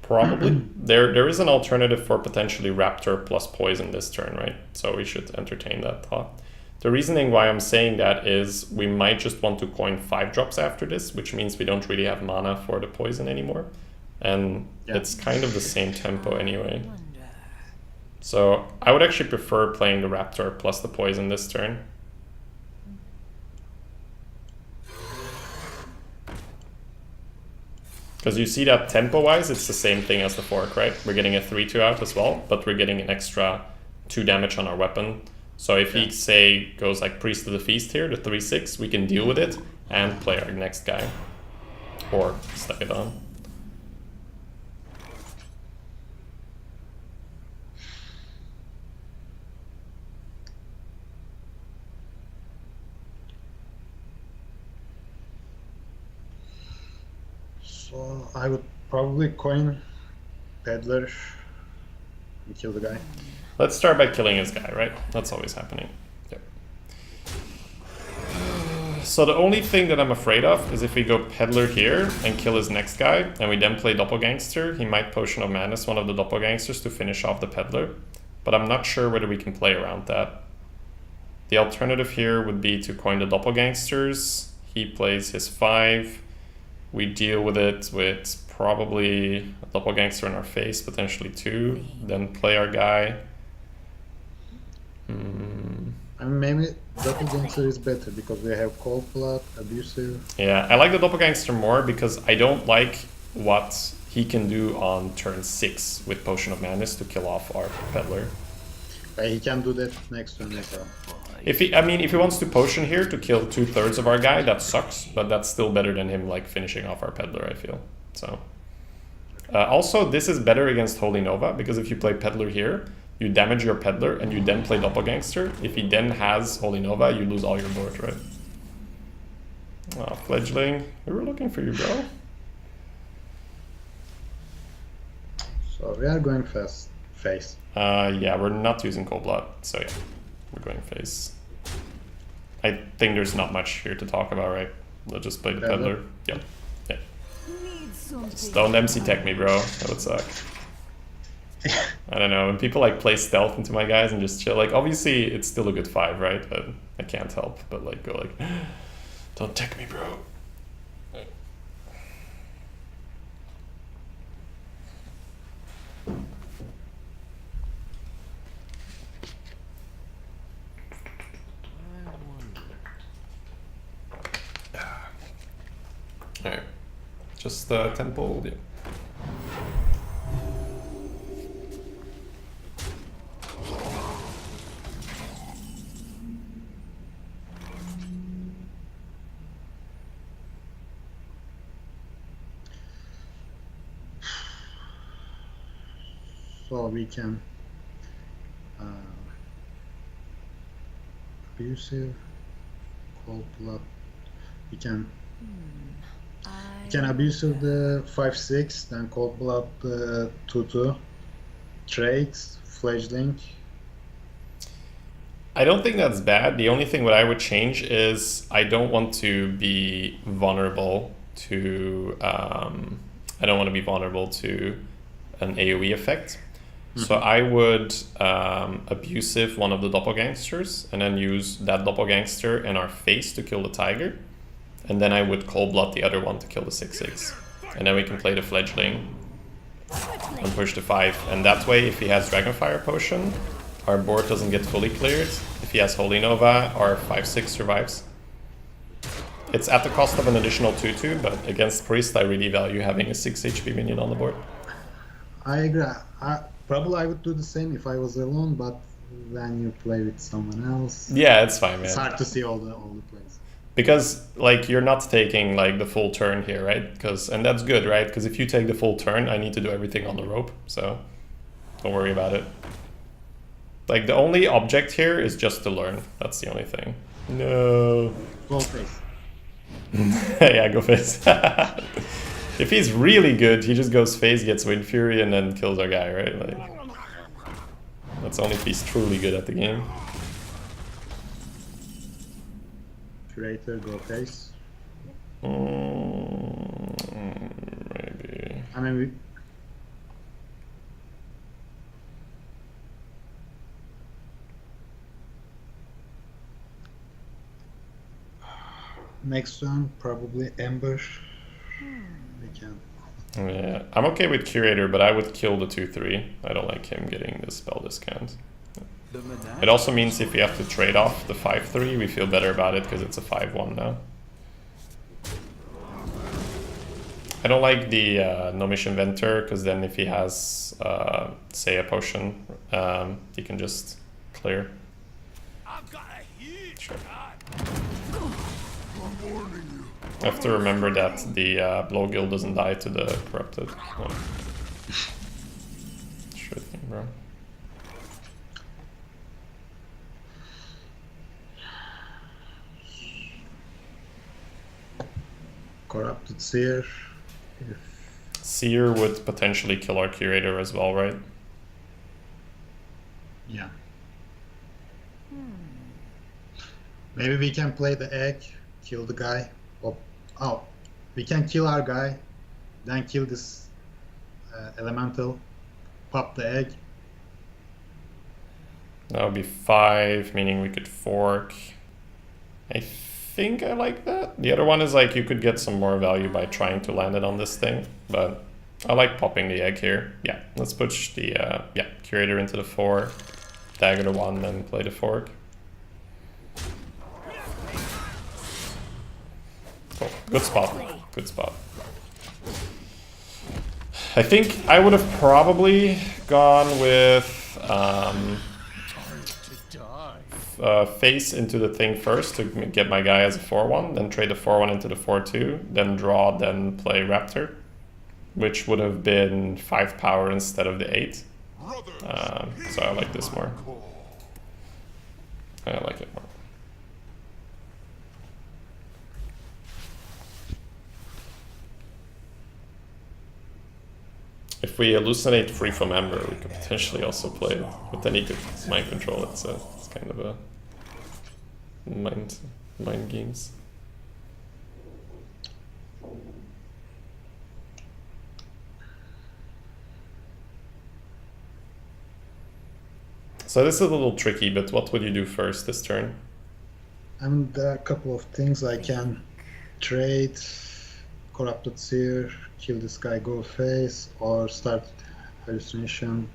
Probably. There is an alternative for potentially Raptor plus poison this turn, right? So we should entertain that thought. The reasoning why I'm saying that is we might just want to coin 5 drops after this, which means we don't really have mana for the poison anymore. And it's kind of the same tempo anyway. So I would actually prefer playing the Raptor plus the poison this turn. Because you see that tempo-wise, it's the same thing as the fork, right? We're getting a 3-2 out as well, but we're getting an extra 2 damage on our weapon. So if he, say, goes like Priest of the Feast here, the 3-6, we can deal with it and play our next guy. Or step it on. So I would probably coin Peddler and kill the guy. Let's start by killing his guy, right? That's always happening. Yep. So the only thing that I'm afraid of is if we go Peddler here and kill his next guy, and we then play Doppelgangster, he might Potion of Madness one of the Doppelgangsters to finish off the Peddler. But I'm not sure whether we can play around that. The alternative here would be to coin the Doppelgangsters. He plays his 5. We deal with it with probably a Doppelgangster in our face, potentially 2. Then play our guy. I mean, maybe Doppelgangster is better because we have Cold Blood, Abusive. Yeah, I like the Doppelgangster more because I don't like what he can do on turn 6 with Potion of Madness to kill off our Peddler. He can do that next turn as well. If he wants to potion here to kill 2/3 of our guy, that sucks, but that's still better than him like finishing off our Peddler, I feel. So also, this is better against Holy Nova because if you play Peddler here, you damage your Peddler and you then play Doppelgangster. If he then has Holy Nova, you lose all your board, right? Oh, Fledgling, we were looking for you, bro. So we are going fast. Face. Yeah, we're not using Cold Blood, so yeah, we're going face. I think there's not much here to talk about, right? Let's just play the Peddler. Yep. Yeah. Just don't MC tech me, bro. That would suck. I don't know. When people like play stealth into my guys and just chill, like obviously it's still a good 5, right? But I can't help but like go like, don't tech me, bro. Just temple, yeah. So we can abusive, cold blood. We can abusive the 5/6, then cold blood the 2/2, trades, fledgling. I don't think that's bad. The only thing what I would change is I don't want to be vulnerable to I don't want to be vulnerable to an AoE effect. So I would abusive one of the doppelgangsters and then use that doppelgangster in our face to kill the tiger. And then I would cold blood the other one to kill the 6/6. And then we can play the fledgling and push the 5. And that way, if he has Dragonfire Potion, our board doesn't get fully cleared. If he has Holy Nova, our 5/6 survives. It's at the cost of an additional 2/2, but against Priest, I really value having a 6 HP minion on the board. I agree. Probably I would do the same if I was alone, but when you play with someone else, Yeah, it's fine, man. it's hard to see all the plays. Because like you're not taking like the full turn here, right? And that's good, right? Because if you take the full turn, I need to do everything on the rope, so don't worry about it. Like the only object here is just to learn. That's the only thing. No. Go face. Yeah, go face. If he's really good, he just goes face, gets Wind Fury, and then kills our guy, right? Like that's only if he's truly good at the game. Curator, go face. Maybe. I mean, next one, probably ambush. We can. Yeah, I'm okay with Curator, but I would kill the 2/3. I don't like him getting the spell discount. It also means if we have to trade off the 5/3, we feel better about it because it's a 5/1 now. I don't like the Nomish Inventor because then if he has, say, a potion, he can just clear. I've got a huge Sure. card. I have to remember that the Blowgill doesn't die to the Corrupted. Oh. Sure thing, bro. Corrupted Seer. Seer would potentially kill our Curator as well, right? Yeah. Maybe we can play the egg, kill the guy. Oh, we can kill our guy, then kill this elemental, pop the egg. That would be 5, meaning we could fork. I think I like that. The other one is like you could get some more value by trying to land it on this thing, but I like popping the egg here. Yeah, let's push the Curator into the 4, dagger the 1, then play the fork. Cool. Good spot. Good spot. I think I would have probably gone with face into the thing first to get my guy as a 4/1, then trade the 4/1 into the 4/2, then draw, then play Raptor, which would have been 5 power instead of the 8. So I like this more. I like it more. If we hallucinate free from Ember, we could potentially also play it, but then he could mind control it, so it's kind of a mind games. So this is a little tricky, but what would you do first this turn? I mean, there are a couple of things I can trade. Corrupted Seer, kill this guy, go face, or start hallucination.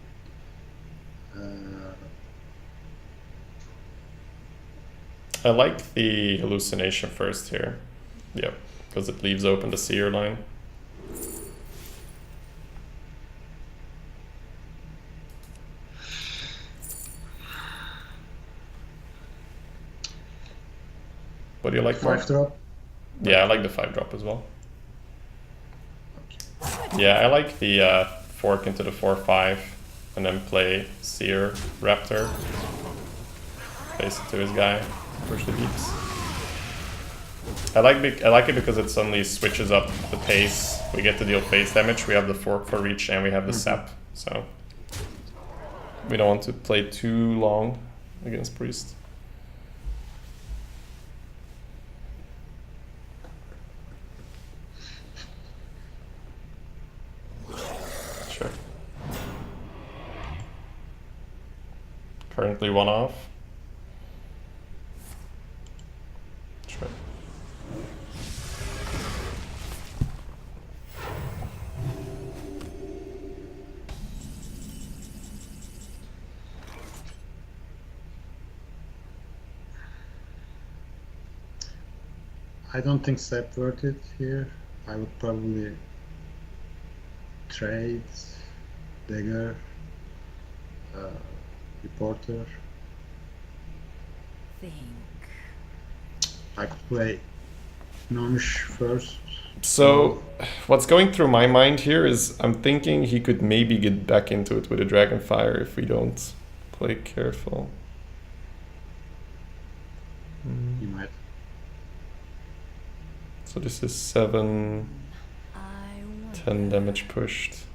I like the hallucination first here. Yep, because it leaves open the seer line. What do you like more? 5-drop. Yeah, I like the 5-drop as well. Yeah, I like the fork into the 4/5 and then play Seer Raptor. Face it to his guy, push the deeps. I like it because it suddenly switches up the pace. We get to deal face damage, we have the fork for reach, and we have the sap, so we don't want to play too long against Priest. Sure. Currently 1 off. Sure. I don't think Sap worth it here. I would probably trade Dagger, Reporter. Think. I could play Nomish first. So, what's going through my mind here is I'm thinking he could maybe get back into it with a Dragonfire if we don't play careful. You might. So this is 7, I 10 damage pushed.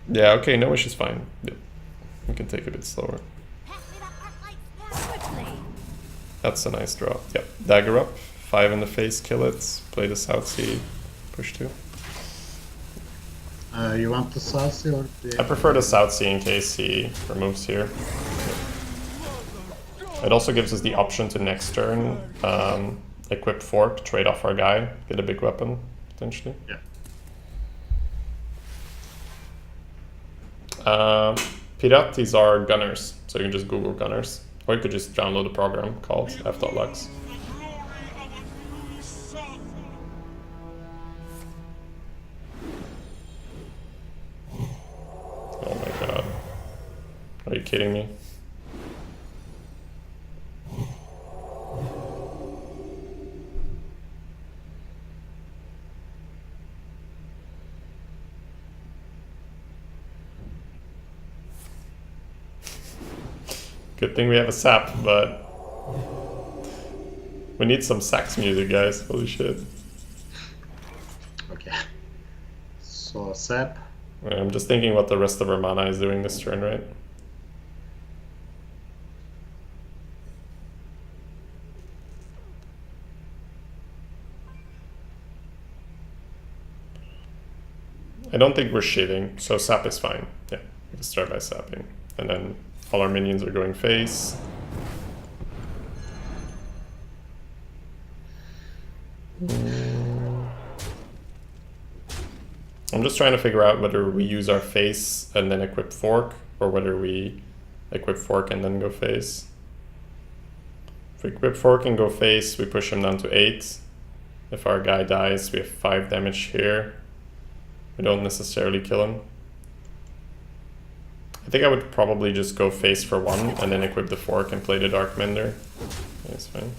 Yeah, okay, no wish is fine. Yep. We can take a bit slower. quickly. That's a nice draw. Yep. Dagger up, 5 in the face, kill it, play the South Sea, push 2. You want the Salsi or the... I prefer the South Sea in case he removes here. It also gives us the option to next turn equip fork, trade off our guy, get a big weapon, potentially. Yeah. Pirates are gunners, so you can just Google gunners. Or you could just download a program called f.lux. Oh my god. Are you kidding me? Good thing we have a sap, but we need some sax music, guys. Holy shit. Okay. So Sap. I'm just thinking what the rest of our mana is doing this turn, right? I don't think we're shitting, so sap is fine. Yeah, we can start by sapping. And then all our minions are going face. I'm just trying to figure out whether we use our face and then equip fork, or whether we equip fork and then go face. If we equip fork and go face, we push him down to 8. If our guy dies, we have 5 damage here. We don't necessarily kill him. I think I would probably just go face for 1 and then equip the fork and play the Dark Mender. That's fine.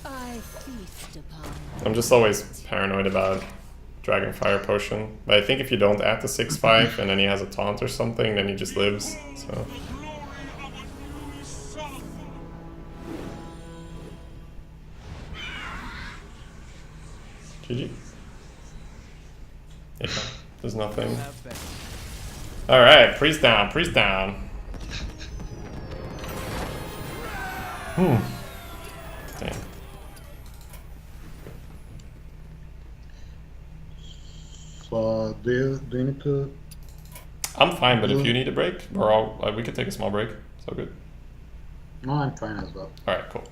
I feast upon. I'm just always paranoid about Dragonfire Potion. But I think if you don't add the 6/5 and then he has a taunt or something, then he just lives. So. GG. Yeah, there's nothing. Alright, priest down, priest down. Damn. So do you need to? I'm fine, but if you need a break, or we could take a small break. So good. No, I'm fine as well. Alright, cool.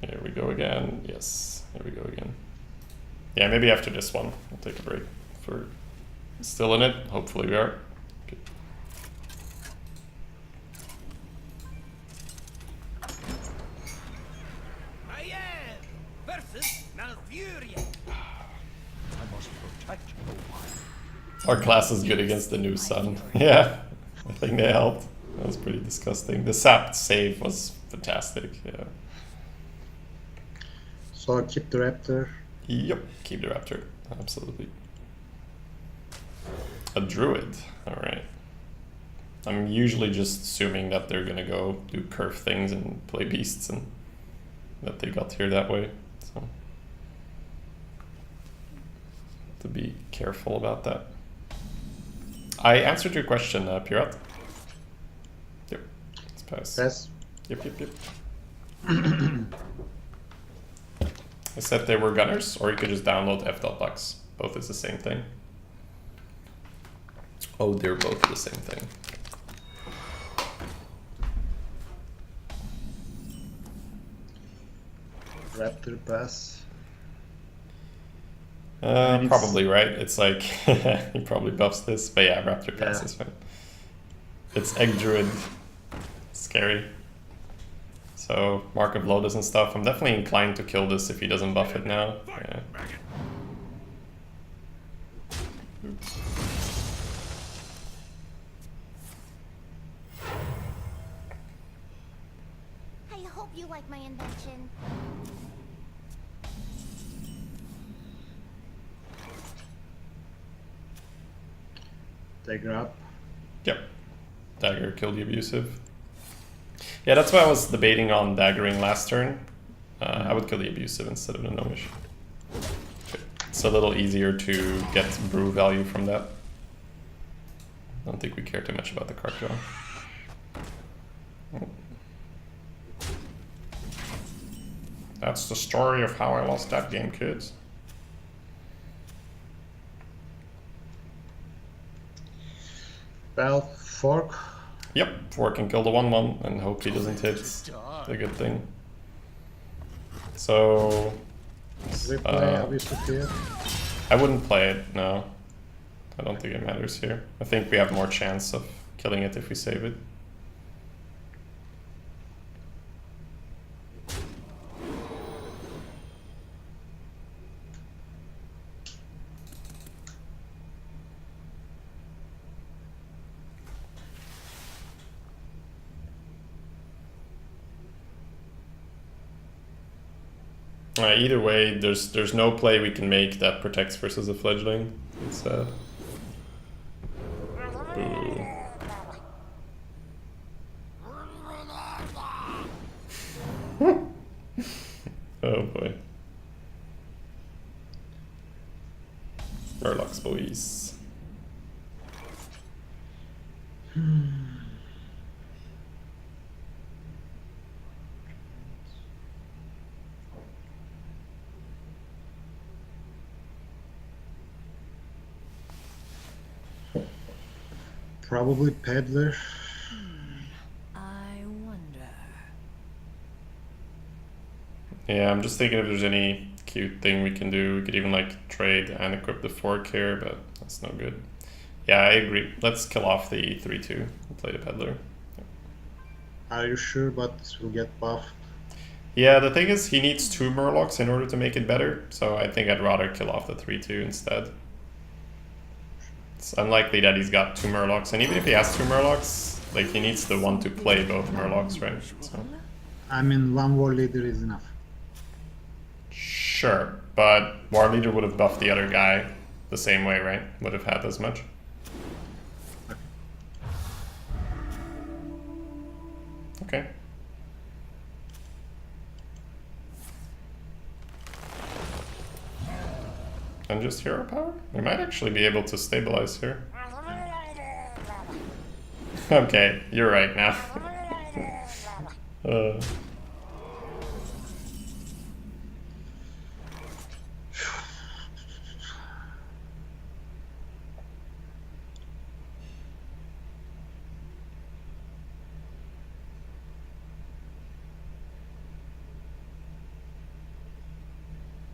Here we go again. Yes, here we go again. Yeah, maybe after this one, we'll take a break. If we're still in it, hopefully we are. Okay. Mage versus Malfurion. Our class is good against the new sun. Yeah, I think they helped. That was pretty disgusting. The sap save was fantastic. Yeah. So keep the raptor. Yep, keep the raptor. Absolutely. A druid. Alright. I'm usually just assuming that they're gonna go do curve things and play beasts and that they got here that way. So to be careful about that. I answered your question, Pirat. Yep. Let's pass. Pass. Yep, yep, yep. I said they were gunners, or you could just download f.lux. Both is the same thing. Oh, they're both the same thing. Raptor pass. Probably, right? It's like, he probably buffs this, but yeah, Raptor pass Yeah. is fine. It's Egg Druid. Scary. So, Mark of Lotus and stuff. I'm definitely inclined to kill this if he doesn't buff it now. Yeah. I hope you like my invention. Dagger up. Yep. Dagger, kill the abusive. Yeah, that's why I was debating on daggering last turn. I would kill the abusive instead of the gnomish. It's a little easier to get brew value from that. I don't think we care too much about the card draw. That's the story of how I lost that game, kids. Well, fork. Yep, 4 can kill the 1/1 and hope he doesn't hit the good thing. So Replay, obviously here. I wouldn't play it, no. I don't think it matters here. I think we have more chance of killing it if we save it. Either way, there's no play we can make that protects versus a fledgling. It's sad. Boo. Oh boy. Murlocs, boys. Probably peddler. I wonder. Yeah, I'm just thinking if there's any cute thing we can do. We could even like trade and equip the fork here, but that's no good. Yeah, I agree. Let's kill off the 3/2 and play the peddler. Are you sure? But this will get buffed. Yeah, the thing is he needs 2 Murlocs in order to make it better, so I think I'd rather kill off the 3/2 instead. It's unlikely that he's got 2 Murlocs, and even if he has 2 Murlocs, like he needs the one to play both Murlocs, right? So. I mean, one war leader is enough. Sure, but War Leader would have buffed the other guy the same way, right? Would have had as much. Okay. And just hero power? We might actually be able to stabilize here. Okay, you're right now.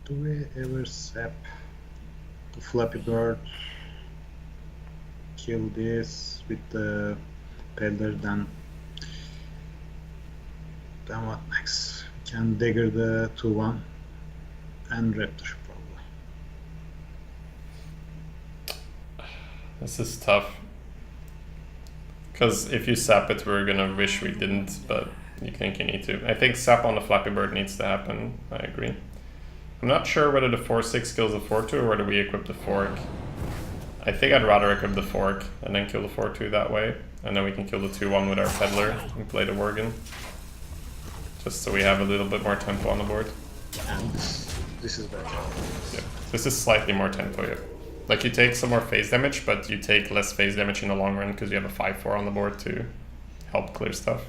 Do we ever sap the Flappy Bird? Kill this with the peddler, then what next? We can dagger the 2/1 and raptor probably. This is tough. Because if you sap it, we're gonna wish we didn't, but you think you need to. I think sap on the Flappy Bird needs to happen, I agree. I'm not sure whether the 4-6 kills the 4-2 or whether we equip the fork. I think I'd rather equip the fork and then kill the 4-2 that way. And then we can kill the 2-1 with our Peddler and play the Worgen. Just so we have a little bit more tempo on the board. And this is better. Yeah. This is slightly more tempo, yeah. Like you take some more phase damage, but you take less phase damage in the long run because you have a 5-4 on the board to help clear stuff.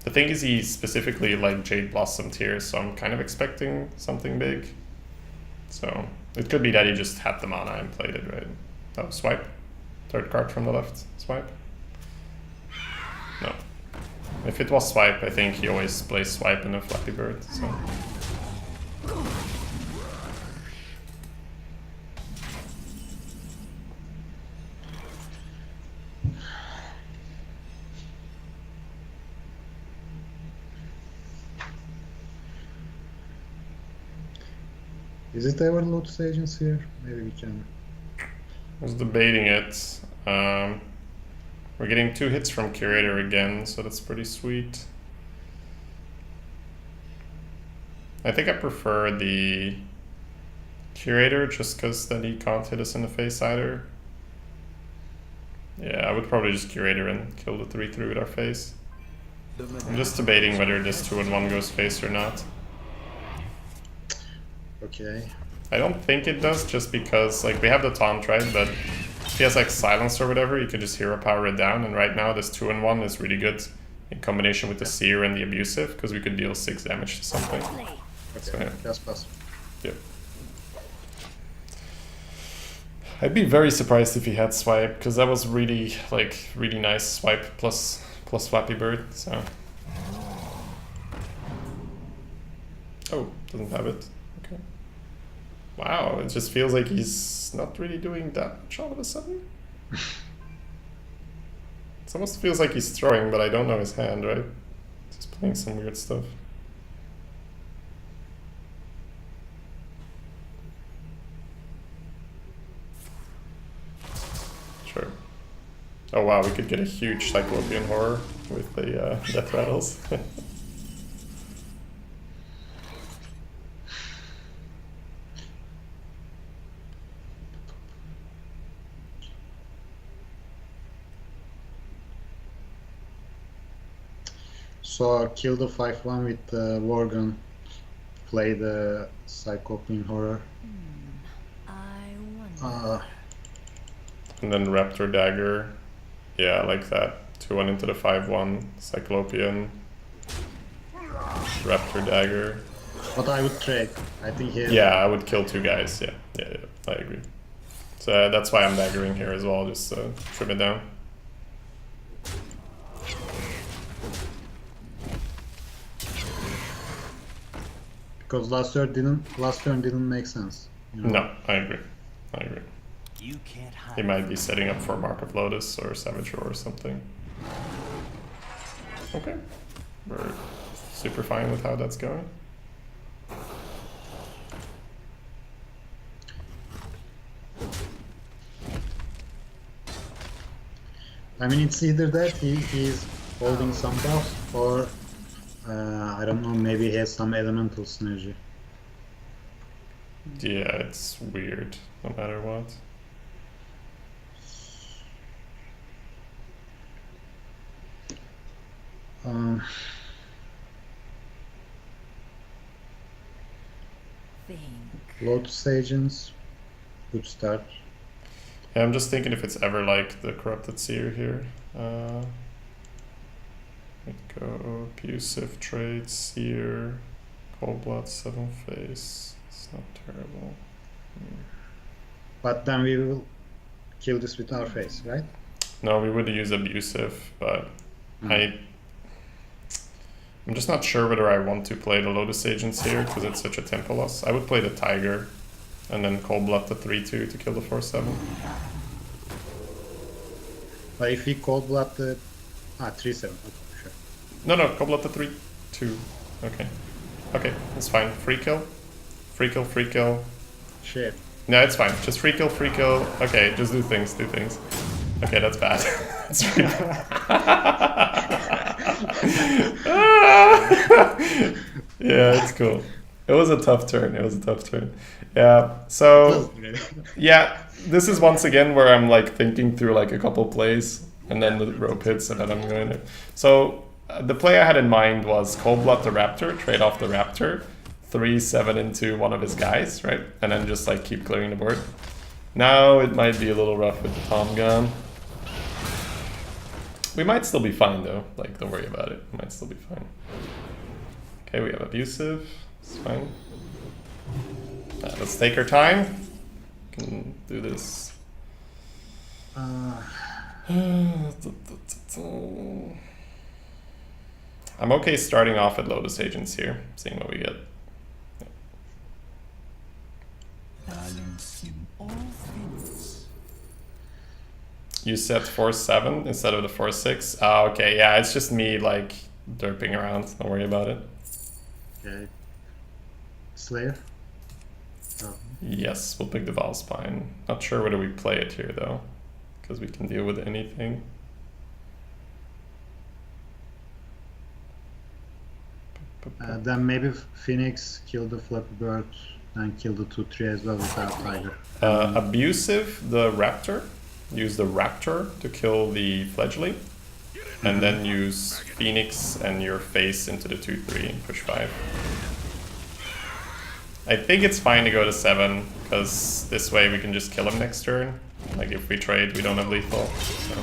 The thing is he specifically like Jade Blossom tiers, so I'm kind of expecting something big. So it could be that he just had the mana and played it, right? Oh, swipe. Third card from the left. Swipe. No. If it was swipe, I think he always plays swipe in a Flappy Bird, so. Is it ever Lotus Agents here? Maybe we can. I was debating it. We're getting 2 hits from Curator again, so that's pretty sweet. I think I prefer the Curator just because then he can't hit us in the face either. Yeah, I would probably just Curator and kill the 3-3 with our face. I'm just debating whether this 2-1 goes face or not. Okay. I don't think it does, just because like we have the taunt, right? But if he has like silence or whatever, you could just hero power it down. And right now this 2-1 is really good in combination with the Seer and the Abusive, because we could deal 6 damage to something. Okay, So, yeah. that's possible. Yep. I'd be very surprised if he had swipe, because that was really really nice swipe plus Flappy Bird. So. Oh, doesn't have it. Okay. Wow, it just feels like he's not really doing that much all of a sudden. It almost feels like he's throwing, but I don't know his hand, right? He's playing some weird stuff. Sure. Oh wow, we could get a huge Cyclopean Horror with the Death Rattles. So kill the 5-1 with the Worgen, play the Cyclopean Horror. I wonder. And then Raptor Dagger. Yeah, I like that. 2-1 into the 5-1. Cyclopean. Raptor Dagger. But I would trade. I think he. Yeah, I would kill 2 guys. Yeah, I agree. So that's why I'm daggering here as well, just to trim it down. Because last turn didn't make sense. You know? No, I agree. You can't hide. He might be setting up for Mark of Lotus or Savage Roar or something. Okay. We're super fine with how that's going. I mean, it's either that he's holding some buff, or I don't know, maybe he has some elemental synergy. Yeah, it's weird, no matter what. Think. Lotus Agents, good start. Yeah, I'm just thinking if it's ever like the Corrupted Seer here. We'd go Abusive Trade, Seer, Cold Blood, 7 Face. It's not terrible. But then we will kill this with our face, right? No, we would use Abusive, but I'm just not sure whether I want to play the Lotus Agents here because it's such a tempo loss. I would play the Tiger and then Cold Blood the 3-2 to kill the 4-7. But if we Cold Blood the 3-7, okay, sure. No, Cold Blood the 3-2. Okay, that's fine. Free kill. Free kill. Shit. No, it's fine. Just free kill, free kill. Okay, just do things, do things. Okay, that's bad. That's really yeah, it's cool. It was a tough turn. It was a tough turn. Yeah. So yeah, this is once again where I'm like thinking through like a couple plays, and then the rope hits, and then I'm going to. So the play I had in mind was Cold Blood the Raptor, trade off the Raptor, 3/7 into one of his guys, right, and then just like keep clearing the board. Now it might be a little rough with the Tom gun. We might still be fine though, like don't worry about it, we might still be fine. Okay, we have Abusive, it's fine. Let's take our time, can do this. I'm okay starting off at Lotus Agents here, seeing what we get. Balancing all things. You set 4/7 instead of the 4/6. Oh, okay, yeah, it's just me like derping around. Don't worry about it. Okay. Slayer? Oh. Yes, we'll pick the Valspine. Not sure whether we play it here though, because we can deal with anything. Then maybe Phoenix kill the Flappy Bird and kill the 2/3 as well without Tiger. Abusive the Raptor. Use the Raptor to kill the Fledgling. And then use Phoenix and your face into the 2/3 and push 5. I think it's fine to go to 7, because this way we can just kill him next turn. Like if we trade, we don't have lethal. So.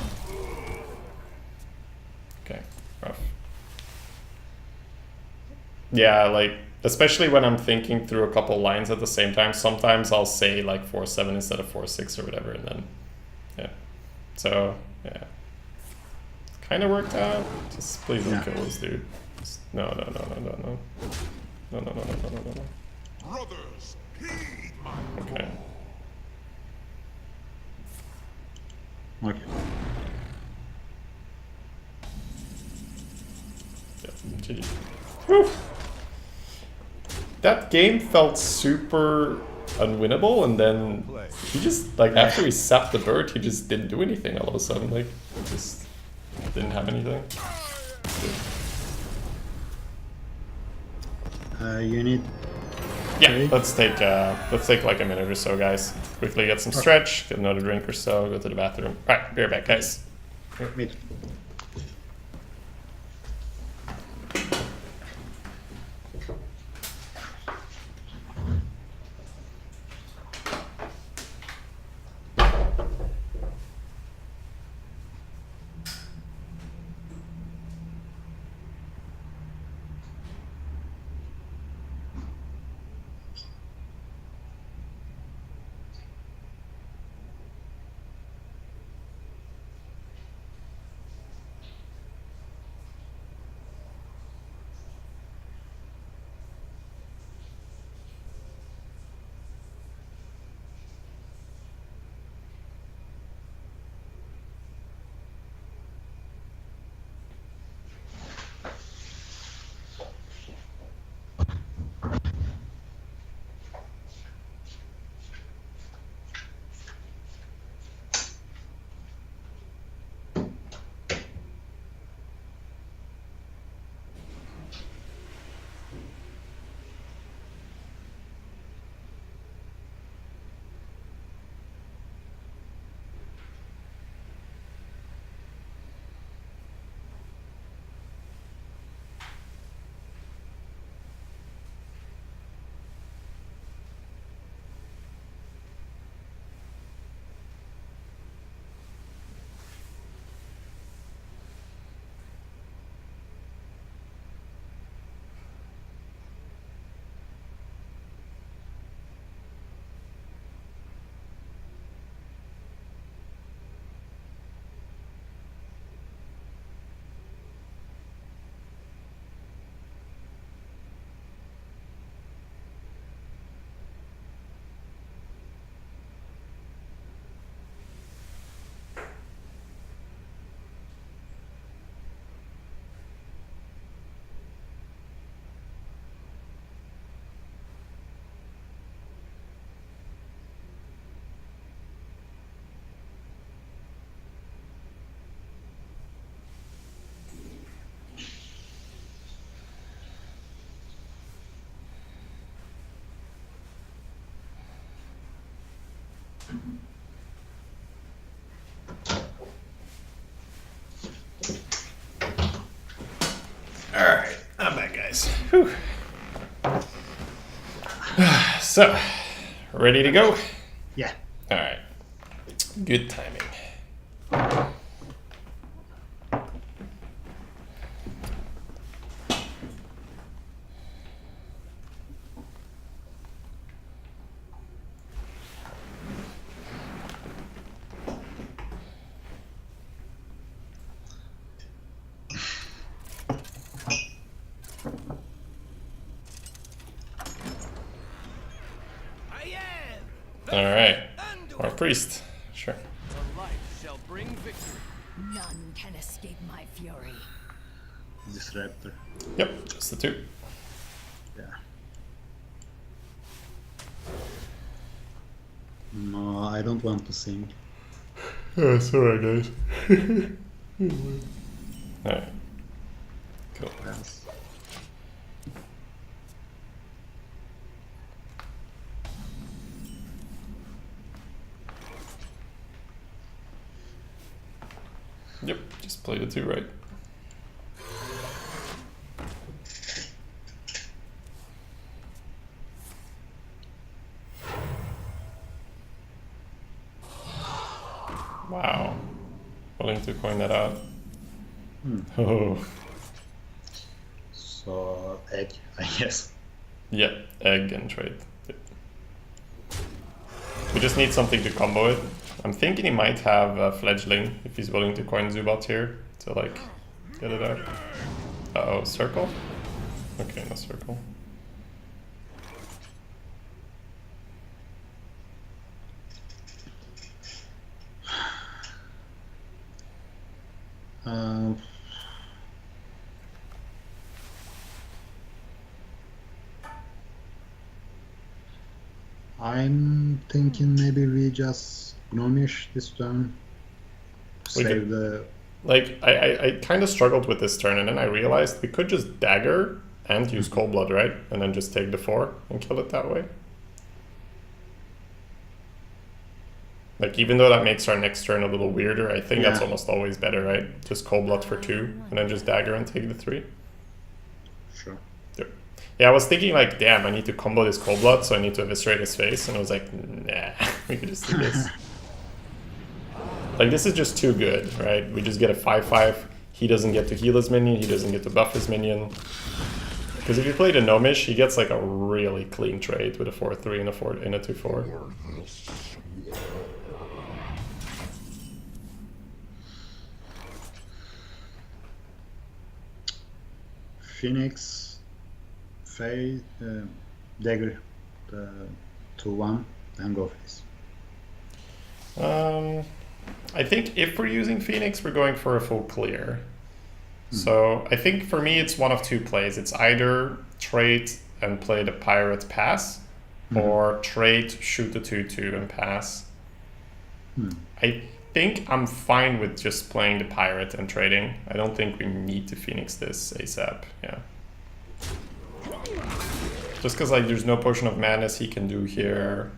Okay, rough. Yeah, like, especially when I'm thinking through a couple lines at the same time, sometimes I'll say like 4/7 instead of 4/6 or whatever, and then, yeah. So, yeah. Kind of worked out. Just please don't kill this dude. Just, no. No. Brothers, heed my Okay. Okay. Yeah, GG. Whew. That game felt super unwinnable, and then he just, like, after he sapped the bird, he just didn't do anything all of a sudden. Like, just didn't have anything. You need... Yeah, let's take like a minute or so, guys. Quickly get some stretch, get another drink or so, go to the bathroom. Alright, be right back, guys. Me too. Alright, I'm back, guys. Whew. So, ready to go? Yeah. Alright. Good timing. I am Alright. and Or priest. Sure. the light shall bring victory. None can escape my fury. Disruptor. Yep, just the two. Yeah. No, I don't want to sing. Oh, sorry, guys. Alright. Cool. Yes. Yep, just play the two right. Wow. Willing to coin that out. Oh. So, egg, I guess. Yep, egg and trade. Yep. We just need something to combo it. I'm thinking he might have a fledgling if he's willing to coin Zubat here to like get it out. Uh-oh, circle? Okay, no circle. Um, I'm thinking maybe we just gnomish this turn. We Save could- the. Like, I kind of struggled with this turn and then I realized we could just dagger and use cold blood, right? And then just take the 4 and kill it that way. Like, even though that makes our next turn a little weirder, I think that's Yeah. almost always better, right? Just cold blood for 2 and then just dagger and take the 3. Sure. Yep. Yeah, I was thinking like, damn, I need to combo this cold blood, so I need to eviscerate his face, and I was like, nah, we could just do this. Like, this is just too good, right? We just get a 5/5. He doesn't get to heal his minion. He doesn't get to buff his minion. Because if you play the Gnomish, he gets like a really clean trade with a 4/3 and a 4 and a 2/4. Phoenix, Faye, Dagger, 2-1, then go face. I think if we're using Phoenix, we're going for a full clear. So I think for me, it's one of two plays. It's either trade and play the pirate pass, or trade, shoot the 2/2 and pass. I think I'm fine with just playing the pirate and trading. I don't think we need to Phoenix this ASAP. Yeah. Just because like there's no potion of madness he can do here.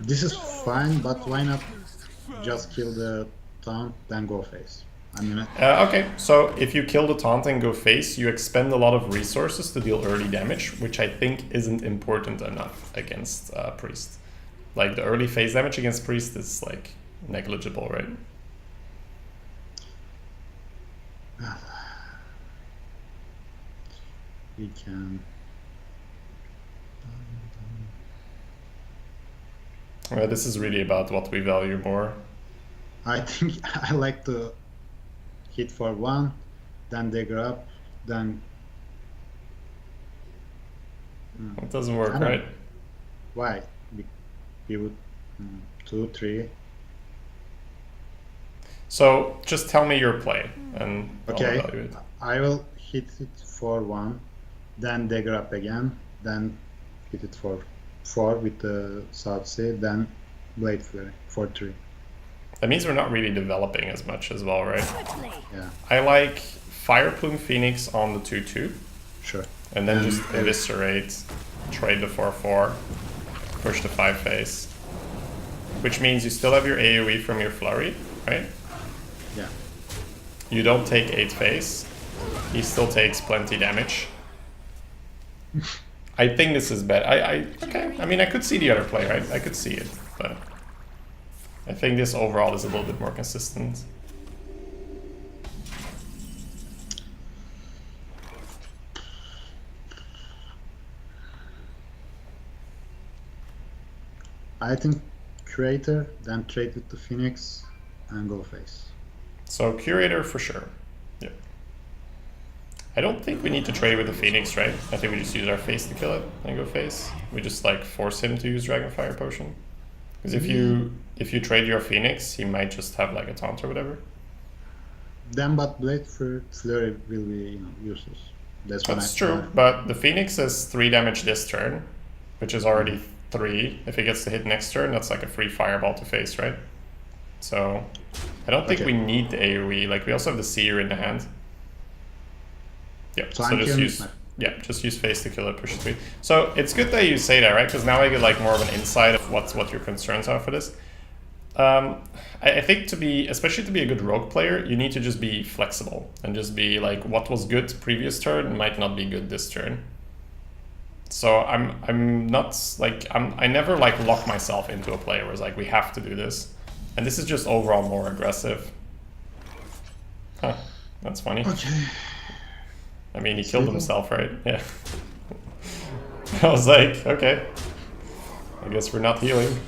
This is fine, but why not just kill the taunt, then go face? I mean, Okay, so if you kill the taunt and go face, you expend a lot of resources to deal early damage, which I think isn't important enough against priest. Like the early phase damage against priest is like negligible, right? we can. This is really about what we value more. I think I like to hit for 1, then dagger up, then. It doesn't work, I don't- right? Why? We would 2, 3. So just tell me your play and I'll Okay, evaluate. I will hit it for 1, then dagger up again, then hit it for 4 with the South Sea, then Blade Flurry for 3. That means we're not really developing as much as well, right? Quickly. Yeah, I like Fire Plume Phoenix on the 2/2, sure. and then And just eviscerate, trade the 4/4. push the 5 phase. Which means you still have your AoE from your flurry, right? Yeah. You don't take 8 phase. He still takes plenty damage. I think this is bad. Okay. I mean, I could see the other play, right? I could see it, but I think this overall is a little bit more consistent. I think Curator, then trade with the Phoenix, and go face. So Curator for sure. Yeah. I don't think we need to trade with the Phoenix, right? I think we just use our face to kill it and go face. We just like force him to use Dragonfire Potion. Because if you trade your Phoenix, he might just have like a taunt or whatever. Then but Blade for Flurry will be useless. That's true, but the Phoenix is 3 damage this turn, which is already 3. If it gets to hit next turn, that's like a free fireball to face, right? So I don't think we need the AoE. Like we also have the Seer in the hand. Yeah, so just use face to kill it, push it 3. So it's good that you say that, right? Because now I get like more of an insight of what your concerns are for this. I think especially to be a good rogue player, you need to just be flexible and just be like, what was good previous turn might not be good this turn. So I'm not like I never like lock myself into a play where it's like we have to do this, and this is just overall more aggressive. Huh, that's funny. Okay. I mean, he killed himself, right? Yeah. I was like, okay, I guess we're not healing.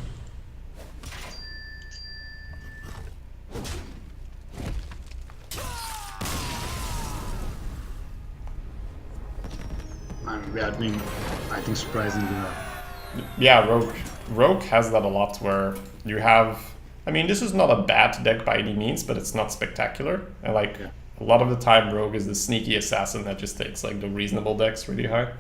We are doing, I think, surprisingly well. Yeah, Rogue has that a lot where you have... I mean, this is not a bad deck by any means, but it's not spectacular. And like, a lot of the time, Rogue is the sneaky assassin that just takes like the reasonable decks really high.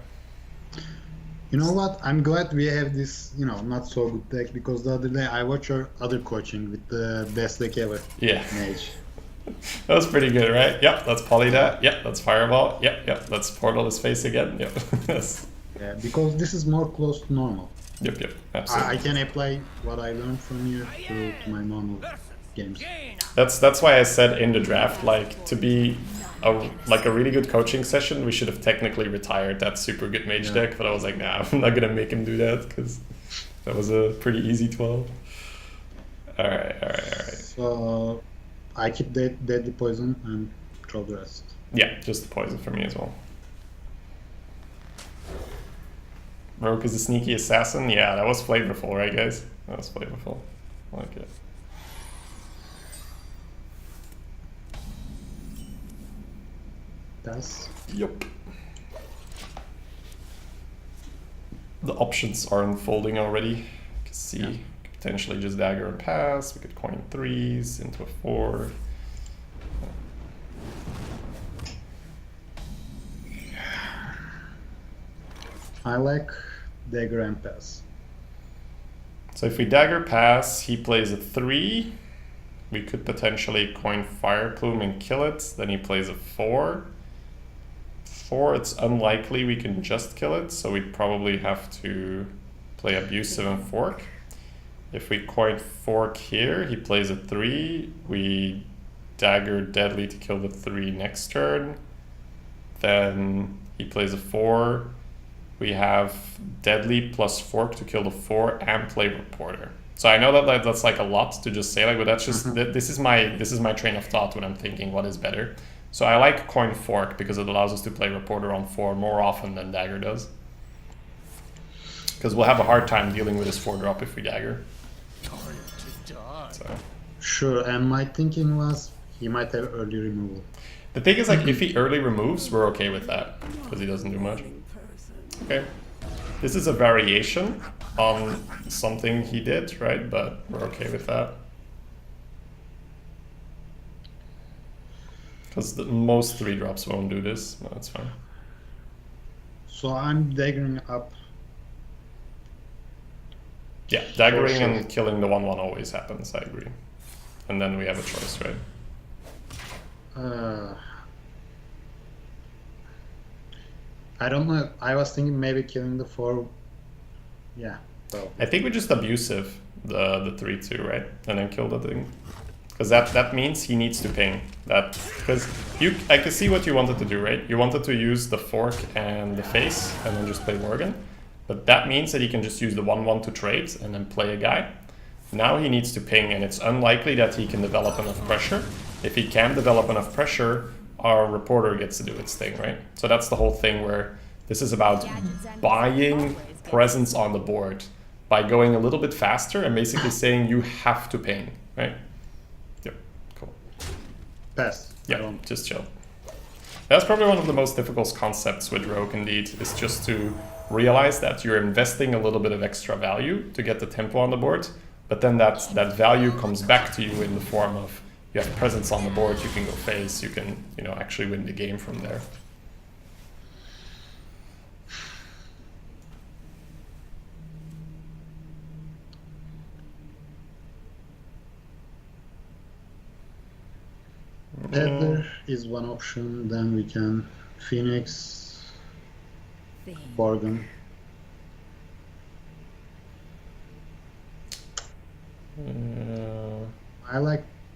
You know what? I'm glad we have this, not so good deck, because the other day I watched your other coaching with the best deck ever. Yeah. Mage. That was pretty good, right? Yep, let's poly that. Yep, let's fireball. Yep, let's portal his face again. Yep. Yes. Yeah, because this is more close to normal. Yep, absolutely. I can apply what I learned from you to my normal games. That's why I said in the draft, like, to be a really good coaching session, we should have technically retired that super good mage deck, but I was like, nah, I'm not gonna make him do that, because that was a pretty easy 12. Alright. So I keep deadly poison and throw the rest. Yeah, just the poison for me as well. Rogue is a sneaky assassin. Yeah, that was flavorful, right, guys? That was flavorful. I like it. Does. Yep. The options are unfolding already. You can see. Yeah. Potentially just dagger and pass. We could coin 3s into a 4. I like dagger and pass. So if we dagger pass, he plays a 3. We could potentially coin Fire Plume and kill it. Then he plays a 4. 4, it's unlikely we can just kill it, so we'd probably have to play Abusive and Fork. If we coin Fork here, he plays a 3. We dagger Deadly to kill the 3 next turn. Then he plays a 4. We have Deadly plus Fork to kill the 4 and play Reporter. So I know that that's like a lot to just say, like, but that's just this is my train of thought when I'm thinking what is better. So I like coin Fork because it allows us to play Reporter on 4 more often than Dagger does. Because we'll have a hard time dealing with his 4-drop if we Dagger. So. Sure, and my thinking was he might have early removal. The thing is, like, if he early removes, we're okay with that because he doesn't do much. Okay, this is a variation on something he did, right? But we're okay with that. Because most 3-drops won't do this. No, that's fine. So I'm daggering up. Yeah, daggering and killing the 1/1 always happens, I agree. And then we have a choice, right? I don't know. I was thinking maybe killing the 4. Yeah. Probably. I think we just abusive the 3-2, right? And then kill the thing. Because that means he needs to ping. That because I can see what you wanted to do, right? You wanted to use the fork and the face and then just play Morgan. But that means that he can just use the 1-1 to trade and then play a guy. Now he needs to ping, and it's unlikely that he can develop enough pressure. If he can develop enough pressure, our reporter gets to do its thing, right? So that's the whole thing where this is about buying presence on the board by going a little bit faster and basically saying you have to ping, right? Yep, cool. Pass. Yeah, just chill. That's probably one of the most difficult concepts with Rogue, indeed, is just to realize that you're investing a little bit of extra value to get the tempo on the board, but then that value comes back to you in the form of you have presence on the board, you can go face, you can, you know, actually win the game from there. Peddler is one option, then we can Phoenix, Bargain.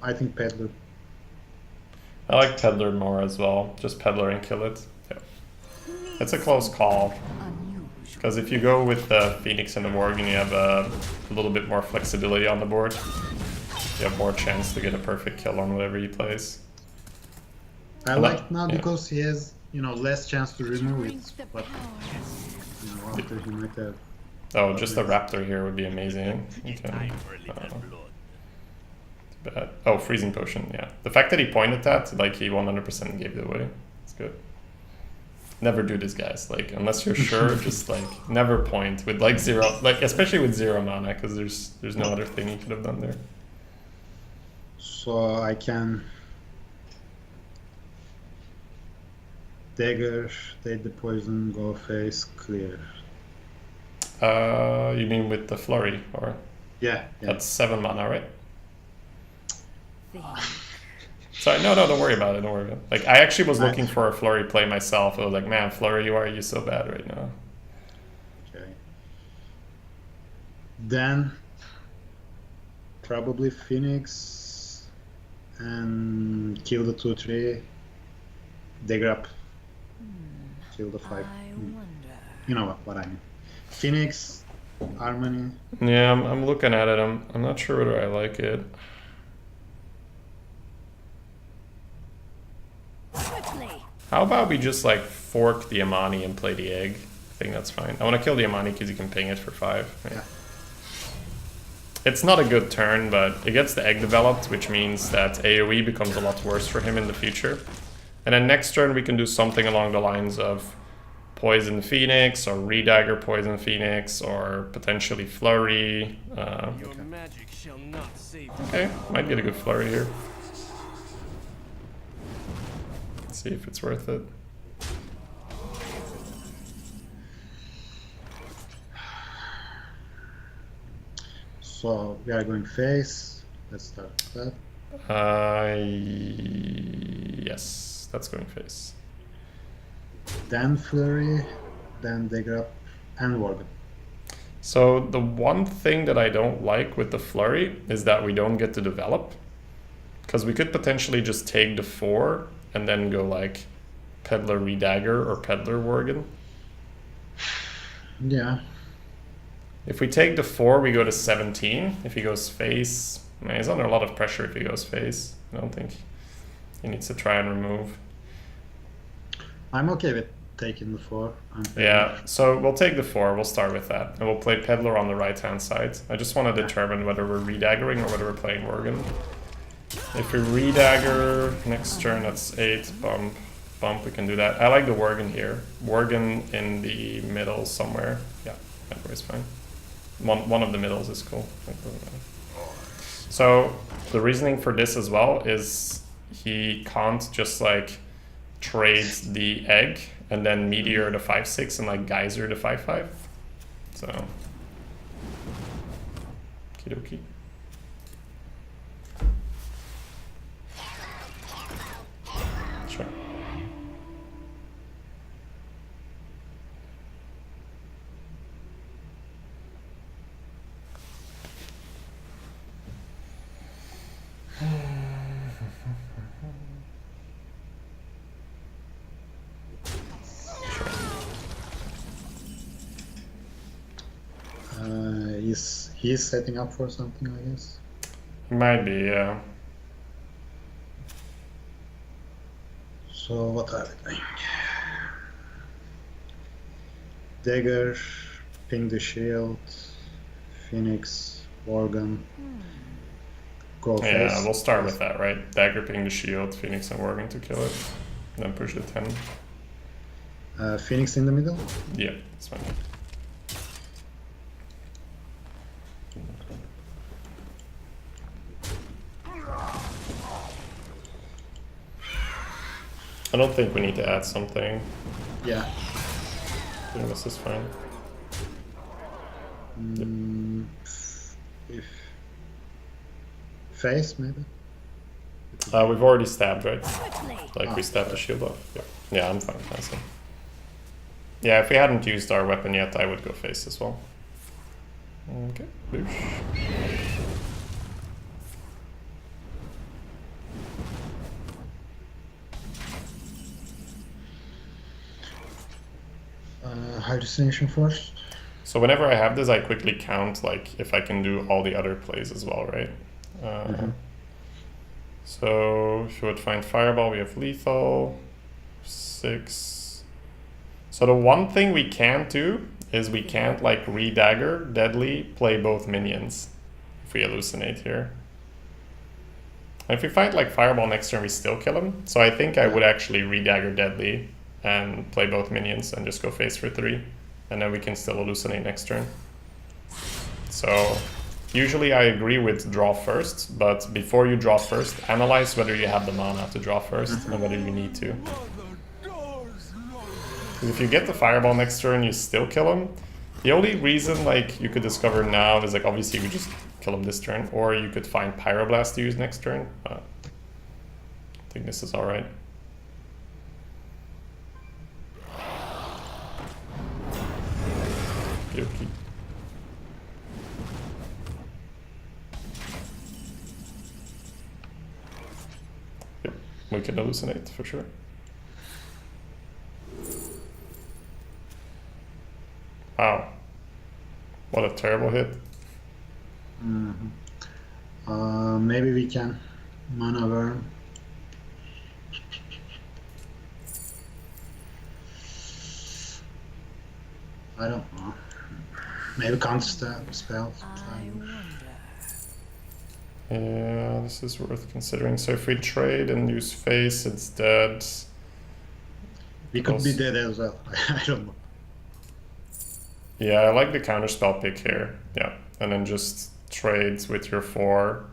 I think Peddler. I like Peddler more as well. Just Peddler and kill it. Yeah. It's a close call. Because if you go with the Phoenix and the Morgan, you have a little bit more flexibility on the board. You have more chance to get a perfect kill on whatever he plays. I like it now because he has, you know, less chance to remove it. But you know, after he might have. Oh, just a Raptor here would be amazing. Okay. Bad. Oh, freezing potion, yeah. The fact that he pointed that, like he 100% gave it away. It's good. Never do this, guys. Like, unless you're sure, just like never point with like 0, like especially with 0 mana, because there's no other thing you could have done there. So I can dagger, take the poison, go face, clear. You mean with the flurry, or? Yeah. That's 7 mana, right? Sorry, no, don't worry about it, don't worry about it. Like, I actually was looking for a flurry play myself. I was like, man, flurry, why are you so bad right now? Okay. Then probably Phoenix and kill the 2-3. Dagger up. Kill the 5. You know what I mean. Phoenix, Harmony. Yeah, I'm looking at it. I'm not sure whether I like it. How about we just like fork the Amani and play the egg? I think that's fine. I want to kill the Amani because you can ping it for 5. Right? Yeah. It's not a good turn, but it gets the egg developed, which means that AoE becomes a lot worse for him in the future. And then next turn we can do something along the lines of Poison Phoenix, or Redagger Poison Phoenix, or potentially Flurry. Okay, might get a good Flurry here. Let's see if it's worth it. So we are going face. Let's start with that. Yes, that's going face. Then Flurry, then Dagger up, and Worgen. So the one thing that I don't like with the Flurry is that we don't get to develop. Because we could potentially just take the 4 and then go like Peddler Redagger or Peddler Worgen. Yeah. If we take the 4, we go to 17. If he goes face, man, he's under a lot of pressure if he goes face. I don't think he needs to try and remove. I'm okay with taking the 4. Yeah, so we'll take the 4, we'll start with that. And we'll play Peddler on the right-hand side. I just want to determine whether we're redaggering or whether we're playing Worgen. If we redagger, next turn that's 8, bump, we can do that. I like the Worgen here. Worgen in the middle somewhere. Yeah, that way's fine. One of the middles is cool. So the reasoning for this as well is he can't just like trade the egg and then meteor the 5/6 and like geyser the 5/5. So okie dokie. Sure. He's setting up for something, I guess. Might be, yeah. So what are we doing? Dagger, ping the shield, Phoenix, Worgen. Go Yeah, face. we'll start with that, right? Dagger, ping the shield, Phoenix and Worgen to kill it. Then push the 10. Phoenix in the middle. Yeah, that's fine. I don't think we need to add something. Yeah. I think this is fine. If face maybe. We've already stabbed, right? Quickly. Like we stabbed the shield off. Yeah, yeah, I'm fine passing. Yeah, if we hadn't used our weapon yet, I would go face as well. Okay, boosh. Hallucination first. So whenever I have this, I quickly count like if I can do all the other plays as well, right? So if you would find Fireball, we have Lethal, 6. So the one thing we can't do is we can't like re-dagger, Deadly, play both minions if we hallucinate here. And if we find like Fireball next turn, we still kill him. So I think I would actually re-dagger Deadly and play both minions and just go face for 3. And then we can still hallucinate next turn. So usually I agree with draw first, but before you draw first, analyze whether you have the mana to draw first and whether you need to. 'Cause if you get the Fireball next turn, you still kill him. The only reason like you could discover now is like obviously we just kill him this turn, or you could find Pyroblast to use next turn. I think this is alright. Okay. Yep, we can hallucinate for sure. Wow. What a terrible hit. Maybe we can mana burn. I don't know. Maybe counter spell. I wonder. Yeah, this is worth considering. So if we trade and use face instead... We could be dead as well. I don't know. Yeah, I like the counterspell pick here. Yeah, and then just trade with your 4.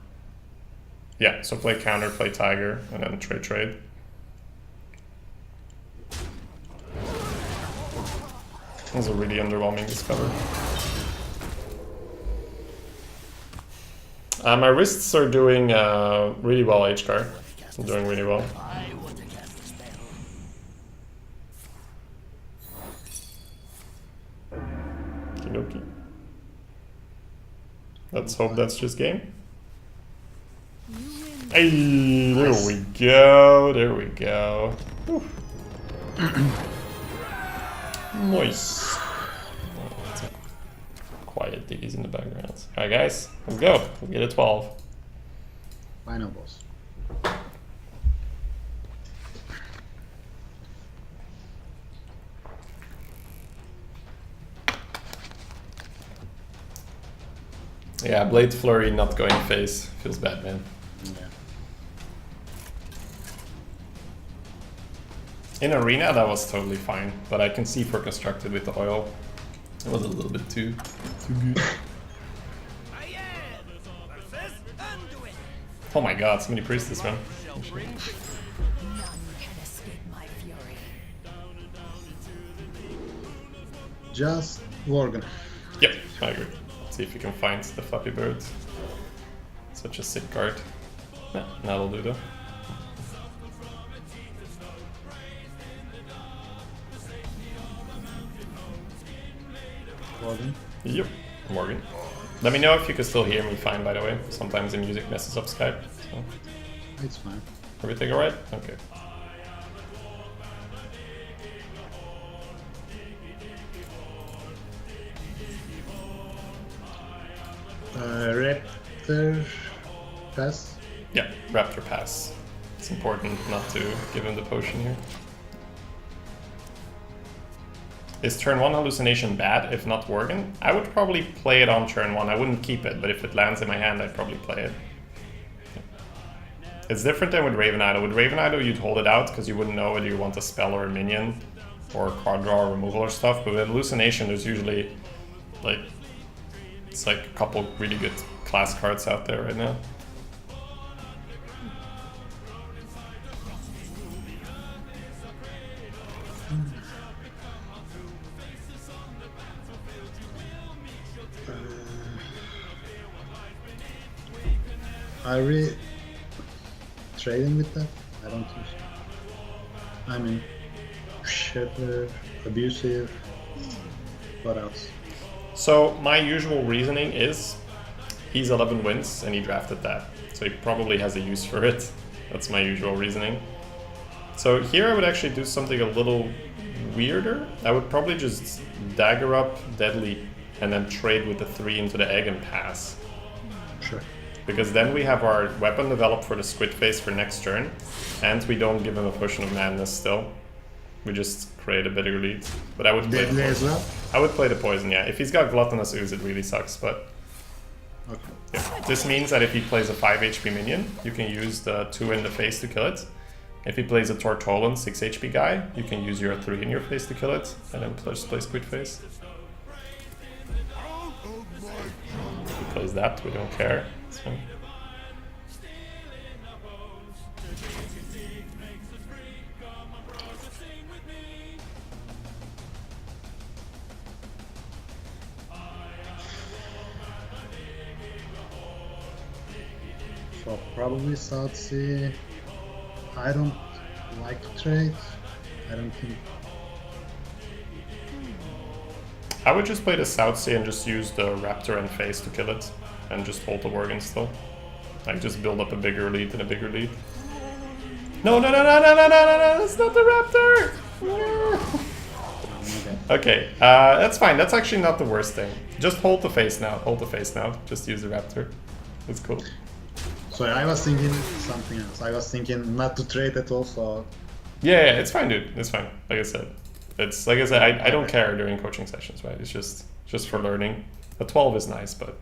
Yeah, so play counter, play tiger, and then trade. That was a really underwhelming discover. My wrists are doing really well, H-Car. I'm doing really well. Okie. Let's hope that's just game. Hey, there we go. There we go. Nice. Quiet diggies in the background. Alright, guys, let's go. We'll get a 12. Final boss. Yeah, Blade Flurry not going face. Feels bad, man. Yeah. In Arena, that was totally fine, but I can see for Constructed with the oil, it was a little bit too good. Oh my god, so many Priestess, man. None can escape my fury. Just Worgen. Yep, I agree. See if you can find the Flappy Bird. Such a sick card. Yeah, that'll do though. Worgen. Yep, Morgan. Let me know if you can still hear me fine, by the way. Sometimes the music messes up Skype. So. It's fine. Everything alright? Okay. Raptor pass. Yeah, Raptor pass. It's important not to give him the potion here. Is turn 1 hallucination bad, if not Worgen? I would probably play it on turn 1. I wouldn't keep it, but if it lands in my hand, I'd probably play it. It's different than with Raven Idol. With Raven Idol, you'd hold it out because you wouldn't know whether you want a spell or a minion or card draw or removal or stuff. But with hallucination, there's usually like it's like a couple really good class cards out there right now. Are we trading with that? I don't think so. I mean, shatter, abusive. What else? So my usual reasoning is he's 11 wins and he drafted that. So he probably has a use for it. That's my usual reasoning. So here I would actually do something a little weirder. I would probably just dagger up Deadly and then trade with the 3 into the egg and pass. Sure. Because then we have our weapon developed for the Squid Face for next turn, and we don't give him a Potion of Madness still. We just create a bigger lead. But I would play Deadly the as poison. well? I would play the poison, yeah. If he's got Gluttonous Ooze, it really sucks, but... Okay. Yeah. This means that if he plays a 5 HP minion, you can use the 2 in the face to kill it. If he plays a Tortolan 6 HP guy, you can use your 3 in your face to kill it, and then just play Squid Face. He plays that, we don't care. It's fine. So probably South Sea. I don't like to trade. I don't think. I would just play the South Sea and just use the Raptor and face to kill it, and just hold the Worgen still. Like just build up a bigger lead and a bigger lead. No, no, no, no, no, no, no, no, no, that's not the Raptor! Okay, that's fine. That's actually not the worst thing. Just hold the face now. Hold the face now. Just use the Raptor. That's cool. So I was thinking something else. I was thinking not to trade at all. So Yeah, it's fine, dude. It's fine. Like I said, I don't care during coaching sessions, right? It's just for learning. A 12 is nice, but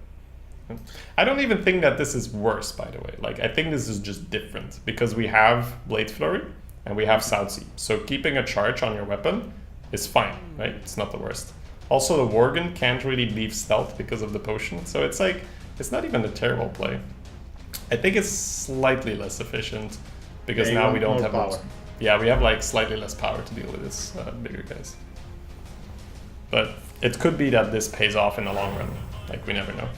I don't even think that this is worse, by the way. Like, I think this is just different because we have Blade Flurry and we have South Sea. So keeping a charge on your weapon is fine, right? It's not the worst. Also, the Worgen can't really leave stealth because of the potion. So it's like, it's not even a terrible play. I think it's slightly less efficient because Yeah, now we don't more have power. Yeah, we have like slightly less power to deal with this bigger guys. But it could be that this pays off in the long run. Like, we never know.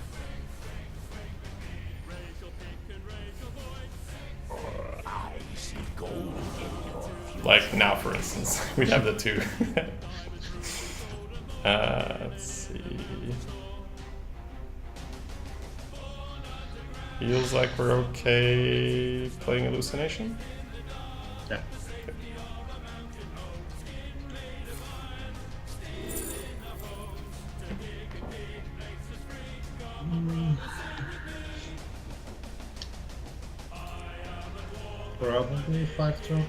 Like now, for instance, we have the 2. Let's see. Feels like we're okay playing Hallucination. yeah. Probably 5 drop.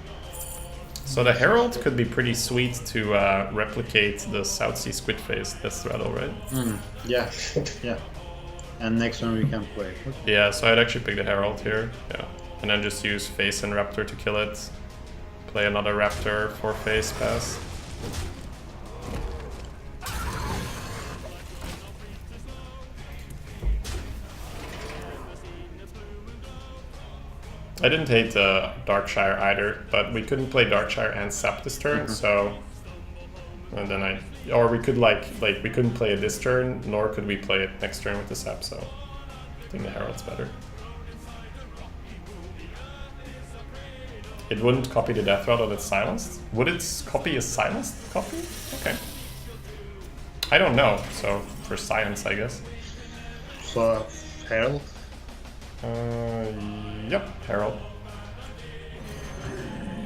So the Herald could be pretty sweet to replicate the South Sea Squid Face Death Rattle, right? Yeah, yeah. And next one we can play. Okay. Yeah, so I'd actually pick the Herald here. Yeah. And then just use Face and Raptor to kill it. Play another Raptor for Face pass. I didn't hate Darkshire either, but we couldn't play Darkshire and Sap this turn, so... And then or we could we couldn't play it this turn, nor could we play it next turn with the Sap, so... I think the Herald's better. It wouldn't copy the Death Rattle that's silenced? Would it copy a silenced copy? Okay. I don't know, so for science, I guess. So, Herald. Yep, Herald.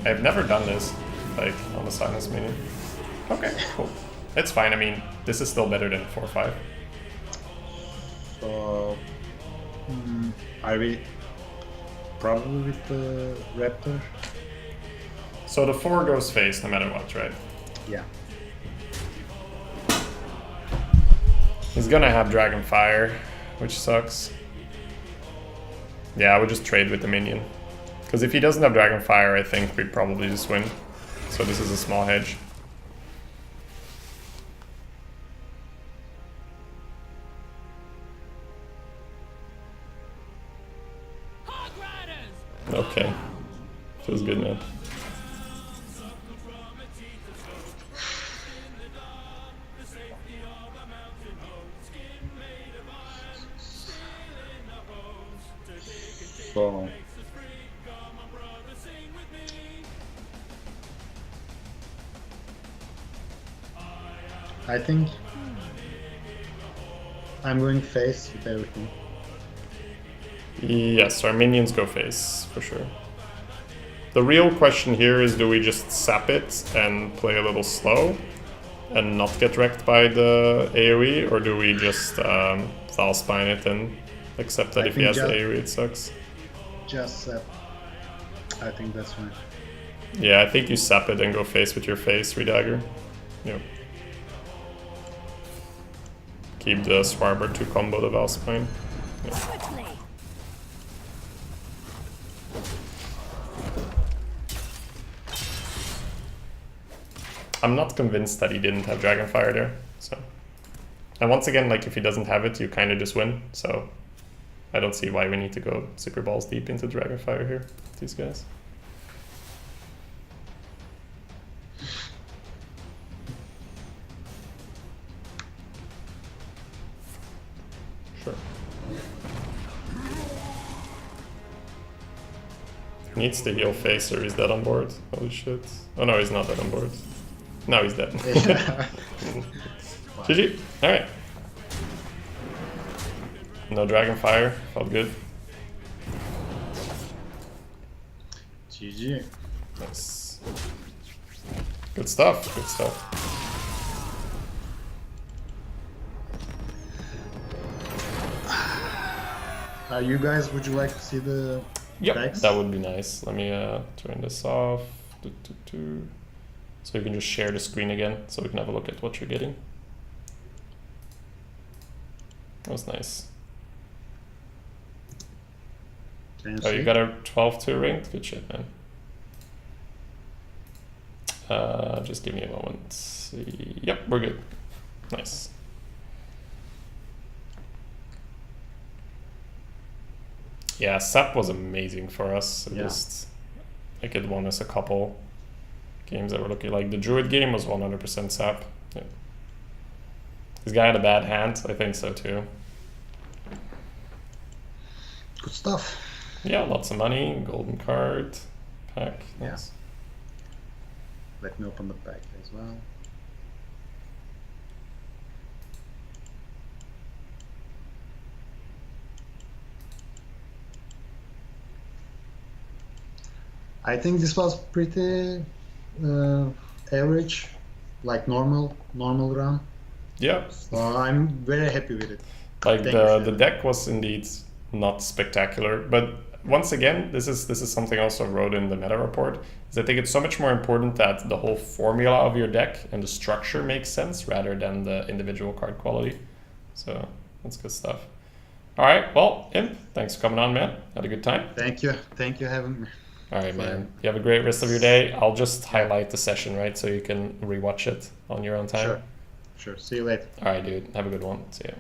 I've never done this, like, on the silence menu. Okay, cool. It's fine, I mean, this is still better than 4-5. So, Are we probably with the Raptor? So the 4 goes face no matter what, right? Yeah. He's gonna have Dragonfire, which sucks. Yeah, I would just trade with the minion. Because if he doesn't have Dragonfire, I think we probably just win. So this is a small hedge. Okay. Feels good, man. So I think I'm going face with everything. Yes, our minions go face, for sure. The real question here is, do we just sap it and play a little slow and not get wrecked by the AoE, or do we just foul spine it and accept that I if he think has the just- AoE it sucks? Just I think that's fine. Yeah, I think you sap it and go face with your face, redagger. Yep. Keep the Swarber to combo the Valspine. Quickly. I'm not convinced that he didn't have Dragonfire there, so. And once again, like, if he doesn't have it, you kind of just win, so I don't see why we need to go super balls deep into Dragonfire here, these guys. Sure. He needs to heal face, or he's dead on board. Holy shit. Oh no, he's not dead on board. No, he's dead. GG. Alright. No Dragonfire. Felt good. GG. Nice. Good stuff. Good stuff. You guys, would you like to see the Yep, decks? that would be nice. Let me turn this off. So you can just share the screen again, so we can have a look at what you're getting. That was nice. Can you Oh, see? you got a 12-2 ranked? Good shit, man. Just give me a moment. Yep, we're good. Nice. Yeah, Sap was amazing for us. It Yeah. just, like, it won us a couple games that were looking like the Druid game was 100% Sap. Yeah. This guy had a bad hand, I think so too. Good stuff. Yeah, lots of money, golden card, pack. Yeah. Nice. Let me open the pack as well. I think this was pretty average, like normal run. Yeah, So I'm very happy with it. like Thank the you. the deck was indeed not spectacular, but once again, this is something I also wrote in the meta report. Is I think it's so much more important that the whole formula of your deck and the structure makes sense rather than the individual card quality. So that's good stuff. All right, well, Imp, thanks for coming on, man. Had a good time. Thank you for having me. All right, Fine. man. You have a great rest of your day. I'll just highlight the session, right, so you can rewatch it on your own time. Sure. See you later. All right, dude. Have a good one. See ya.